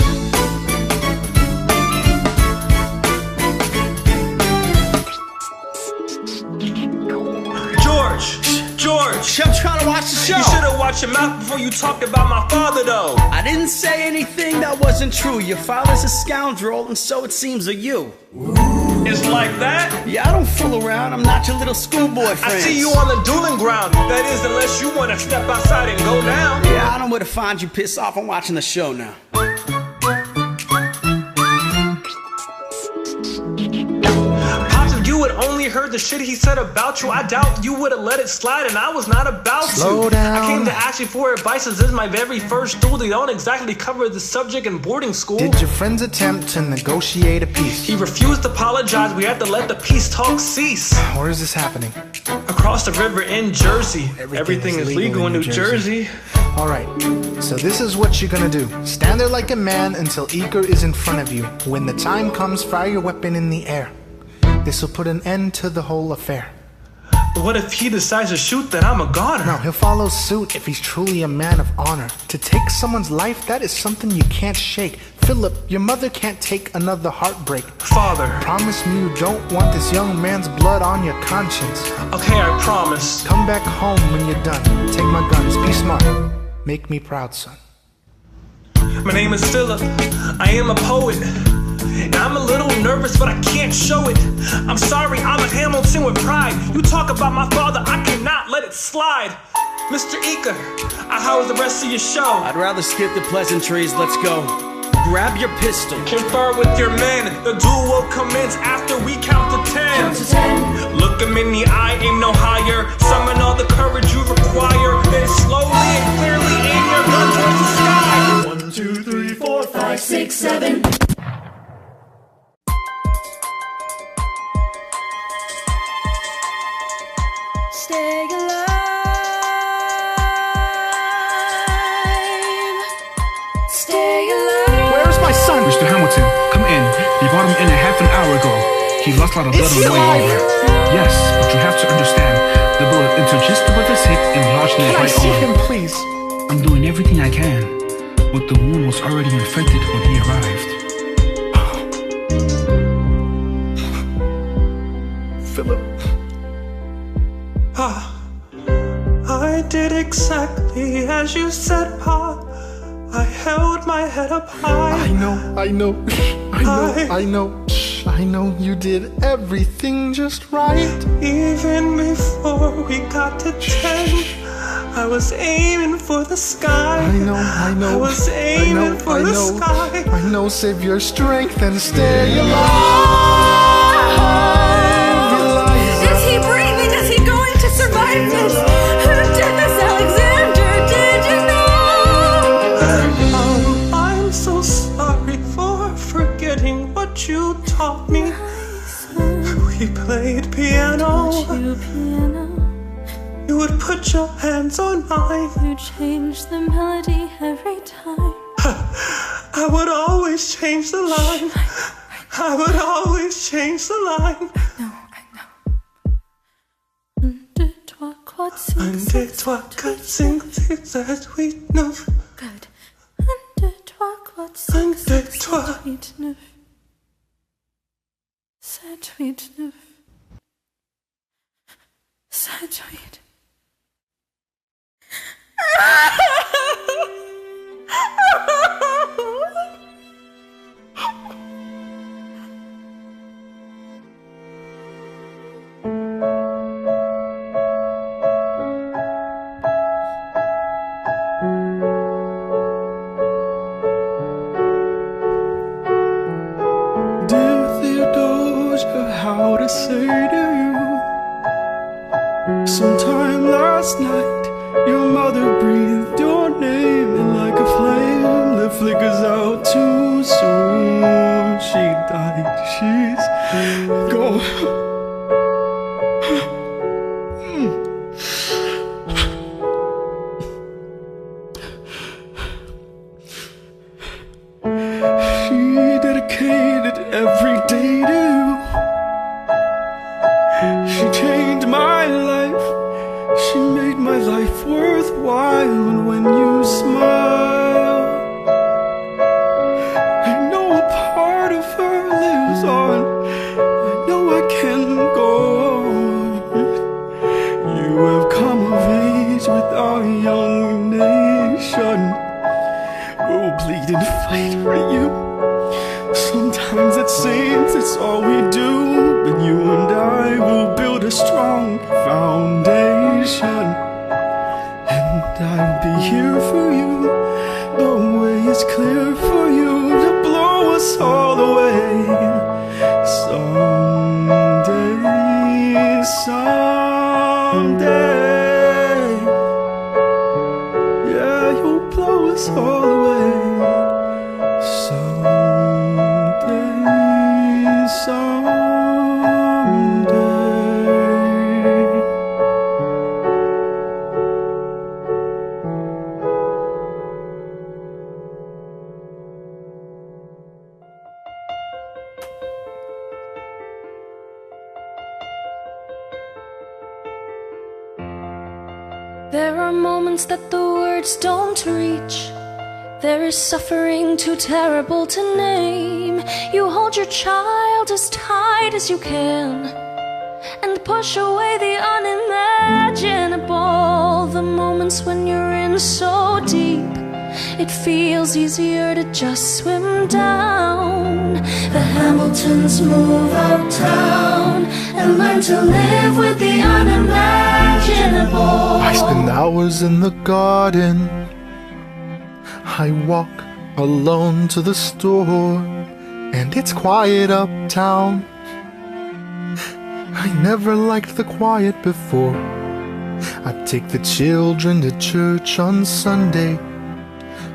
George, I'm trying to watch the show. You should have watched your mouth before you talked about my father, though. I didn't say anything that wasn't true. Your father's a scoundrel, and so it seems are you. It's like that? Yeah, I don't fool around. I'm not your little schoolboy friend. I see you on the dueling ground. That is, unless you want to step outside and go down. Yeah, I know where to find you. Piss off. I'm watching the show now. Pops, if you would only you heard the shit he said about you, I doubt you would've let it slide, and I was not about Slow to. down. I came to ask you for advice, as this is my very first duel. They don't exactly cover the subject in boarding school. Did your friends attempt to negotiate a peace? He refused to apologize, we had to let the peace talk cease. Where is this happening? Across the river in Jersey. Everything is legal in New Jersey. Alright, so this is what you're gonna do. Stand there like a man until Eager is in front of you. When the time comes, fire your weapon in the air. This will put an end to the whole affair. But what if he decides to shoot, then I'm a goner? No, he'll follow suit if he's truly a man of honor. To take someone's life, that is something you can't shake. Philip, your mother can't take another heartbreak. Father, promise me you don't want this young man's blood on your conscience. Okay, I promise. Come back home when you're done. Take my guns, be smart. Make me proud, son. My name is Philip. I am a poet. And I'm a little nervous, but I can't show it. I'm sorry, I'm a Hamilton with pride. You talk about my father, I cannot let it slide. Mr. Ika, how was the rest of your show? I'd rather skip the pleasantries, let's go. Grab your pistol. Confer with your men. The duel will commence after we count to 10. Count to 10. Look him in the eye, aim no higher. Summon all the courage you require. Then slowly and clearly aim your gun towards the sky. 1, 2, 3, 4, 5, 6, 7. Stay alive. Stay alive. Where's my son? Mr. Hamilton, come in. You brought him in a half an hour ago. He lost a lot of blood on the way over. Yes, but you have to understand. The bullet entered just above his hip and lodged in his right arm. Can I see him, please? I'm doing everything I can, but the wound was already infected when he arrived. Philip. I did exactly as you said, Pa. I held my head up high. I know you did everything just right. Even before we got to 10, I was aiming for the sky. I know. I was aiming for the sky. I know, save your strength and stay alive. Is he breathing? Is he going to survive this? Who did this, Alexander? Did you know? I'm so sorry for forgetting what you taught me. We played piano. You would put your hands on mine. You change the melody every time. I would always change the line. I would always change the line. Un, deux, trois, quatre, cinq, six, sept, huit, neuf. Good. 1, 2, 3, 4, 5, 6, 7, 8, 9. 7, 8, 9. 7, 8. Dear Theodosia, how to say to you? Sometime last night, your mother breathed your name, and like a flame that flickers out too soon, she died. She's gone. She dedicated every day to you. She changed my life. She made my life worthwhile. And when you smile, I know a part of her lives on. I know I can someday. Yeah, you'll blow us all away. Someday, someday. There are moments that the words don't reach. There is suffering too terrible to name. You hold your child as tight as you can and push away the unimaginable. The moments when you're in so deep, it feels easier to just swim down. The Hamiltons move uptown and learn to live with the unimaginable. I spend hours in the garden. I walk alone to the store, and it's quiet uptown. I never liked the quiet before. I take the children to church on Sunday,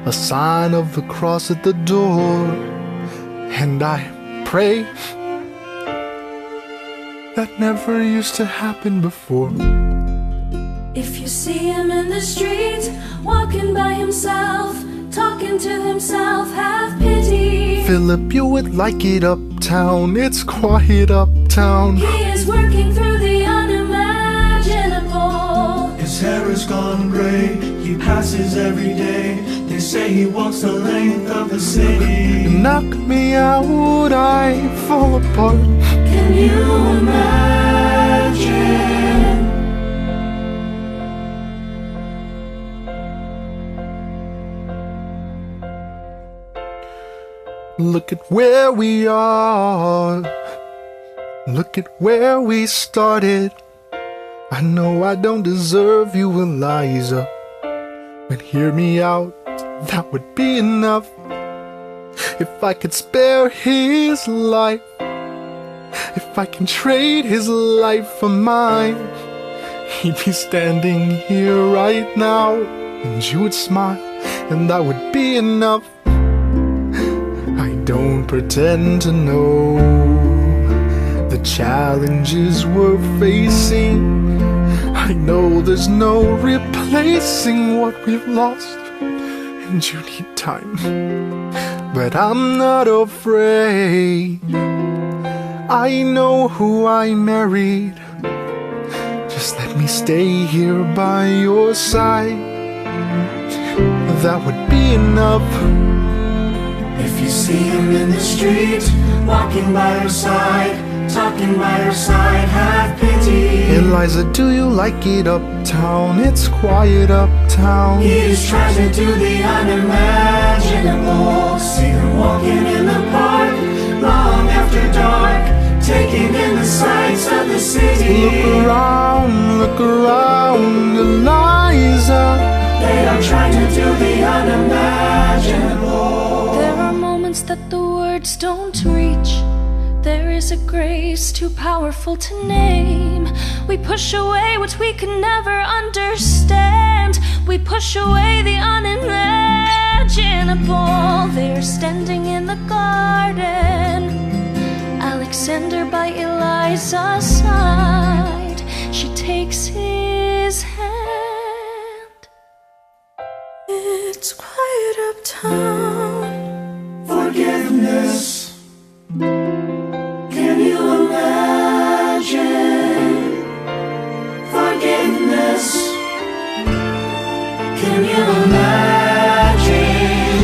a sign of the cross at the door, and I pray. That never used to happen before. If you see him in the street, walking by himself, talking to himself, have pity. Philip, you would like it uptown, it's quiet uptown. He is working through the unimaginable. His hair has gone gray, he passes every day. They say he walks the length of the city. You knock me out, I fall apart. Can you imagine? Look at where we are. Look at where we started. I know I don't deserve you, Eliza, but hear me out, that would be enough. If I could spare his life, if I can trade his life for mine, he'd be standing here right now, and you would smile, and that would be enough. I don't pretend to know the challenges we're facing. I know there's no replacing what we've lost, and you need time, but I'm not afraid. I know who I married. Just let me stay here by your side. That would be enough. If you see him in the street, walking by her side, talking by her side, have pity. Eliza, do you like it uptown? It's quiet uptown. He is trying to do the unimaginable. See her walking in the park, long after dark, taking in the sights of the city. Look around, Eliza. They are trying to do the unimaginable. There are moments that the words don't reach. There is a grace too powerful to name. We push away what we can never understand. We push away the unimaginable. They're standing in the garden, Alexander by Eliza's side. She takes his hand. It's quiet uptown. Forgiveness. Can you imagine? Forgiveness. Can you imagine?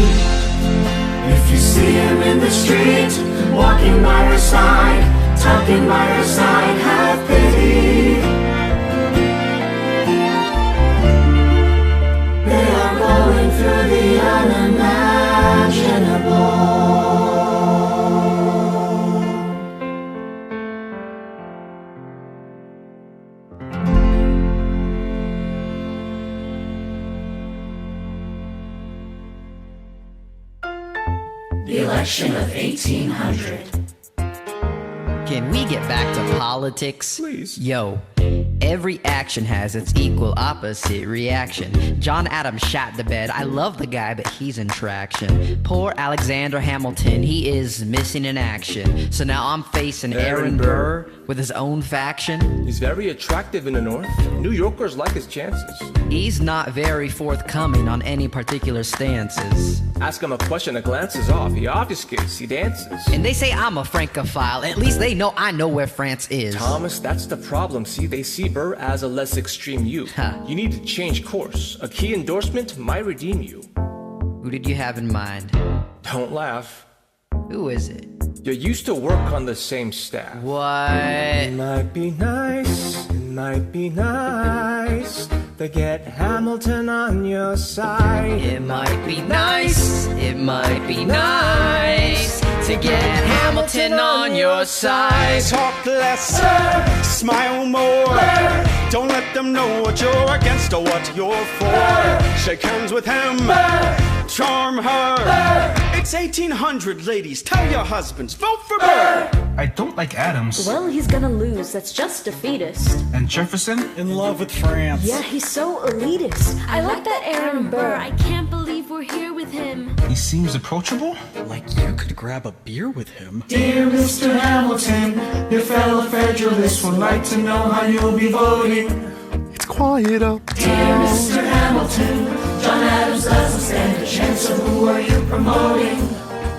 If you see him in the street, walking by her side, talking by her side, have pity. They are going through the unimaginable. The election of 1800. Can we get back to politics? Please. Yo, Every action has its equal opposite reaction. John Adams shot the bed. I love the guy, but he's in traction. Poor Alexander Hamilton, he is missing in action. So now I'm facing Aaron Burr with his own faction. He's very attractive in the North. New Yorkers like his chances. He's not very forthcoming on any particular stances. Ask him a question, a glance is off. He obfuscates, he dances. And they say I'm a Francophile. At least they know I know where France is. Thomas, that's the problem. See, they see Burr as a less extreme you. You need to change course. A key endorsement might redeem you. Who did you have in mind? Don't laugh. Who is it? You used to work on the same staff. What? It might be nice, it might be nice to get Hamilton on your side. It might be nice, it might be nice to get Hamilton on your side. Talk less, smile more. Don't let them know what you're against or what you're for. Shake hands with him, charm her. It's 1800, ladies. Tell your husbands, vote for Burr. I don't like Adams. Well, he's gonna lose. That's just defeatist. And Jefferson? In love with France. Yeah, he's so elitist. I like that Aaron Burr. I can't believe we're here with him. He seems approachable. Like you could grab a beer with him. Dear Mr. Hamilton, your fellow Federalists would like to know how you'll be voting. It's quiet up. Dear Mr. Hamilton, John Adams doesn't stand a chance, so who are you promoting?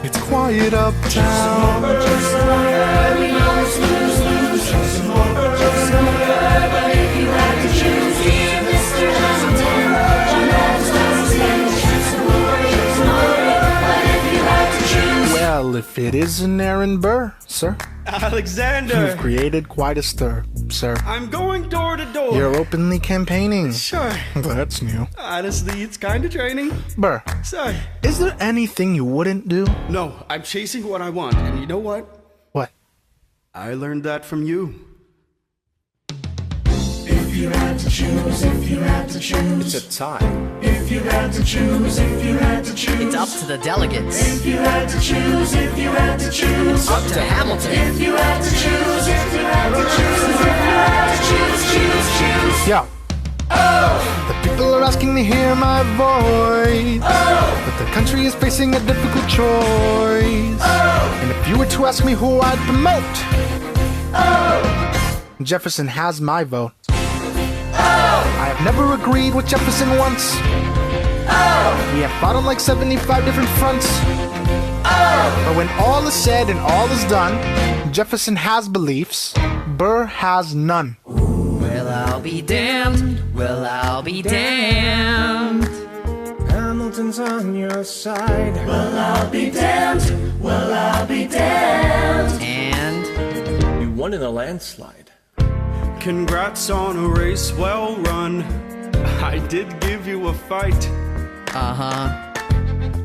It's quiet uptown. Just another, we know it's lose-lose. Just another, but if you had to choose, dear Mr. Hamilton, John Adams doesn't stand a chance, so who are you promoting? But if you had to choose, Well, if it isn't Aaron Burr, sir. Alexander. You've created quite a stir, sir. I'm going door to door. You're openly campaigning. Sure. That's new. Honestly, it's kind of draining. Burr, Sorry. is there anything you wouldn't do? No, I'm chasing what I want. And you know what? What? I learned that from you. if you had to choose, if you had to choose. It's a tie. If you had to choose, if you had to choose. It's up to the delegates. If you had to choose, if you had to choose. Up to Hamilton. If you had to choose, if you had to choose, if you had to choose. Yo. The people are asking to hear my voice. But the country is facing a difficult choice. And if you were to ask me who I'd promote, Jefferson has my vote. I have never agreed with Jefferson once. We have fought on like 75 different fronts. But when all is said and all is done, Jefferson has beliefs, Burr has none. Well, I'll be damned. Well, I'll be damned. Hamilton's on your side. Well, I'll be damned. Well, I'll be damned. And you won in a landslide. Congrats on a race well run. I did give you a fight. Uh-huh.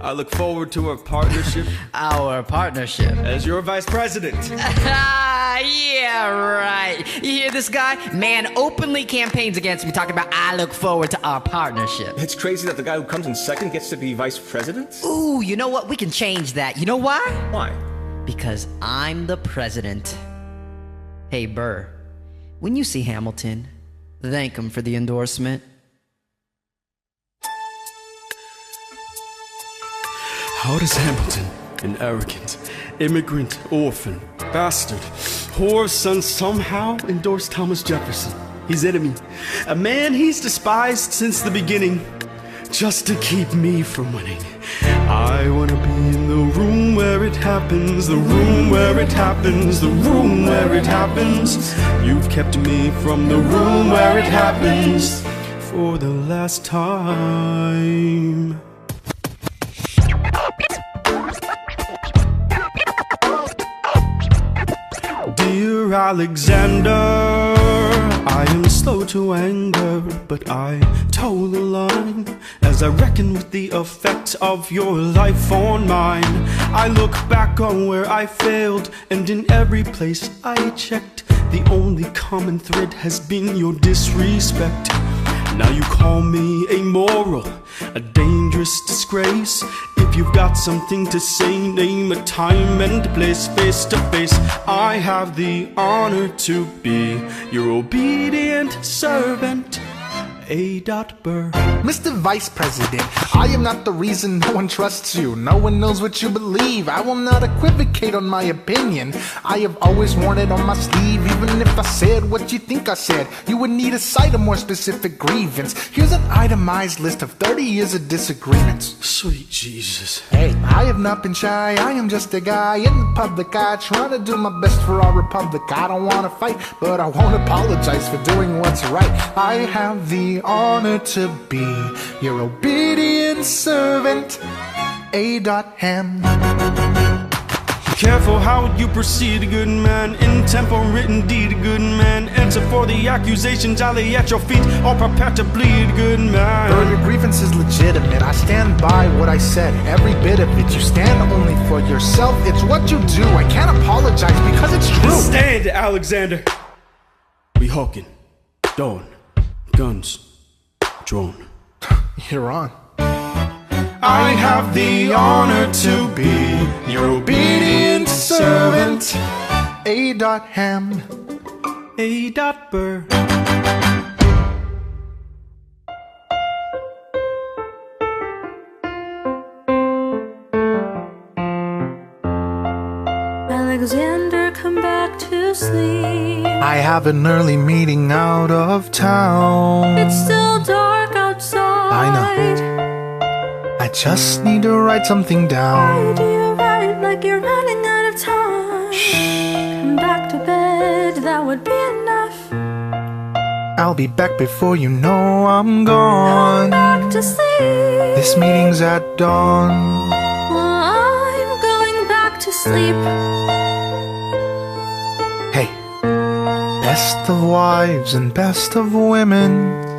I look forward to our partnership. Our partnership. As your vice president. Yeah, right. You hear this guy? Man openly campaigns against me, talking about I look forward to our partnership. It's crazy that the guy who comes in second gets to be vice president. Ooh, you know what? We can change that. You know why? Why? Because I'm the president. Hey, Burr, when you see Hamilton, thank him for the endorsement. How does Hamilton, an arrogant, immigrant, orphan, bastard, whore's son, somehow endorse Thomas Jefferson, his enemy, a man he's despised since the beginning, just to keep me from winning? I wanna be in the room where it happens, the room where it happens, the room where it happens. You've kept me from the room where it happens for the last time. Dear Alexander, I am slow to anger, but I toe the line as I reckon with the effect of your life on mine. I look back on where I failed, and in every place I checked, the only common thread has been your disrespect. Now you call me amoral, a dangerous disgrace. If you've got something to say, name a time and place, face to face. I have the honor to be your obedient servant, A. Burr. Mr. Vice President, I am not the reason no one trusts you. No one knows what you believe. I will not equivocate on my opinion. I have always worn it on my sleeve. Even if I said what you think I said, you would need to cite a more specific grievance. Here's an itemized list of 30 years of disagreements. Sweet Jesus. Hey, I have not been shy. I am just a guy in the public eye, trying to do my best for our republic. I don't want to fight, but I won't apologize for doing what's right. I have the honor to be your obedient servant, A. Ham. Careful how you proceed, good man. In tempo, written deed, good man. Answer for the accusations I lay at your feet, or prepare to bleed, good man. Bro, your grievance is legitimate. I stand by what I said, every bit of it. You stand only for yourself. It's what you do. I can't apologize because it's true. Stand, Alexander. We hawking, dawn, guns, drawn. You're on. I have the honor to be your obedient servant, A. Ham. A. Burr. Alexander, come back to sleep. I have an early meeting out of town. It's still dark outside. I know. I just need to write something down. Why do you write like you're running out of time? Come back to bed, that would be enough. I'll be back before you know I'm gone. Come back to sleep. This meeting's at dawn. I'm going back to sleep. Hey, best of wives and best of women.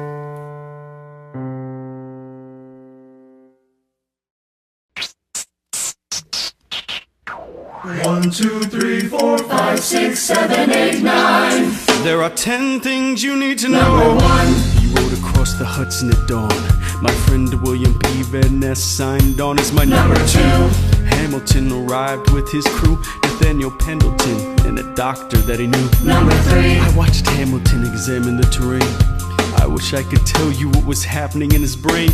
One, two, three, four, 5, 6, 7, 8, 9. There are 10 things you need to know. Number 1. You rode across the Hudson at dawn. My friend William P. Van Ness signed on as my Number 2. Hamilton arrived with his crew, Nathaniel Pendleton, and a doctor that he knew. Number 3. I watched Hamilton examine the terrain. I wish I could tell you what was happening in his brain.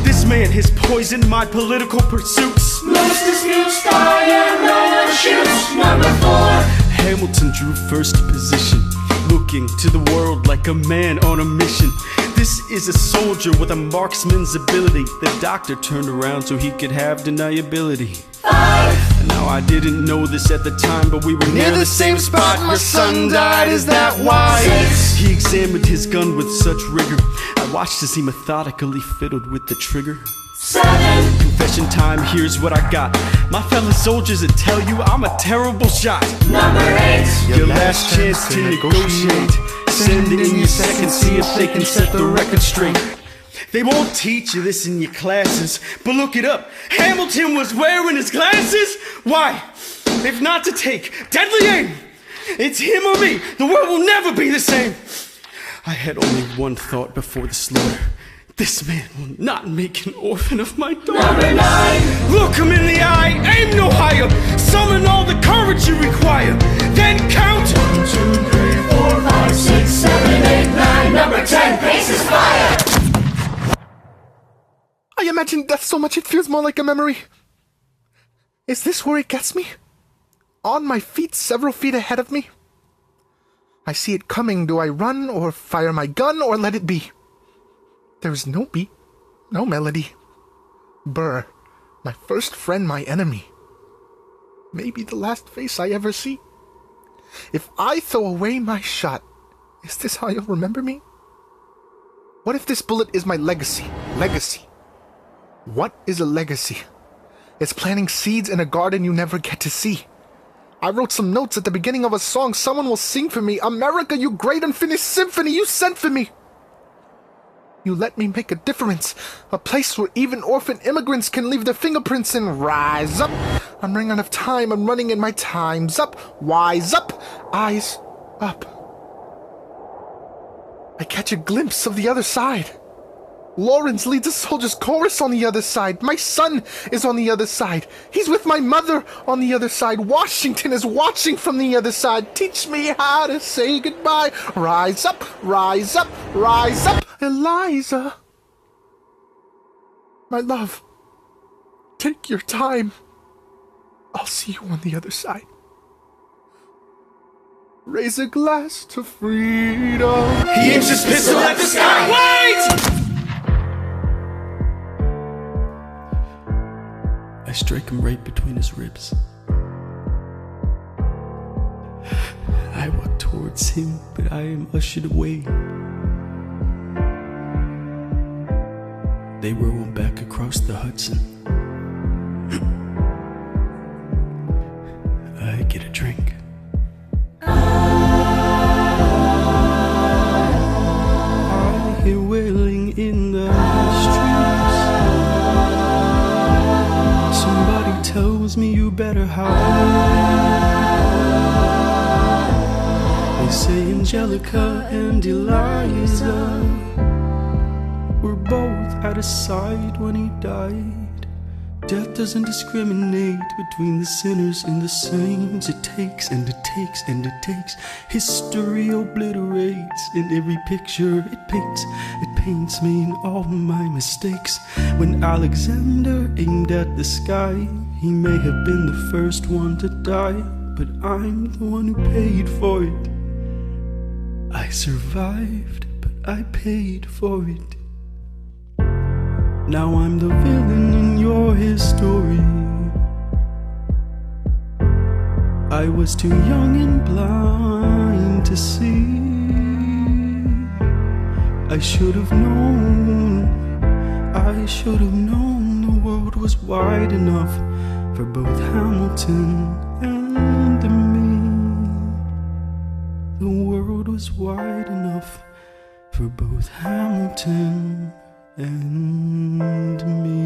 This man has poisoned my political pursuits. Most disputes die and no one shoots. Number 4. Hamilton drew first position, looking to the world like a man on a mission. This is a soldier with a marksman's ability. The doctor turned around so he could have deniability. 5. Now I didn't know this at the time, but we were near the same spot. My son died, is that why? 6. He examined his gun with such rigor. I watched as he methodically fiddled with the trigger. 7. Confession time, here's what I got. My fellow soldiers will tell you I'm a terrible shot. Number 8. Your last chance to negotiate. Send in your second, see if they can set the record straight. They won't teach you this in your classes, but look it up. Hamilton was wearing his glasses? Why? If not to take deadly aim, it's him or me. The world will never be the same. I had only one thought before the slaughter. This man will not make an orphan of my daughter. Number 9. Look him in the eye, aim no higher. Summon all the courage you require. Then count 1, 2, 3, 4, 5, 6, 7, 8, 9. Number 10. Paces fire. I imagine death so much it feels more like a memory. Is this where it gets me? On my feet, several feet ahead of me? I see it coming. Do I run or fire my gun or let it be? There is no beat, no melody. Burr, my first friend, my enemy. Maybe the last face I ever see. If I throw away my shot, is this how you'll remember me? What if this bullet is my legacy? Legacy. What is a legacy? It's planting seeds in a garden you never get to see. I wrote some notes at the beginning of a song someone will sing for me. America, you great unfinished symphony you sent for me. You let me make a difference. A place where even orphan immigrants can leave their fingerprints and rise up. I'm running out of time. I'm running and my time's up. Wise up. Eyes up. I catch a glimpse of the other side. Lawrence leads a soldier's chorus on the other side. My son is on the other side. He's with my mother on the other side. Washington is watching from the other side. Teach me how to say goodbye. Rise up, rise up, rise up, Eliza. My love, take your time. I'll see you on the other side. Raise a glass to freedom. He aims his pistol at the sky. Wait! I strike him right between his ribs. I walk towards him, but I am ushered away. They row him back across the Hudson. I get a drink. I hear wailing in the streets. Somebody tells me you better hide. They say Angelica and Eliza were both at his side when he died. Death doesn't discriminate between the sinners and the saints. It takes and it takes and it takes. History obliterates in every picture it paints me in all my mistakes. When Alexander aimed at the sky, he may have been the first one to die, but I'm the one who paid for it. I survived, but I paid for it. Now I'm the villain in your history. I was too young and blind to see. I should have known the world was wide enough for both Hamilton and me. The world was wide enough for both Hamilton and me.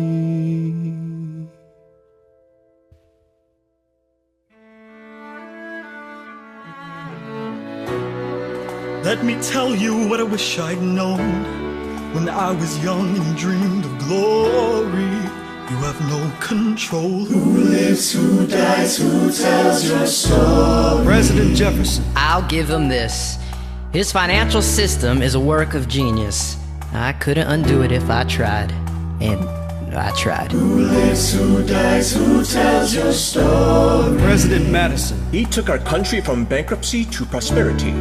Let me tell you what I wish I'd known when I was young and dreamed of glory. You have no control. Who lives, who dies, who tells your story? President Jefferson. I'll give him this. His financial system is a work of genius. I couldn't undo it if I tried. And I tried. Who lives, who dies, who tells your story? President Madison. He took our country from bankruptcy to prosperity.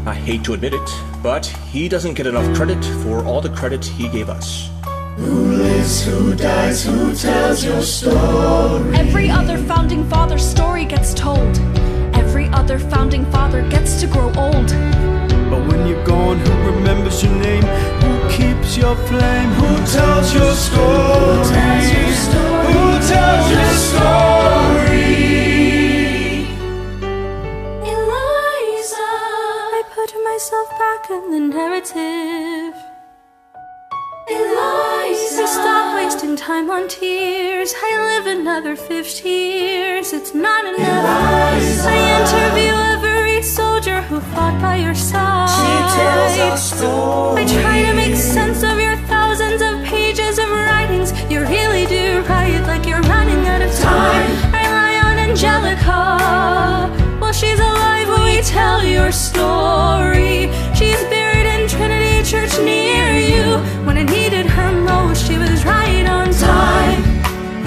I hate to admit it, but he doesn't get enough credit for all the credit he gave us. Who lives, who dies, who tells your story? Every other founding father's story gets told. Every other founding father gets to grow old. But when you're gone, who remembers your name? Who keeps your flame? Who tells your story? Who tells your story? Who tells your story? Eliza, I put myself back in the narrative. Eliza, I stop wasting time on tears. I live another 50 years. It's not enough. Eliza, I interview every soldier who fought by your side. She tells our story. I try to make sense of your thousands of pages of writings. You really do write like you're running out of time. I rely on Angelica. While she's alive, we tell your story. She's buried in Trinity Church near you. When I needed her most, she was right on time.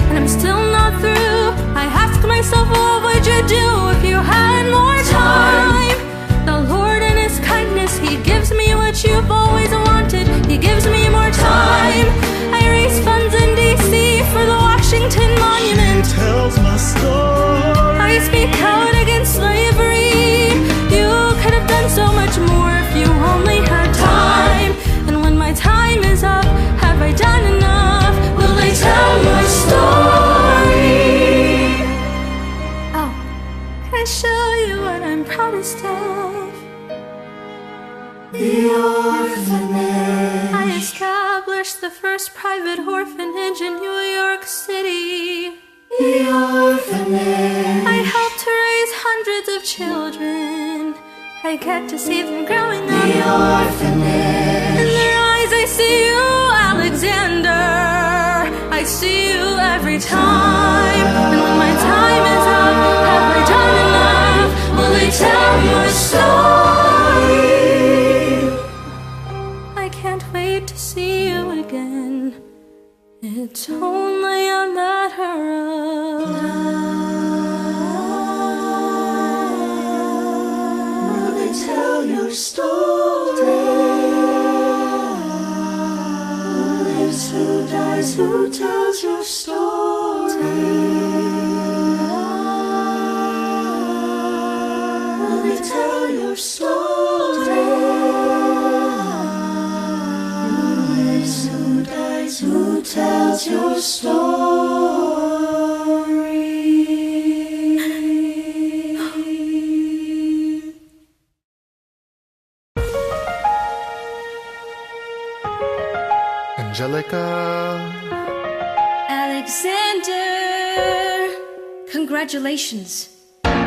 And I'm still not through. I ask myself, what would you do if you had more time? The Lord in His kindness, He gives me what you've always wanted. He gives me more time. I raise funds in D.C. for the Washington Monument. She tells my story. I speak out against slavery. You could have done so much more if you only had time. And when my time is up, have I done enough? Will they tell your story? Oh, can I show you what I'm proudest of? The orphanage. I established the first private orphanage in New York City. The orphanage. I helped to raise hundreds of children. I get to see them growing up. The orphanage. In their eyes I see you, Alexander. Alexander. I see you every time, and when my time is up, have I done enough? Will they tell your story? I can't wait to see you again. It's only a matter of time. Will they tell your story? Who dies, who tells your story? Will they tell your story? Who dies, who tells your story? Angelica. Alexander! Congratulations.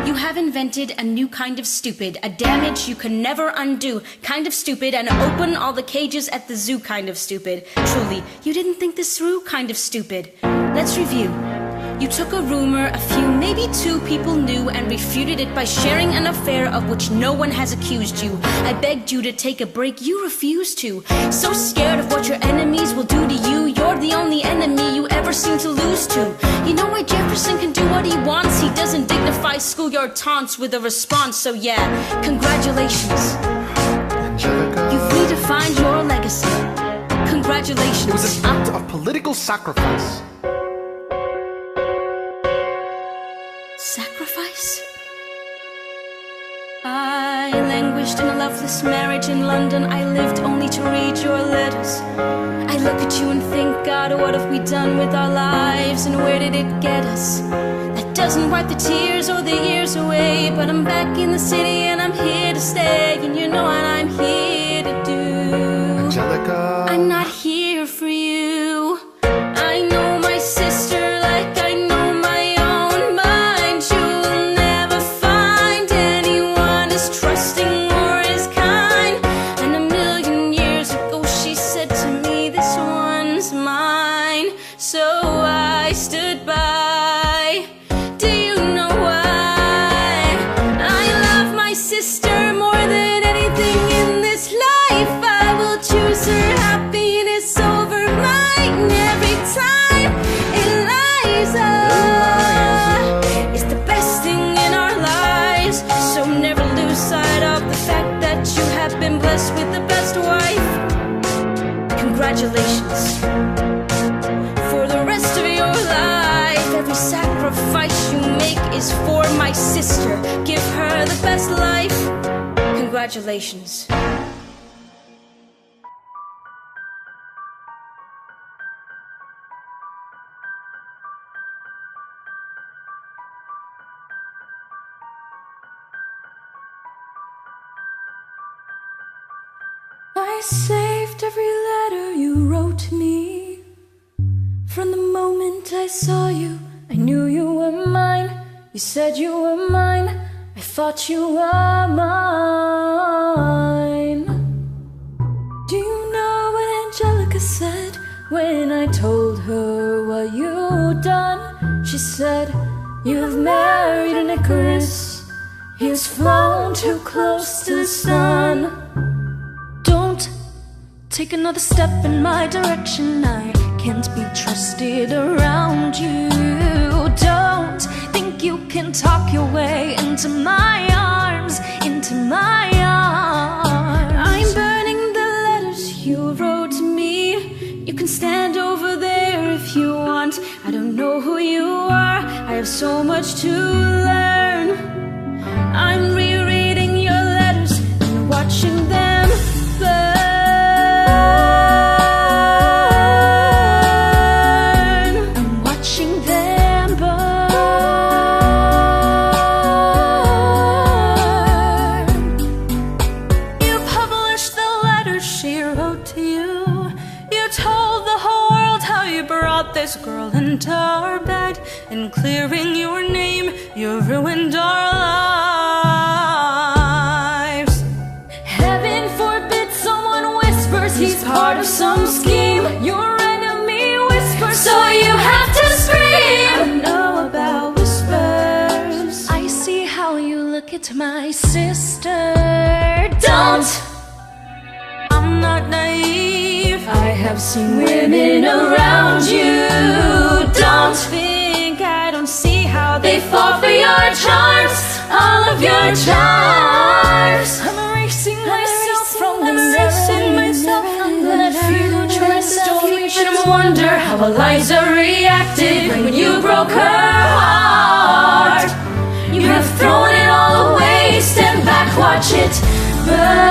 You have invented a new kind of stupid, a damage you can never undo, kind of stupid, and open all the cages at the zoo kind of stupid. Truly, you didn't think this through kind of stupid. Let's review. You took a rumor a few, maybe two people knew and refuted it by sharing an affair of which no one has accused you. I begged you to take a break, you refused to. So scared of what your enemies will do to you, you're the only enemy you ever seem to lose to. You know why Jefferson can do what he wants? He doesn't dignify schoolyard taunts with a response, so yeah, congratulations. Angelica. You've redefined your legacy. Congratulations. It was an act of political sacrifice. Sacrifice? I languished in a loveless marriage in London. I lived only to read your letters. I look at you and think, God, what have we done with our lives, and where did it get us? That doesn't wipe the tears or the years away, but I'm back in the city and I'm here to stay, and you know what I'm here to do. Angelica. I'm not here for you. I know my sister like I know my own mind. You'll never find anyone as trusting or as kind. And a million years ago she said to me, this one's mine. So I stood by. Do you know why? I love my sister more than anything in this life. I will choose her happiness over mine every time. Eliza is the best thing in our lives, so never lose sight of the fact that you have been blessed with the best wife. Congratulations. For the rest of your life, every sacrifice you make is for my sister. Give her the best life. Congratulations. I saved every letter you wrote to me. From the moment I saw you, I knew you were mine. You said you were mine, I thought you were mine. Do you know what Angelica said when I told her what you'd done? She said, you've married an Icarus. He's flown too close to the sun. Don't take another step in my direction. I can't be trusted around you. Don't think you can talk your way into my arms, into my arms. I'm burning the letters you wrote to me. You can stand over there if you want. I don't know who you are, I have so much to learn. I'm rereading your letters and watching them burn. I'm watching them burn. You published the letters she wrote to you. You told the whole world how you brought this girl into our bed, and clearing your name, you ruined our lives. Heaven forbid someone whispers he's part of some scheme. You're sister. Don't. I'm not naive. I have seen women around you. Don't think I don't see how they fall for your charms. All of your charms. I'm erasing myself from the myself from the future. Don't even wonder how Eliza reacted when you broke her heart. You have thrown it all away. Stand back, watch it burn.